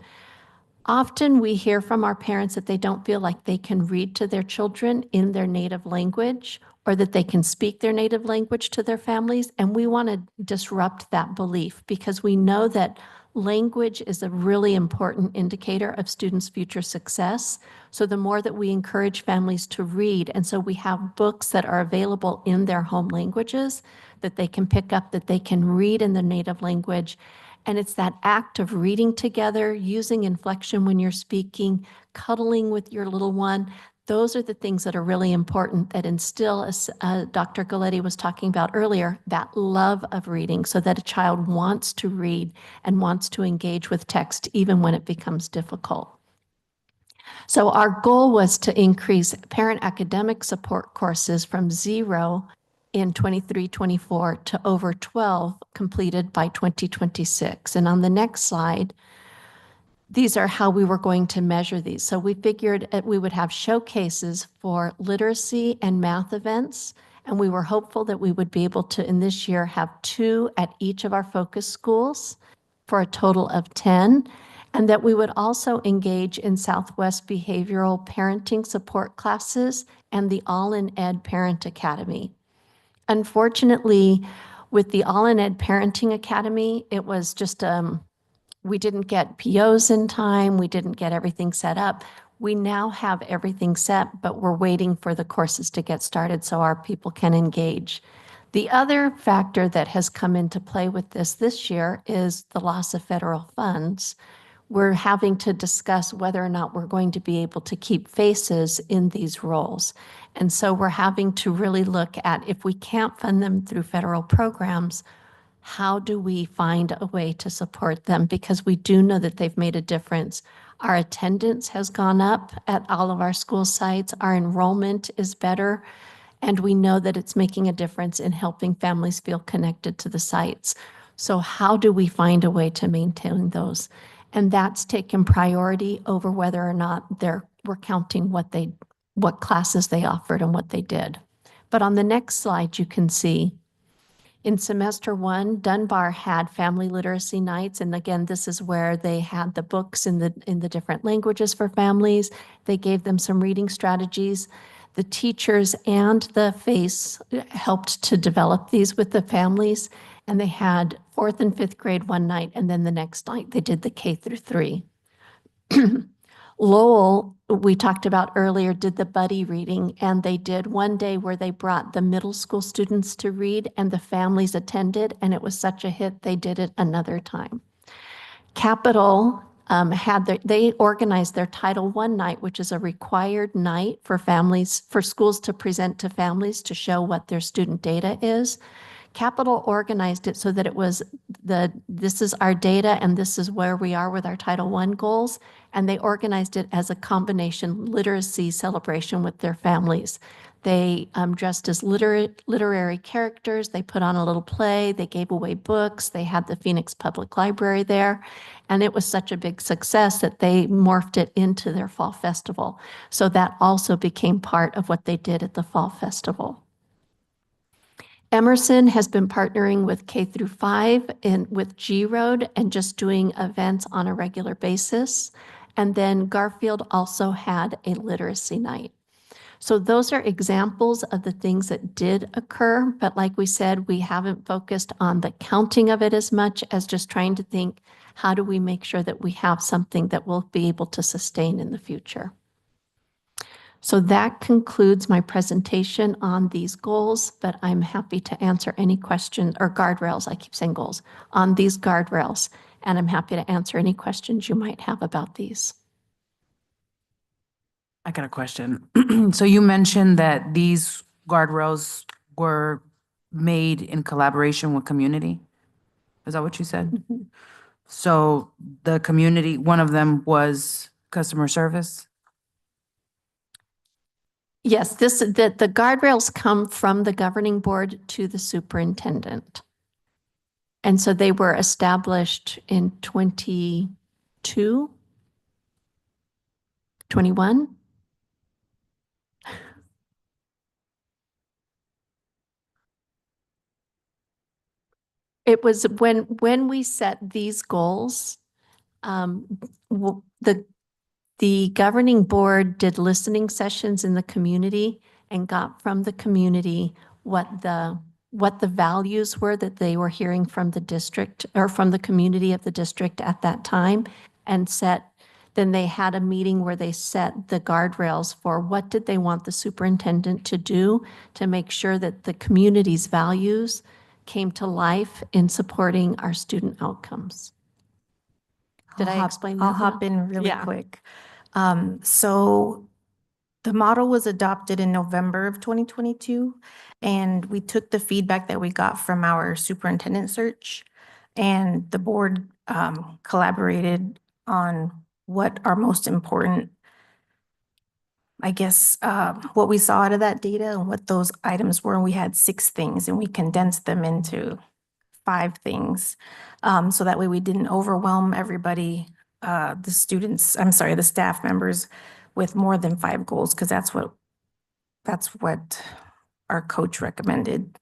Often we hear from our parents that they don't feel like they can read to their children in their native language or that they can speak their native language to their families. And we want to disrupt that belief because we know that language is a really important indicator of students' future success. So the more that we encourage families to read, and so we have books that are available in their home languages that they can pick up, that they can read in their native language. And it's that act of reading together, using inflection when you're speaking, cuddling with your little one. Those are the things that are really important that instill, as Dr. Galletti was talking about earlier, that love of reading so that a child wants to read and wants to engage with text even when it becomes difficult. So our goal was to increase parent academic support courses from 0 in 23-24 to over 12 completed by 2026. And on the next slide, these are how we were going to measure these. So we figured we would have showcases for literacy and math events, and we were hopeful that we would be able to, in this year, have 2 at each of our focus schools for a total of 10, and that we would also engage in Southwest Behavioral Parenting Support classes and the All in Ed Parent Academy. Unfortunately, with the All in Ed Parenting Academy, it was just we didn't get POs in time. We didn't get everything set up. We now have everything set, but we're waiting for the courses to get started so our people can engage. The other factor that has come into play with this year is the loss of federal funds. We're having to discuss whether or not we're going to be able to keep faces in these roles. And so we're having to really look at, if we can't fund them through federal programs, how do we find a way to support them? Because we do know that they've made a difference. Our attendance has gone up at all of our school sites. Our enrollment is better. And we know that it's making a difference in helping families feel connected to the sites. So how do we find a way to maintain those? And that's taken priority over whether or not we're counting what classes they offered and what they did. But on the next slide, you can see in semester 1, Dunbar had family literacy nights. And again, this is where they had the books in the different languages for families. They gave them some reading strategies. The teachers and the FACE helped to develop these with the families. And they had 4th and 5th grade one night, and then the next night they did the K through 3. Lowell, we talked about earlier, did the buddy reading, and they did one day where they brought the middle school students to read and the families attended, and it was such a hit, they did it another time. Capital they organized their Title I night, which is a required night for families, for schools to present to families to show what their student data is. Capital organized it so that it was this is our data and this is where we are with our Title I goals. And they organized it as a combination literacy celebration with their families. They dressed as literary characters. They put on a little play. They gave away books. They had the Phoenix Public Library there. And it was such a big success that they morphed it into their fall festival. So that also became part of what they did at the fall festival. Emerson has been partnering with K through 5 and with G Road and just doing events on a regular basis. And then Garfield also had a literacy night. So those are examples of the things that did occur. But like we said, we haven't focused on the counting of it as much as just trying to think, how do we make sure that we have something that we'll be able to sustain in the future? So that concludes my presentation on these goals, but I'm happy to answer any questions, or guardrails, I keep saying goals, on these guardrails, and I'm happy to answer any questions you might have about these. I got a question. So you mentioned that these guardrails were made in collaboration with community? Is that what you said? Mm-hmm. So the community, one of them was customer service? Yes, the guardrails come from the governing board to the superintendent. And so they were established in 22, 21. It was when we set these goals, the The governing board did listening sessions in the community and got from the community what the values were that they were hearing from the district or from the community of the district at that time, and then they had a meeting where they set the guardrails for what did they want the superintendent to do to make sure that the community's values came to life in supporting our student outcomes. Did I explain that I'll well? hop in really Yeah. quick. So the model was adopted in November of 2022, and we took the feedback that we got from our superintendent search, and the board collaborated on what are most important, I guess, what we saw out of that data and what those items were. We had 6 things, and we condensed them into 5 things. So that way we didn't overwhelm everybody, the staff members with more than 5 goals, because that's what our coach recommended.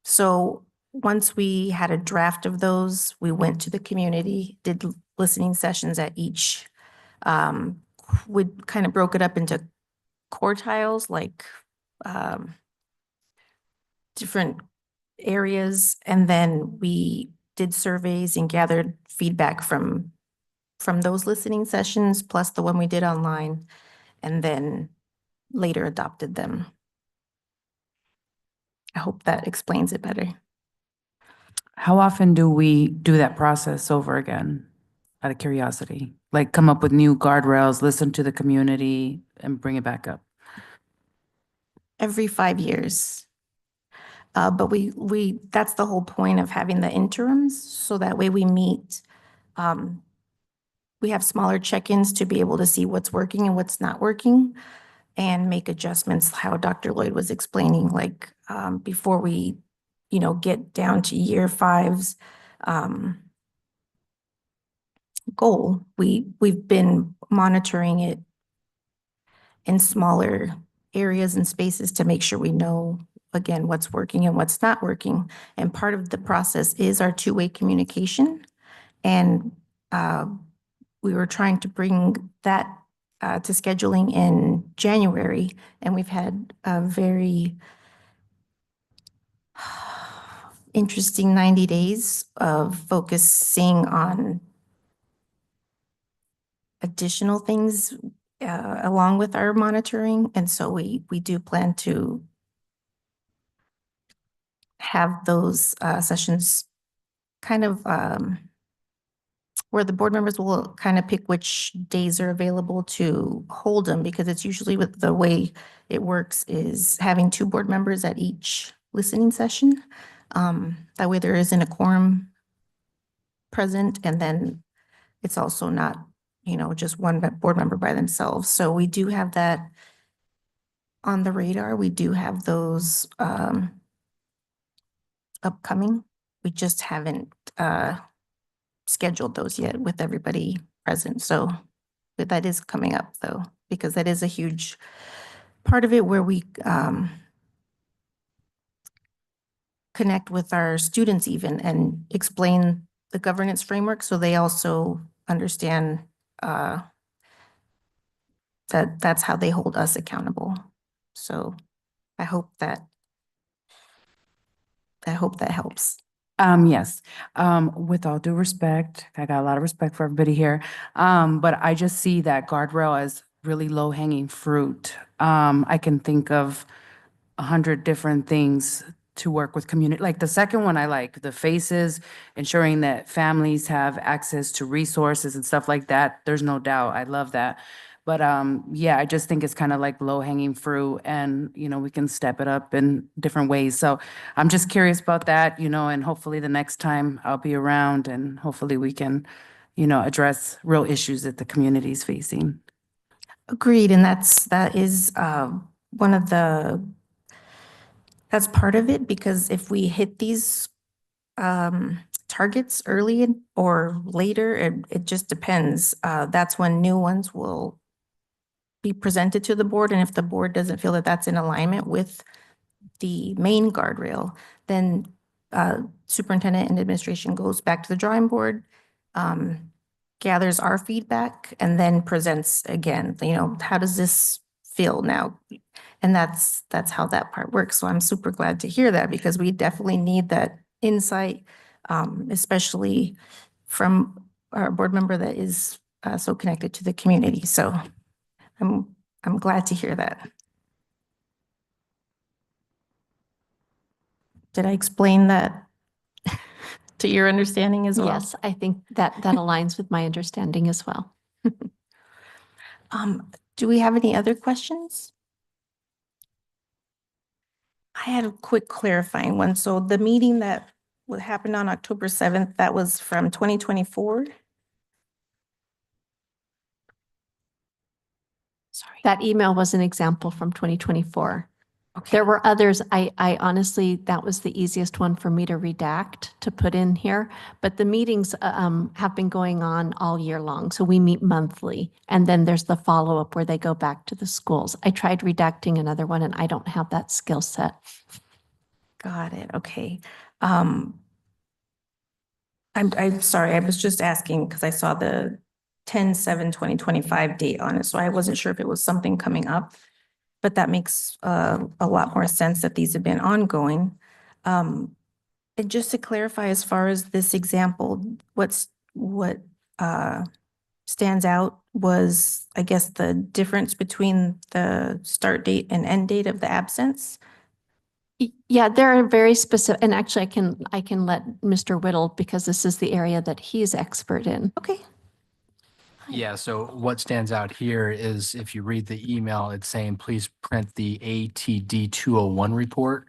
So once we had a draft of those, we went to the community, did listening sessions at each. We kind of broke it up into quartiles, like different areas, and then we did surveys and gathered feedback from those listening sessions, plus the one we did online, and then later adopted them. I hope that explains it better. How often do we do that process over again? Out of curiosity, like come up with new guardrails, listen to the community and bring it back up? Every 5 years. But that's the whole point of having the interims, so that way we meet. We have smaller check-ins to be able to see what's working and what's not working and make adjustments, how Dr. Lloyd was explaining, like before we, get down to year 5's goal. We've been monitoring it in smaller areas and spaces to make sure we know, again, what's working and what's not working. And part of the process is our 2-way communication. And we were trying to bring that to scheduling in January, and we've had a very interesting 90 days of focusing on additional things along with our monitoring. And so we do plan to have those sessions kind of where the board members will kind of pick which days are available to hold them, because it's usually with the way it works is having 2 board members at each listening session. That way there isn't a quorum present, and then it's also not, just one board member by themselves. So we do have that on the radar. We do have those upcoming. We just haven't scheduled those yet with everybody present. So but that is coming up though, because that is a huge part of it where we connect with our students even and explain the governance framework, so they also understand that that's how they hold us accountable. So I hope that helps. Yes, with all due respect, I got a lot of respect for everybody here. But I just see that guardrail as really low hanging fruit. I can think of 100 different things to work with community. Like the second one, I like the faces, ensuring that families have access to resources and stuff like that. There's no doubt. I love that. But yeah, I just think it's kind of like low hanging fruit, and we can step it up in different ways. So I'm just curious about that, and hopefully the next time I'll be around, and hopefully we can, address real issues that the community is facing. Agreed, and that is one of that's part of it, because if we hit these targets early or later, it just depends. That's when new ones will be presented to the board, and if the board doesn't feel that that's in alignment with the main guardrail, then superintendent and administration goes back to the drawing board, gathers our feedback and then presents again, how does this feel now? And that's how that part works. So I'm super glad to hear that because we definitely need that insight, especially from our board member that is so connected to the community. So I'm glad to hear that. Did I explain that to your understanding as well? Yes, I think that aligns with my understanding as well. Do we have any other questions? I had a quick clarifying one. So the meeting that would happen on October 7th, that was from 2024? Sorry. That email was an example from 2024. Okay. There were others. I honestly, that was the easiest one for me to redact, to put in here. But the meetings have been going on all year long. So we meet monthly. And then there's the follow-up where they go back to the schools. I tried redacting another one and I don't have that skill set. Got it. Okay. I'm sorry. I was just asking because I saw the 10/7/2025 date on it. So I wasn't sure if it was something coming up. But that makes a lot more sense that these have been ongoing. And just to clarify, as far as this example, what stands out was, I guess, the difference between the start date and end date of the absence. Yeah, there are very specific, and actually I can let Mr. Whittle, because this is the area that he's expert in. Okay. Yeah, so what stands out here is if you read the email, it's saying, please print the ATD 201 report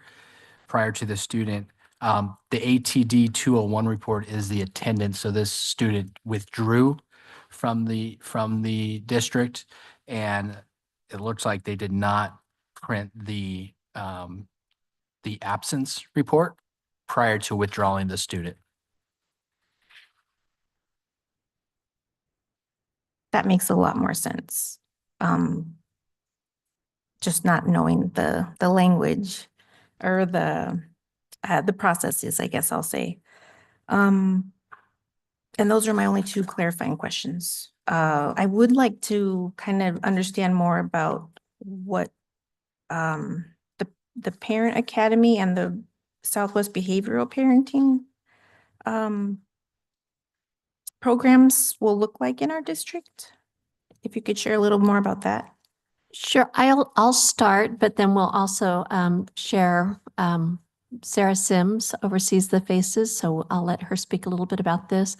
prior to the student. The ATD 201 report is the attendance. So this student withdrew from the district, and it looks like they did not print the absence report prior to withdrawing the student. That makes a lot more sense. Just not knowing the language or the processes, I guess I'll say. And those are my only two clarifying questions. I would like to kind of understand more about what the Parent Academy and the Southwest Behavioral Parenting programs will look like in our district. If you could share a little more about that. Sure, I'll start, but then we'll also share. Sarah Sims oversees the FACES, so I'll let her speak a little bit about this.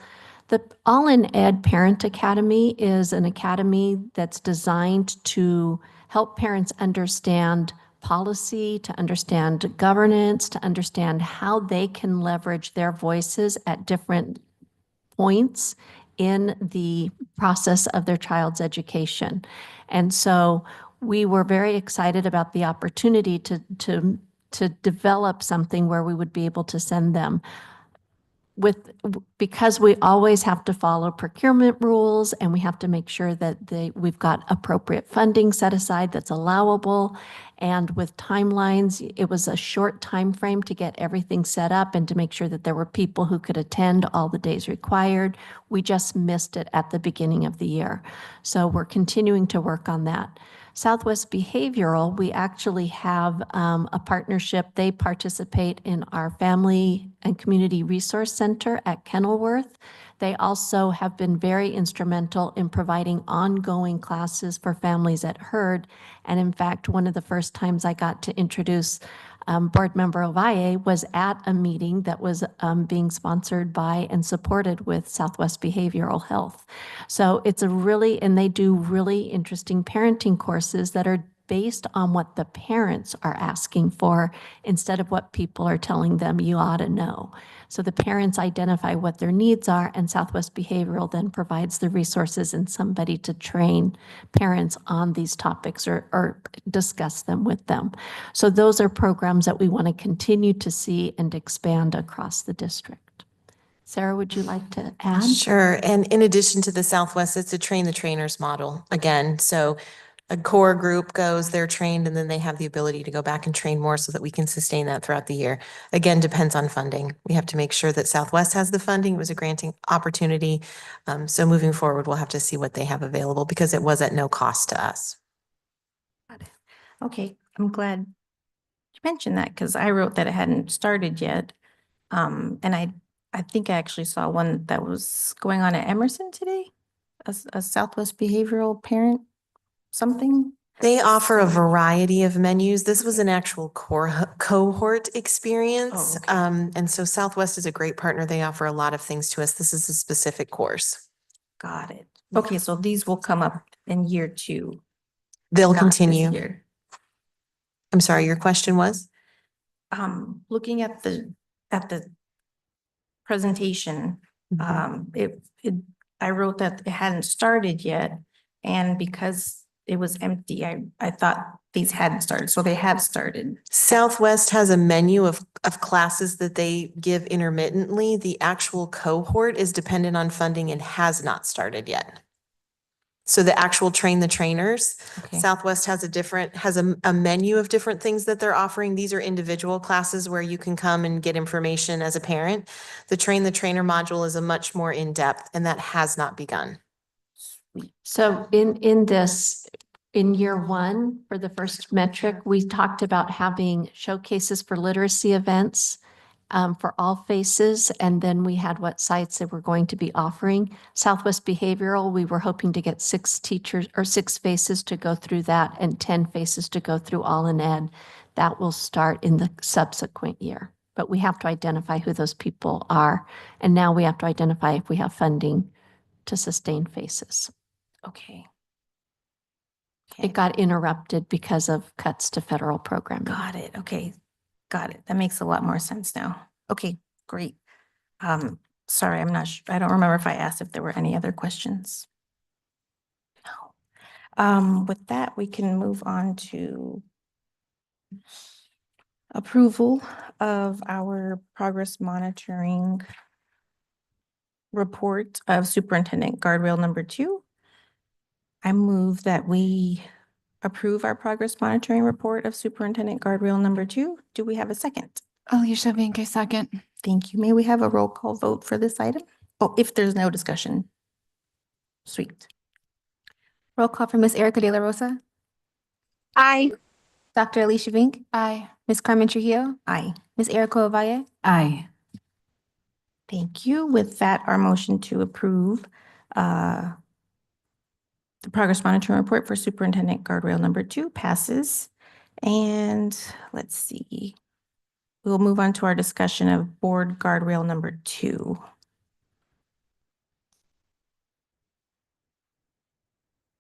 The All in Ed Parent Academy is an academy that's designed to help parents understand policy, to understand governance, to understand how they can leverage their voices at different points in the process of their child's education. And so we were very excited about the opportunity to develop something where we would be able to send them because we always have to follow procurement rules and we have to make sure that we've got appropriate funding set aside that's allowable. And with timelines, it was a short time frame to get everything set up and to make sure that there were people who could attend all the days required. We just missed it at the beginning of the year. So we're continuing to work on that. Southwest Behavioral, we actually have a partnership. They participate in our Family and Community Resource Center at Kenilworth. They also have been very instrumental in providing ongoing classes for families at Hurd. And in fact, one of the first times I got to introduce Board Member Ovalle was at a meeting that was being sponsored by and supported with Southwest Behavioral Health. So it's and they do really interesting parenting courses that are based on what the parents are asking for instead of what people are telling them you ought to know. So the parents identify what their needs are, and Southwest Behavioral then provides the resources and somebody to train parents on these topics or discuss them with them. So those are programs that we want to continue to see and expand across the district. Sarah, would you like to add? Sure. And in addition to the Southwest, it's a train the trainers model again. So a core group goes, they're trained, and then they have the ability to go back and train more so that we can sustain that throughout the year. Again, depends on funding. We have to make sure that Southwest has the funding. It was a granting opportunity. So moving forward, we'll have to see what they have available because it was at no cost to us. Okay, I'm glad you mentioned that because I wrote that it hadn't started yet. And I think I actually saw one that was going on at Emerson today, a Southwest behavioral parent something. They offer a variety of menus. This was an actual cohort experience. Oh, okay. And so Southwest is a great partner. They offer a lot of things to us. This is a specific course. Got it. Okay, so these will come up in year 2. They'll not this continue. year. I'm sorry, your question was? Looking at the presentation, I wrote that it hadn't started yet. And because it was empty, I thought these hadn't started, so they have started. Southwest has a menu of classes that they give intermittently. The actual cohort is dependent on funding and has not started yet. So the actual train the trainers, Okay. Southwest has a menu of different things that they're offering. These are individual classes where you can come and get information as a parent. The train the trainer module is a much more in-depth, and that has not begun. So in this, in year 1, for the first metric, we talked about having showcases for literacy events for all faces. And then we had what sites that we're going to be offering. Southwest Behavioral, we were hoping to get 6 teachers or 6 faces to go through that and 10 faces to go through all in ed. That will start in the subsequent year. But we have to identify who those people are. And now we have to identify if we have funding to sustain faces. Okay. It got interrupted because of cuts to federal programming. Got it. Okay. Got it. That makes a lot more sense now. Okay, great. Sorry, I'm not sure. I don't remember if I asked if there were any other questions. No. With that, we can move on to approval of our progress monitoring report of Superintendent Guardrail number 2. I move that we approve our progress monitoring report of Superintendent Guardrail number 2. Do we have a second? Alicia Vinke, second. Thank you. May we have a roll call vote for this item? Oh, if there's no discussion. Sweet. Roll call for Ms. Erica De La Rosa, Aye. Dr. Alicia Vink, Aye. Ms. Carmen Trujillo, Aye. Ms. Erica Ovalle. Aye. Thank you. With that, our motion to approve the progress monitoring report for Superintendent Guardrail number 2 passes. And let's see. We'll move on to our discussion of board guardrail number 2.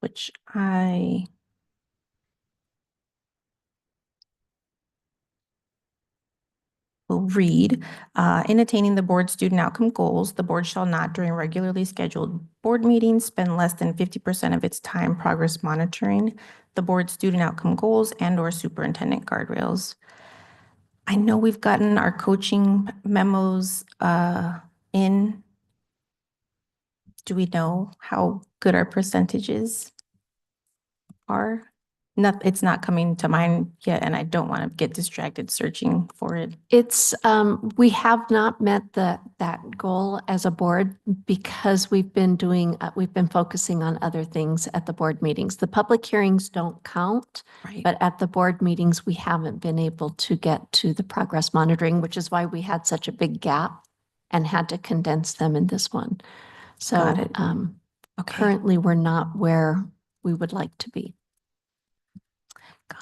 Which I will read. In attaining the board student outcome goals, the board shall not during regularly scheduled board meetings spend less than 50% of its time progress monitoring the board student outcome goals and/or superintendent guardrails. I know we've gotten our coaching memos in. Do we know how good our percentages are? It's not coming to mind yet, and I don't want to get distracted searching for it. It's, we have not met that goal as a board because we've been focusing on other things at the board meetings. The public hearings don't count, Right. but at the board meetings, we haven't been able to get to the progress monitoring, which is why we had such a big gap and had to condense them in this one. So, Got it. Okay. currently, we're not where we would like to be.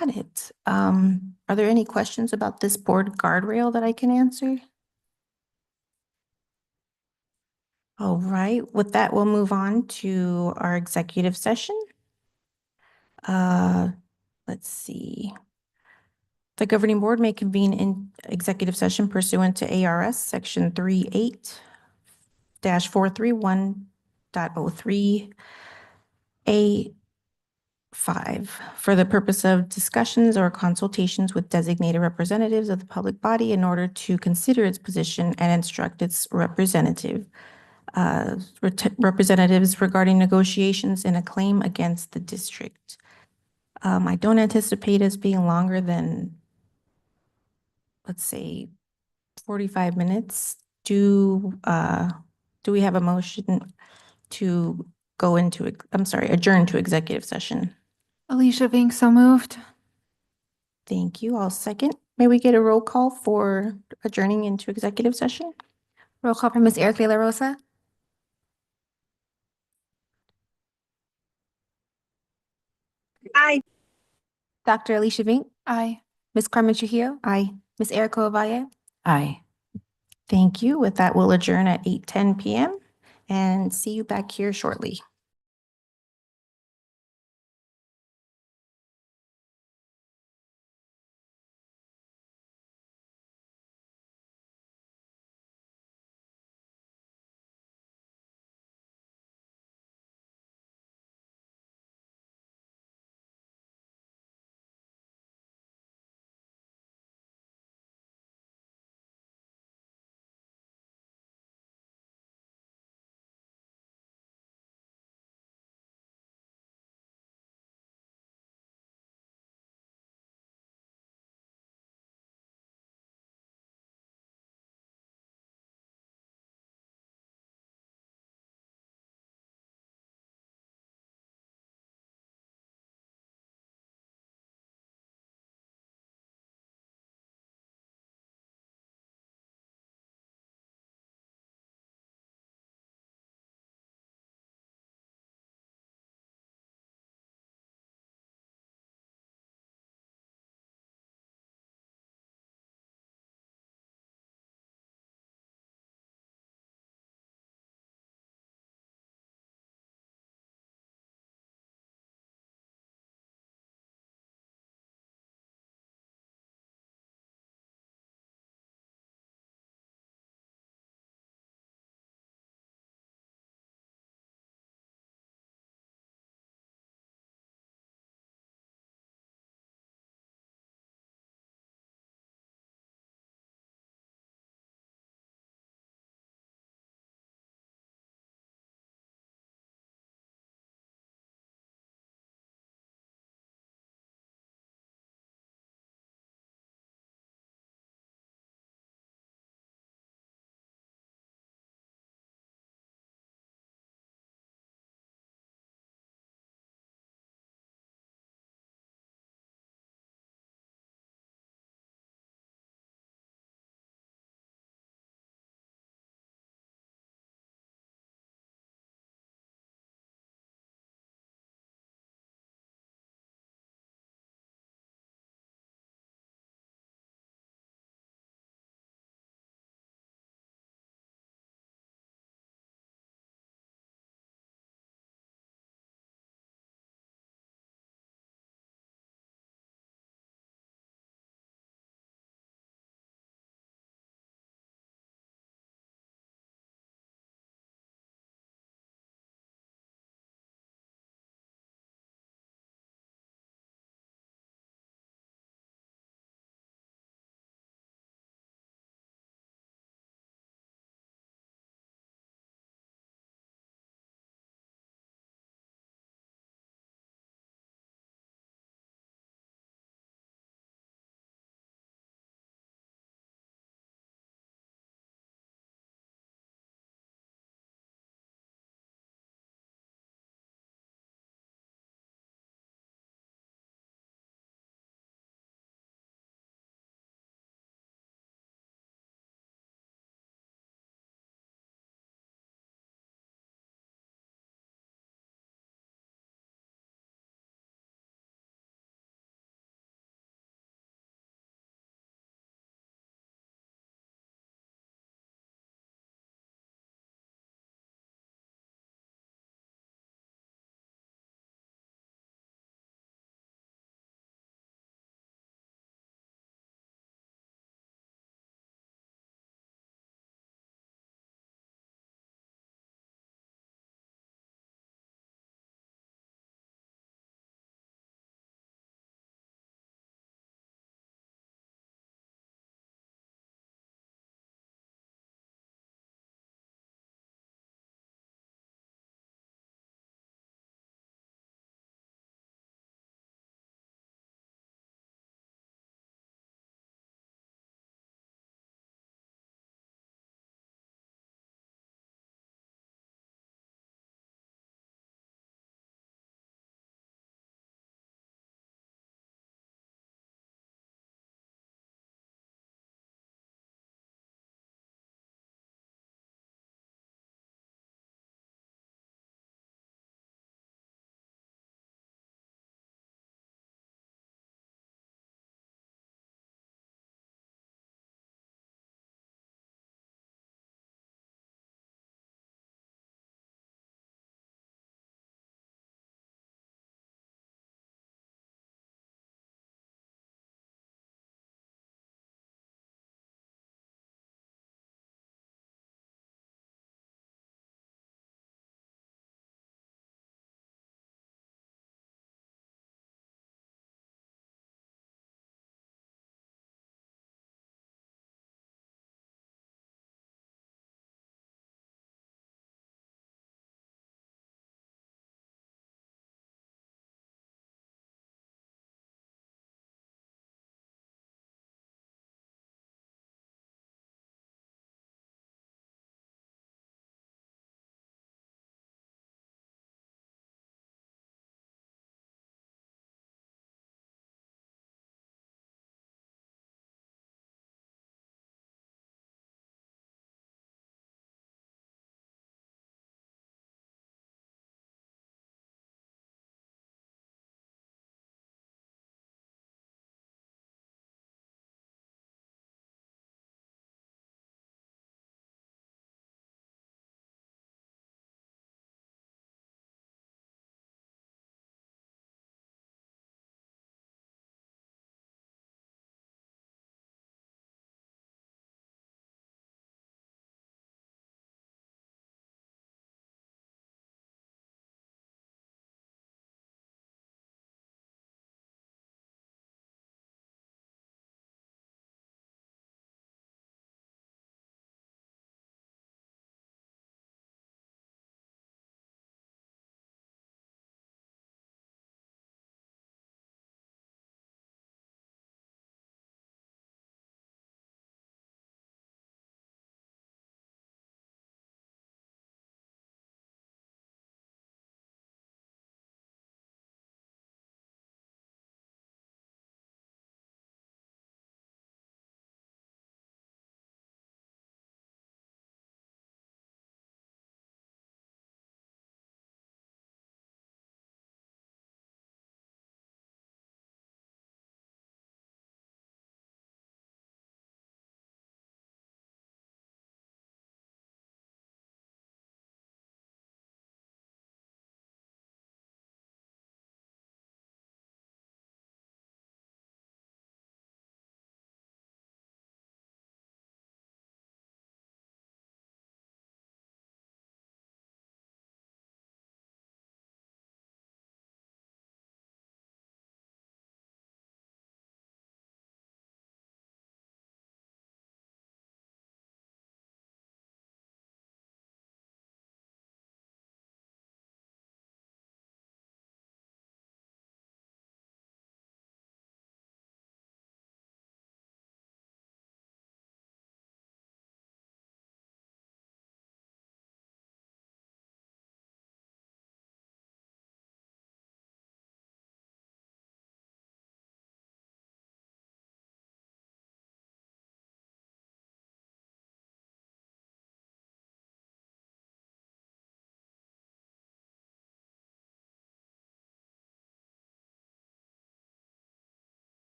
Got it. Are there any questions about this board guardrail that I can answer? All right, with that, we'll move on to our executive session. Let's see. The governing board may convene in executive session pursuant to ARS section 38-431.03 A5 for the purpose of discussions or consultations with designated representatives of the public body in order to consider its position and instruct its representatives regarding negotiations in a claim against the district. I don't anticipate us being longer than, let's say, 45 minutes. Do we have a motion to go into, I'm sorry, adjourn to executive session? Alicia Vink, so moved. Thank you. I'll second. May we get a roll call for adjourning into executive session? Roll call for Ms. Erica De La Rosa, Aye. Dr. Alicia Vink, Aye. Ms. Carmen Trujillo, Aye. Ms. Erica Ovalle. Aye. Thank you. With that, we'll adjourn at 8:10 PM and see you back here shortly.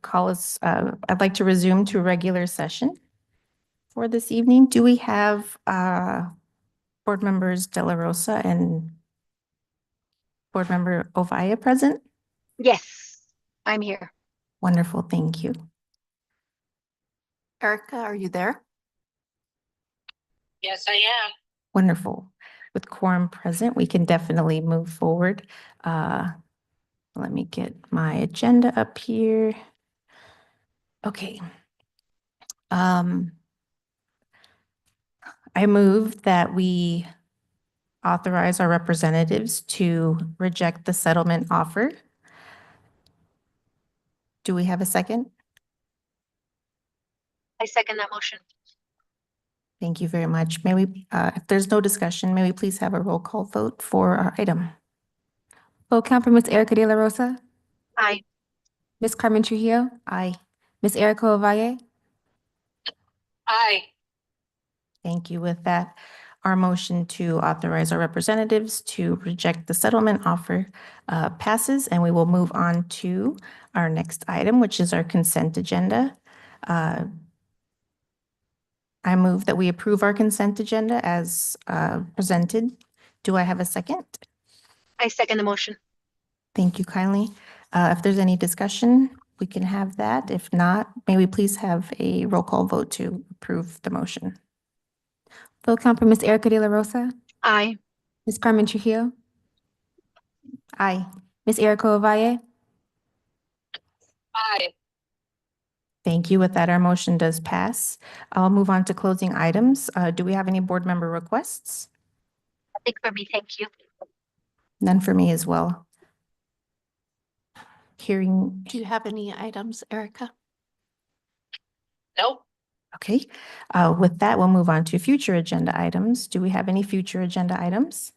I'd like to resume to regular session for this evening. Do we have Board Members De La Rosa and Board Member Ovaya present? Yes, I'm here. Wonderful, thank you. Erica, are you there? Yes, I am. Wonderful. With quorum present, we can definitely move forward. Let me get my agenda up here. Okay. I move that we authorize our representatives to reject the settlement offer. Do we have a second? I second that motion. Thank you very much. May we, if there's no discussion, may we please have a roll call vote for our item? Full count for Ms. Erica De La Rosa, Aye. Ms. Carmen Trujillo, Aye. Ms. Erica Ovalle, Aye. Thank you. With that, our motion to authorize our representatives to reject the settlement offer passes, and we will move on to our next item, which is our consent agenda. I move that we approve our consent agenda as presented. Do I have a second? I second the motion. Thank you kindly. If there's any discussion, we can have that. If not, may we please have a roll call vote to approve the motion? full count for Ms. Erica De La Rosa, Aye. Ms. Carmen Trujillo, Aye. Ms. Erica Ovalle, Aye. Thank you. With that, our motion does pass. I'll move on to closing items. Do we have any board member requests? Nothing for me, thank you. None for me as well. Hearing, Do you have any items, Erica? Nope. okay. With that, we'll move on to future agenda items. Do we have any future agenda items?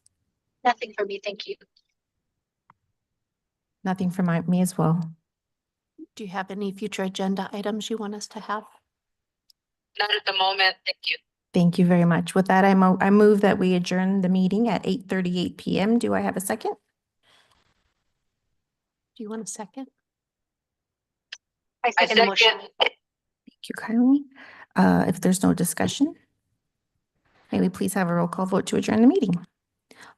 Nothing for me, thank you. Nothing for me as well. Do you have any future agenda items you want us to have? Not at the moment, thank you. Thank you very much. With that, I move that we adjourn the meeting at 8:38 PM. Do I have a second? Do you want a second? I second the motion. Thank you kindly. If there's no discussion, may we please have a roll call vote to adjourn the meeting?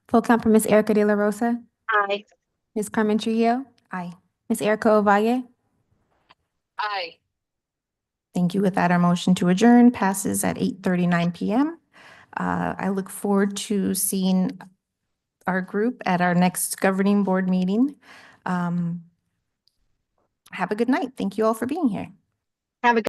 full count for Ms. Erica De La Rosa, Aye. Ms. Carmen Trujillo, Aye. Ms. Erica Ovalle, Aye. Thank you. With that, our motion to adjourn passes at 8:39 PM. I look forward to seeing our group at our next governing board meeting. Have a good night. Thank you all for being here. Have a good